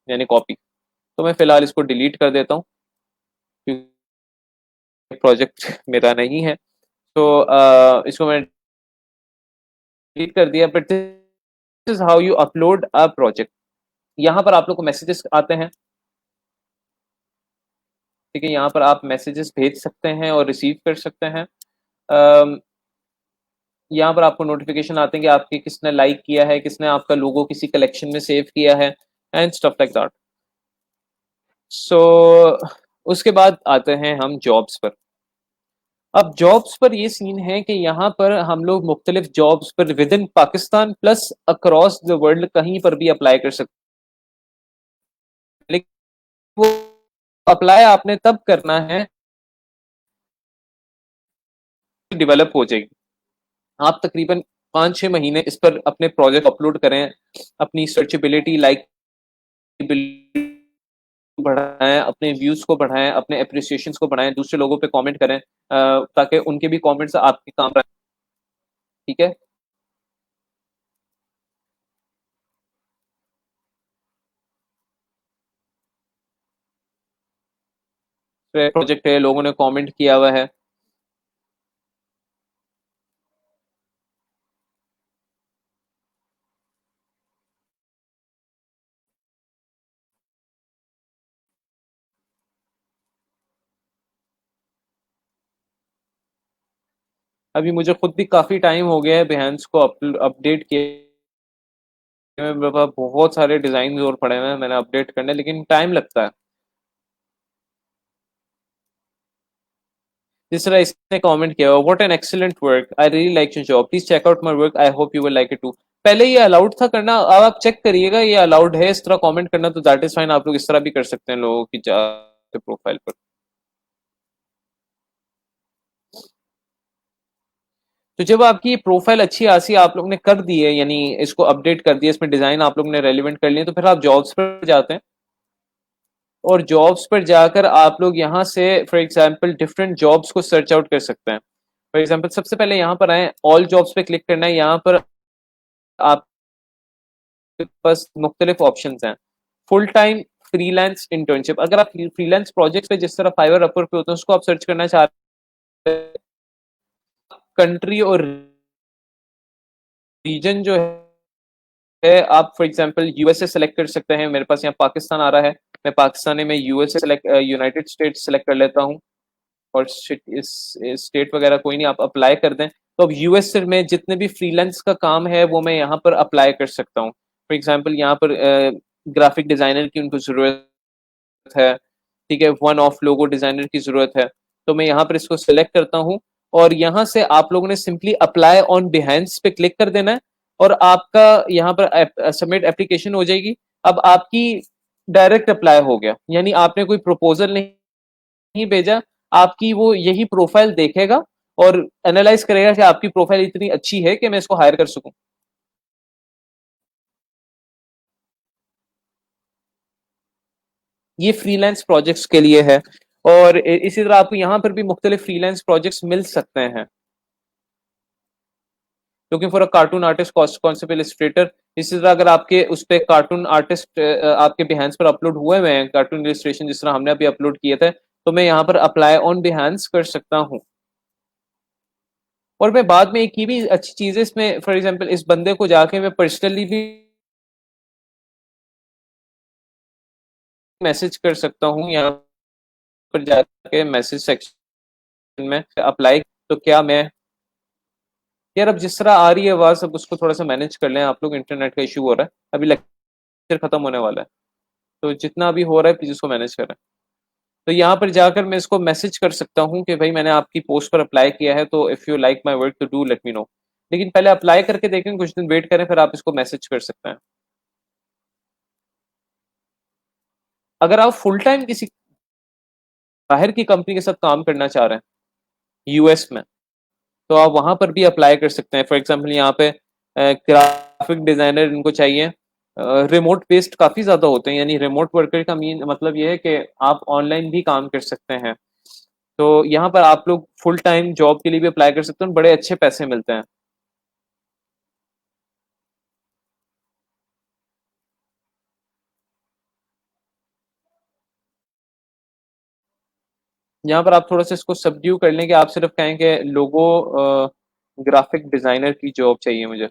यानी कॉपी। तो मैं फिलहाल इसको डिलीट कर देता हूँ क्योंकि प्रोजेक्ट मेरा नहीं है। तो इसको मैंने डिलीट कर दिया। But this is how you upload a project. यहाँ पर आप लोग को मैसेजेस आते हैं। ठीक है, यहाँ पर आप मैसेजेस भेज सकते हैं और रिसीव कर सकते हैं। यहाँ पर आपको नोटिफिकेशन आते हैं कि आपके किसने लाइक किया है, किसने आपका लोगो किसी कलेक्शन में सेव किया है एंड स्टफ लाइक दैट। सो उसके बाद आते हैं हम जॉब्स पर। अब जॉब्स पर ये सीन है कि यहाँ पर हम लोग मुख्तलिफ जॉब्स पर with in Pakistan plus across the world कहीं पर भी अप्लाई कर सकते हैं, लेकिन वो अप्लाई आपने तब करना है डेवलप हो जाएगी। आप तकरीबन 5-6 महीने इस पर अपने प्रोजेक्ट अपलोड करें, अपनी सर्चेबिलिटी लाइक बढ़ाएं, अपने व्यूज को बढ़ाएं, अपने अप्रिसिएशन को बढ़ाएं, दूसरे लोगों पे कमेंट करें ताकि उनके भी कमेंट्स आपके काम आए। ठीक है, प्रोजेक्ट है, लोगों ने कमेंट किया हुआ है। अभी मुझे खुद भी काफी टाइम हो गया है बिहेंस को अपडेट किए, मेरे पास बहुत सारे डिजाइन और पड़े हुए हैं मैंने अपडेट करने, लेकिन टाइम लगता है। जिस तरह इसने कमेंट किया, what an excellent work, I really like your job, please check out my work, I hope you will like it too. पहले ये अलाउड था करना, अब आप चेक करिएगा ये अलाउड है इस तरह कमेंट करना, तो दैट इज फाइन। आप लोग इस तरह भी कर सकते हैं लोगों की प्रोफाइल पर। तो जब आपकी ये प्रोफाइल अच्छी खासी आप लोग ने कर दी है, यानी इसको अपडेट कर दिया, इसमें डिजाइन आप लोग ने रेलिवेंट कर लिए, तो फिर आप जॉब्स पर जाते हैं और जॉब्स पर जाकर आप लोग यहाँ से फॉर एग्जांपल डिफरेंट जॉब्स को सर्च आउट कर सकते हैं। फॉर एग्जांपल सबसे पहले यहाँ पर आए, ऑल जॉब्स पे क्लिक करना है, यहाँ पर आप पास मुख्तलिफ ऑप्शंस हैं। फुल टाइम फ्रीलांस इंटर्नशिप, अगर आप फ्रीलांस प्रोजेक्ट्स पे जिस तरह फाइवर अपवर्क पे होते हैं उसको आप सर्च करना चाह रहे हैं, कंट्री और रीजन जो है आप फॉर एग्जांपल यूएसए सेलेक्ट कर सकते हैं। मेरे पास यहाँ पाकिस्तान आ रहा है, मैं पाकिस्तान में USA select United states select कर लेता हूँ और इस स्टेट वगैरह कोई नहीं, आप अप्लाई कर दें तो अब यूएस में जितने भी फ्रीलांस का काम है वो मैं यहाँ पर अप्लाई कर सकता हूँ। फॉर एग्जांपल यहाँ पर ग्राफिक डिजाइनर की उनको जरूरत है, ठीक है, वन ऑफ लोगो डिजाइनर की जरूरत है, तो मैं यहाँ पर इसको सिलेक्ट करता हूँ और यहाँ से आप लोगों ने सिंपली अप्लाई ऑन बिहेंस पे क्लिक कर देना है और आपका यहाँ पर सबमिट एप्लीकेशन हो जाएगी। अब आपकी डायरेक्ट अप्लाई हो गया, यानी आपने कोई प्रपोजल नहीं भेजा, आपकी वो यही प्रोफाइल देखेगा और एनालाइज करेगा कि आपकी प्रोफाइल इतनी अच्छी है कि मैं इसको हायर कर सकूं। ये फ्रीलांस प्रोजेक्ट्स के लिए है और इसी तरह आपको यहाँ पर भी मुख्तलिफ फ्रीलांस प्रोजेक्ट्स मिल सकते हैं। Looking for a cartoon artist, concept Illustrator, इसी तरह अगर आपके उस पे कार्टून आर्टिस्ट आपके बिहांस पर अपलोड हुए हुए हैं, कार्टून इलस्ट्रेशन जिस तरह हमने अभी अपलोड किए थे, तो मैं यहाँ पर अप्लाई ऑन बिहांस कर सकता हूँ। और मैं बाद में एक ये भी अच्छी चीज है इसमें, फॉर एग्जांपल इस बंदे को जाके मैं पर्सनली भी मैसेज कर सकता हूँ, यहाँ पर जाके मैसेज सेक्शन में अप्लाई, तो क्या मैं, यार अब जिस तरह आ रही है आवाज अब उसको थोड़ा सा मैनेज कर लें आप लोग, इंटरनेट का इशू हो रहा है, अभी लेक्चर खत्म होने वाला है, तो जितना अभी हो रहा है प्लीज उसको मैनेज करें। तो यहाँ पर जाकर मैं इसको मैसेज कर सकता हूँ कि भाई मैंने आपकी पोस्ट पर अप्लाई किया है, तो if you like my work तो डू लेट मी नो। लेकिन पहले अप्लाई करके देखें, कुछ दिन वेट करें, फिर आप इसको मैसेज कर सकते हैं। अगर आप फुल टाइम किसी बाहर की कंपनी के साथ काम करना चाह रहे हैं यूएस में, तो आप वहां पर भी अप्लाई कर सकते हैं। फॉर एग्जाम्पल यहाँ पे ग्राफिक डिजाइनर इनको चाहिए, रिमोट बेस्ड काफी ज्यादा होते हैं, यानी रिमोट वर्कर का मीन मतलब ये है कि आप ऑनलाइन भी काम कर सकते हैं। तो यहाँ पर आप लोग फुल टाइम जॉब के लिए भी अप्लाई कर सकते हैं, बड़े अच्छे पैसे मिलते हैं। यहाँ पर आप थोड़ा सा इसको सबड्यू कर लें कि आप सिर्फ कहें कि लोगो ग्राफिक डिजाइनर की जॉब चाहिए मुझे।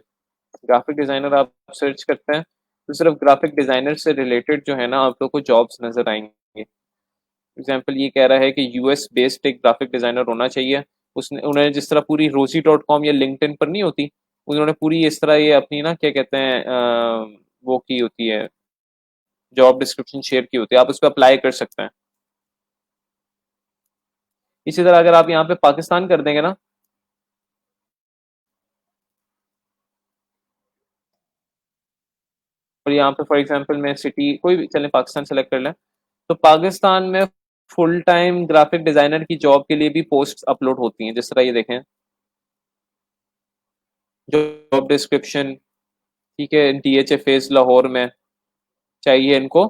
ग्राफिक डिजाइनर आप सर्च करते हैं तो सिर्फ ग्राफिक डिजाइनर से रिलेटेड जो है ना आप लोग को जॉब्स नजर आएंगे। एग्जाम्पल ये कह रहा है कि यूएस बेस्ड एक ग्राफिक डिजाइनर होना चाहिए। उसने उन्होंने जिस तरह पूरी रोजी डॉट कॉम या लिंक्डइन पर नहीं होती, उन्होंने पूरी इस तरह ये अपनी ना क्या कहते हैं वो की होती है, जॉब डिस्क्रिप्शन शेयर की होती है, आप उस पर अप्लाई कर सकते हैं। इसी तरह अगर आप यहाँ पे पाकिस्तान कर देंगे ना, और यहाँ पे फॉर एग्जांपल मैं सिटी कोई भी चलें पाकिस्तान सेलेक्ट कर लें, तो पाकिस्तान में फुल टाइम ग्राफिक डिजाइनर की जॉब के लिए भी पोस्ट अपलोड होती हैं, जिस तरह ये देखें जॉब डिस्क्रिप्शन, ठीक है, डीएचएफएस लाहौर में चाहिए इनको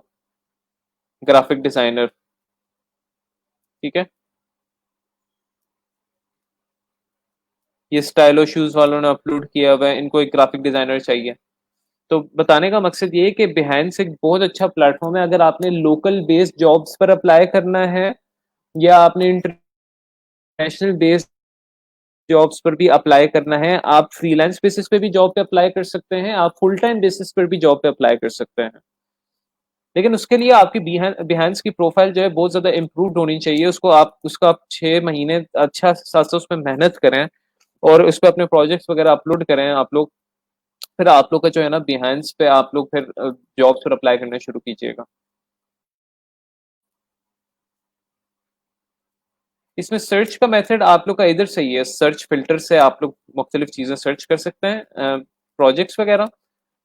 ग्राफिक डिजाइनर, ठीक है। ये स्टाइलो शूज वालों ने अपलोड किया हुआ है, इनको एक ग्राफिक डिजाइनर चाहिए। तो बताने का मकसद ये है कि बिहाइंस एक बहुत अच्छा प्लेटफॉर्म है, अगर आपने लोकल बेस्ड जॉब्स पर अप्लाई करना है या आपने इंटरनेशनल बेस्ड जॉब्स पर भी अप्लाई करना है, आप फ्रीलांस बेसिस पे भी जॉब पे अप्लाई कर सकते हैं, आप फुल टाइम बेसिस पर भी जॉब पे अप्लाई कर सकते हैं। लेकिन उसके लिए आपकी बिहांस की प्रोफाइल जो है बहुत ज्यादा इम्प्रूव होनी चाहिए, उसको आप उसका आप 6 महीने अच्छा खासा उसमें मेहनत करें और उस पर अपने प्रोजेक्ट्स वगैरह अपलोड करें आप लोग, फिर आप लोग का जो है ना बिहांस पे आप लोग फिर जॉब्स पर अप्लाई करना शुरू कीजिएगा। इसमें सर्च का मेथड आप लोग का इधर सही है, सर्च फिल्टर से आप लोग मुख्तलिफ चीजें सर्च कर सकते हैं, प्रोजेक्ट्स वगैरह,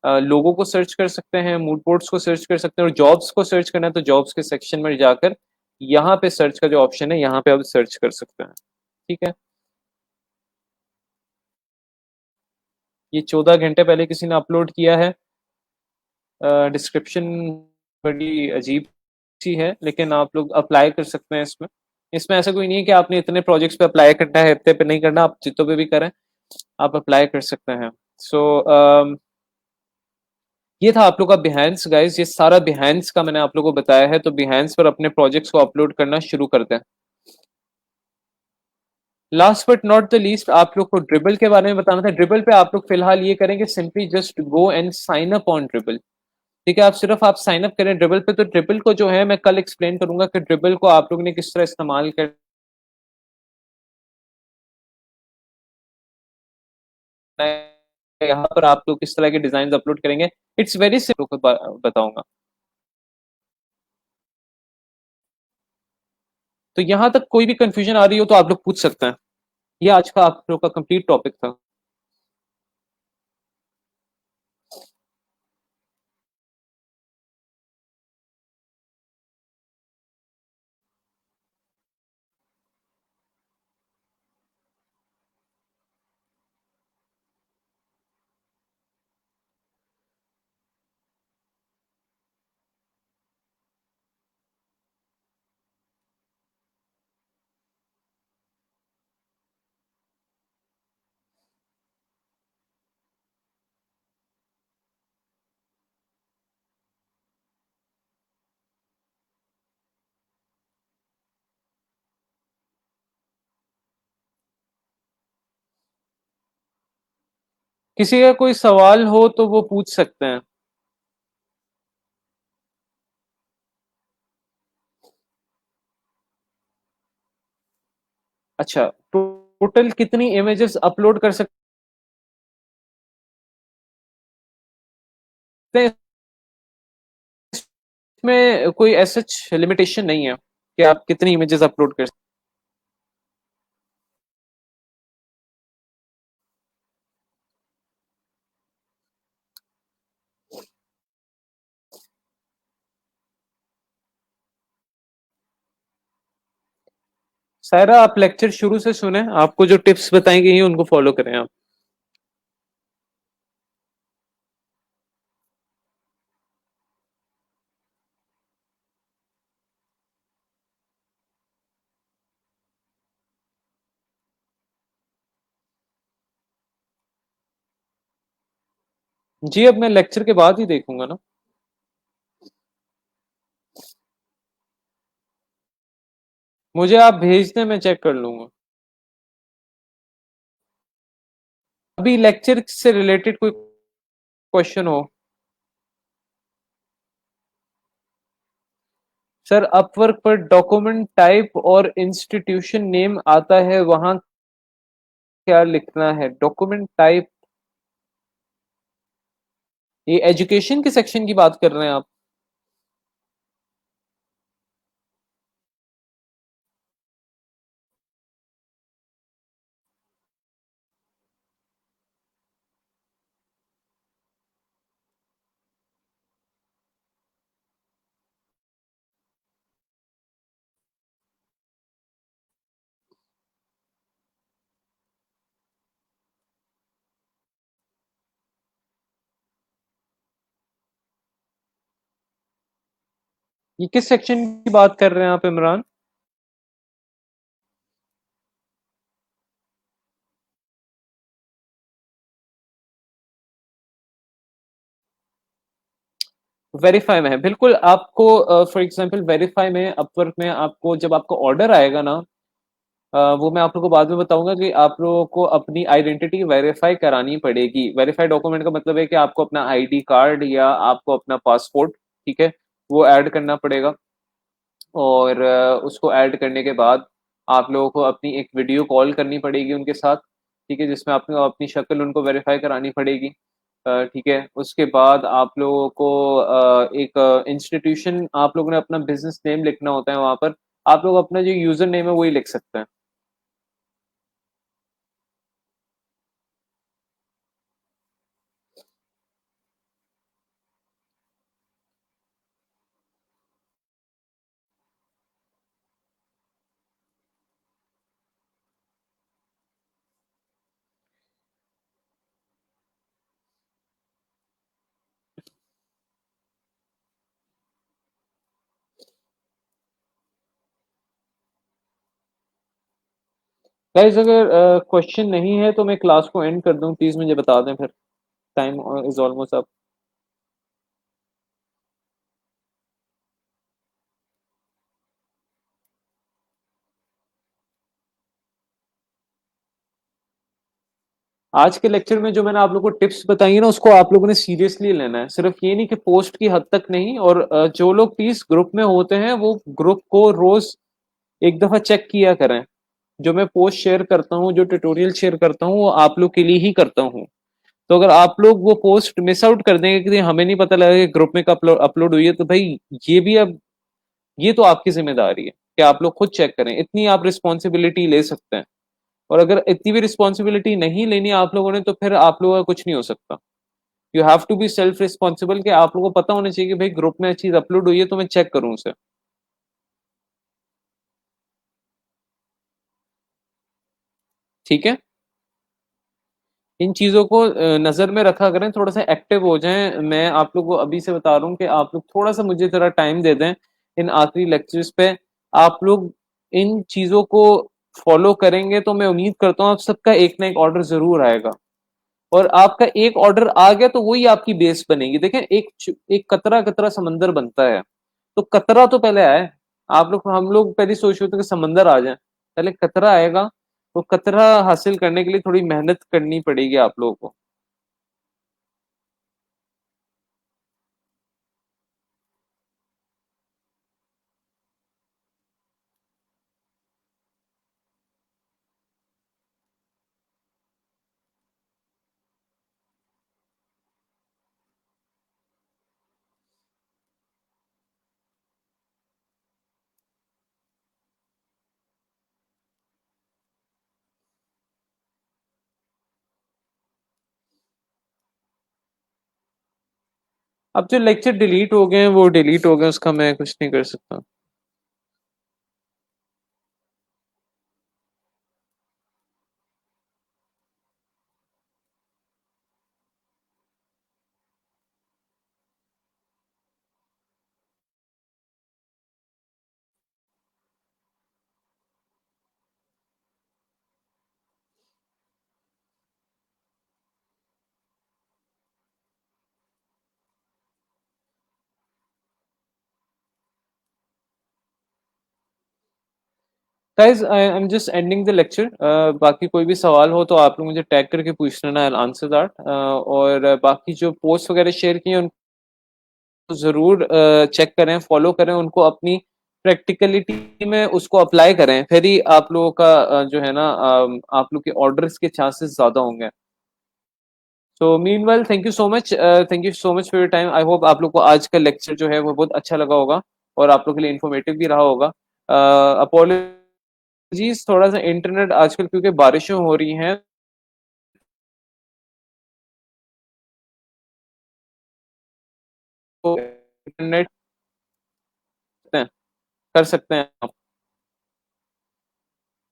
लोगों को सर्च कर सकते हैं, मूड बोर्ड्स को सर्च कर सकते हैं, और जॉब्स को सर्च करना है तो जॉब्स के सेक्शन में जाकर यहाँ पे सर्च का जो ऑप्शन है यहाँ पे आप सर्च कर सकते हैं, ठीक है। ये 14 घंटे पहले किसी ने अपलोड किया है, डिस्क्रिप्शन बड़ी अजीब सी है, लेकिन आप लोग अप्लाई कर सकते हैं इसमें। इसमें ऐसा कोई नहीं है कि आपने इतने प्रोजेक्ट्स पे अप्लाई करना है, इतने पे नहीं करना, आप जितने पे भी करें आप अप्लाई कर सकते हैं। सो ये था आप लोग का बिहेंस गाइस, ये सारा बिहेंस का मैंने आप लोगों को बताया है। तो बिहेंस पर अपने प्रोजेक्ट्स को अपलोड करना शुरू करते हैं। Last but not the least, आप लोग को ड्रिबल के बारे में बताना था। ड्रिबल पे आप लोग फिलहाल ये करेंगे, simply just go and sign up on Dribbble. ठीक है, आप साइन अप करें ड्रिबल पे। तो ड्रिबल को जो है मैं कल एक्सप्लेन करूंगा कि ड्रिबल को आप लोग ने किस तरह इस्तेमाल करना है, यहाँ पर आप लोग किस तरह के डिजाइन अपलोड करेंगे। इट्स वेरी सिंपल, बताऊंगा। तो यहाँ तक कोई भी कंफ्यूजन आ रही हो तो आप लोग पूछ सकते हैं। ये आज का आप लोग का कंप्लीट टॉपिक था। किसी का कोई सवाल हो तो वो पूछ सकते हैं। अच्छा, टोटल कितनी इमेजेस अपलोड कर सकते हैं? इसमें कोई ऐसा लिमिटेशन नहीं है कि आप कितनी इमेजेस अपलोड कर सकते हैं। सायरा, आप लेक्चर शुरू से सुने, आपको जो टिप्स बताई गई हैं उनको फॉलो करें आप। जी, अब मैं लेक्चर के बाद ही देखूंगा ना। मुझे आप भेज दें, मैं चेक कर लूंगा। अभी लेक्चर से रिलेटेड कोई क्वेश्चन हो? सर, अपवर्क पर डॉक्यूमेंट टाइप और इंस्टीट्यूशन नेम आता है, वहां क्या लिखना है? डॉक्यूमेंट टाइप, ये एजुकेशन के सेक्शन की बात कर रहे हैं आप? ये किस सेक्शन की बात कर रहे हैं आप, इमरान? वेरीफाई में है, बिल्कुल। आपको फॉर एग्जांपल वेरीफाई में, अपवर्क में, आपको जब आपको ऑर्डर आएगा ना, वो मैं आप लोगों को बाद में बताऊंगा कि आप लोगों को अपनी आइडेंटिटी वेरीफाई करानी पड़ेगी। वेरीफाई डॉक्यूमेंट का मतलब है कि आपको अपना आईडी कार्ड या आपको अपना पासपोर्ट, ठीक है, वो ऐड करना पड़ेगा। और उसको ऐड करने के बाद आप लोगों को अपनी एक वीडियो कॉल करनी पड़ेगी उनके साथ, ठीक है, जिसमें आपको अपनी शक्ल उनको वेरीफाई करानी पड़ेगी। ठीक है, उसके बाद आप लोगों को एक इंस्टीट्यूशन, आप लोगों ने अपना बिजनेस नेम लिखना होता है वहां पर। आप लोग अपना जो यूजर नेम है वही लिख सकते हैं। गाइस, अगर क्वेश्चन नहीं है तो मैं क्लास को एंड कर दूं, प्लीज मुझे बता दें फिर। Time is almost up. आज के लेक्चर में जो मैंने आप लोगों को टिप्स बताई है ना, उसको आप लोगों ने सीरियसली लेना है। सिर्फ ये नहीं कि पोस्ट की हद तक नहीं, और जो लोग प्लीज ग्रुप में होते हैं वो ग्रुप को रोज एक दफा चेक किया करें। जो मैं पोस्ट शेयर करता हूँ, जो ट्यूटोरियल शेयर करता हूँ, वो आप लोग के लिए ही करता हूँ। तो अगर आप लोग वो पोस्ट मिस आउट कर देंगे कि हमें नहीं पता लगा कि ग्रुप में कब अपलोड हुई है, तो भाई ये भी अब, ये तो आपकी जिम्मेदारी है कि आप लोग खुद चेक करें। इतनी आप रिस्पॉन्सिबिलिटी ले सकते हैं। और अगर इतनी भी रिस्पॉन्सिबिलिटी नहीं लेनी आप लोगों ने, तो फिर आप लोगों का कुछ नहीं हो सकता। You have to be self responsible, कि आप लोगों को पता होना चाहिए कि भाई ग्रुप में चीज अपलोड हुई है तो मैं चेक करूं उसे। ठीक है। इन चीजों को नजर में रखा करें, थोड़ा सा एक्टिव हो जाएं। मैं आप लोगों को अभी से बता रहा हूँ कि आप लोग थोड़ा सा मुझे जरा टाइम दे दें इन आखिरी लेक्चर्स पे। आप लोग इन चीजों को फॉलो करेंगे तो मैं उम्मीद करता हूँ आप सबका एक ना एक ऑर्डर जरूर आएगा। और आपका एक ऑर्डर आ गया तो वही आपकी बेस बनेगी। देखें, एक कतरा कतरा समंदर बनता है, तो कतरा तो पहले आए। आप लोग, हम लोग पहले सोच रहे थे कि समंदर आ जाए, पहले कतरा आएगा। तो कतरा हासिल करने के लिए थोड़ी मेहनत करनी पड़ेगी आप लोगों को। अब जो लेक्चर डिलीट हो गए हैं वो डिलीट हो गए, उसका मैं कुछ नहीं कर सकता। Guys, I am just ending the lecture. बाकी कोई भी सवाल हो तो आप लोग मुझे टैग करके पूछ लेना, आई आंसर दैट। और बाकी जो पोस्ट वगैरह शेयर किए हैं उनको जरूर चेक करें, फॉलो करें उनको, अपनी प्रैक्टिकलिटी में उसको अप्लाई करें, फिर ही आप लोगों का जो है ना, आप लोग के ऑर्डर्स के चांसेस ज्यादा होंगे। So meanwhile, thank you so much, thank you so much for your time. I hope आप लोग को आज का लेक्चर जो है वो बहुत अच्छा लगा होगा और आप लोग के लिए इन्फॉर्मेटिव भी रहा होगा। अपोलॉजीज, थोड़ा सा इंटरनेट आजकल क्योंकि बारिशें हो रही हैं, तो इंटरनेट कर सकते हैं आप।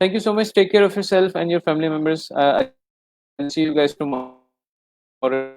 Thank you so much, take care of yourself and your family members. I see you guys tomorrow.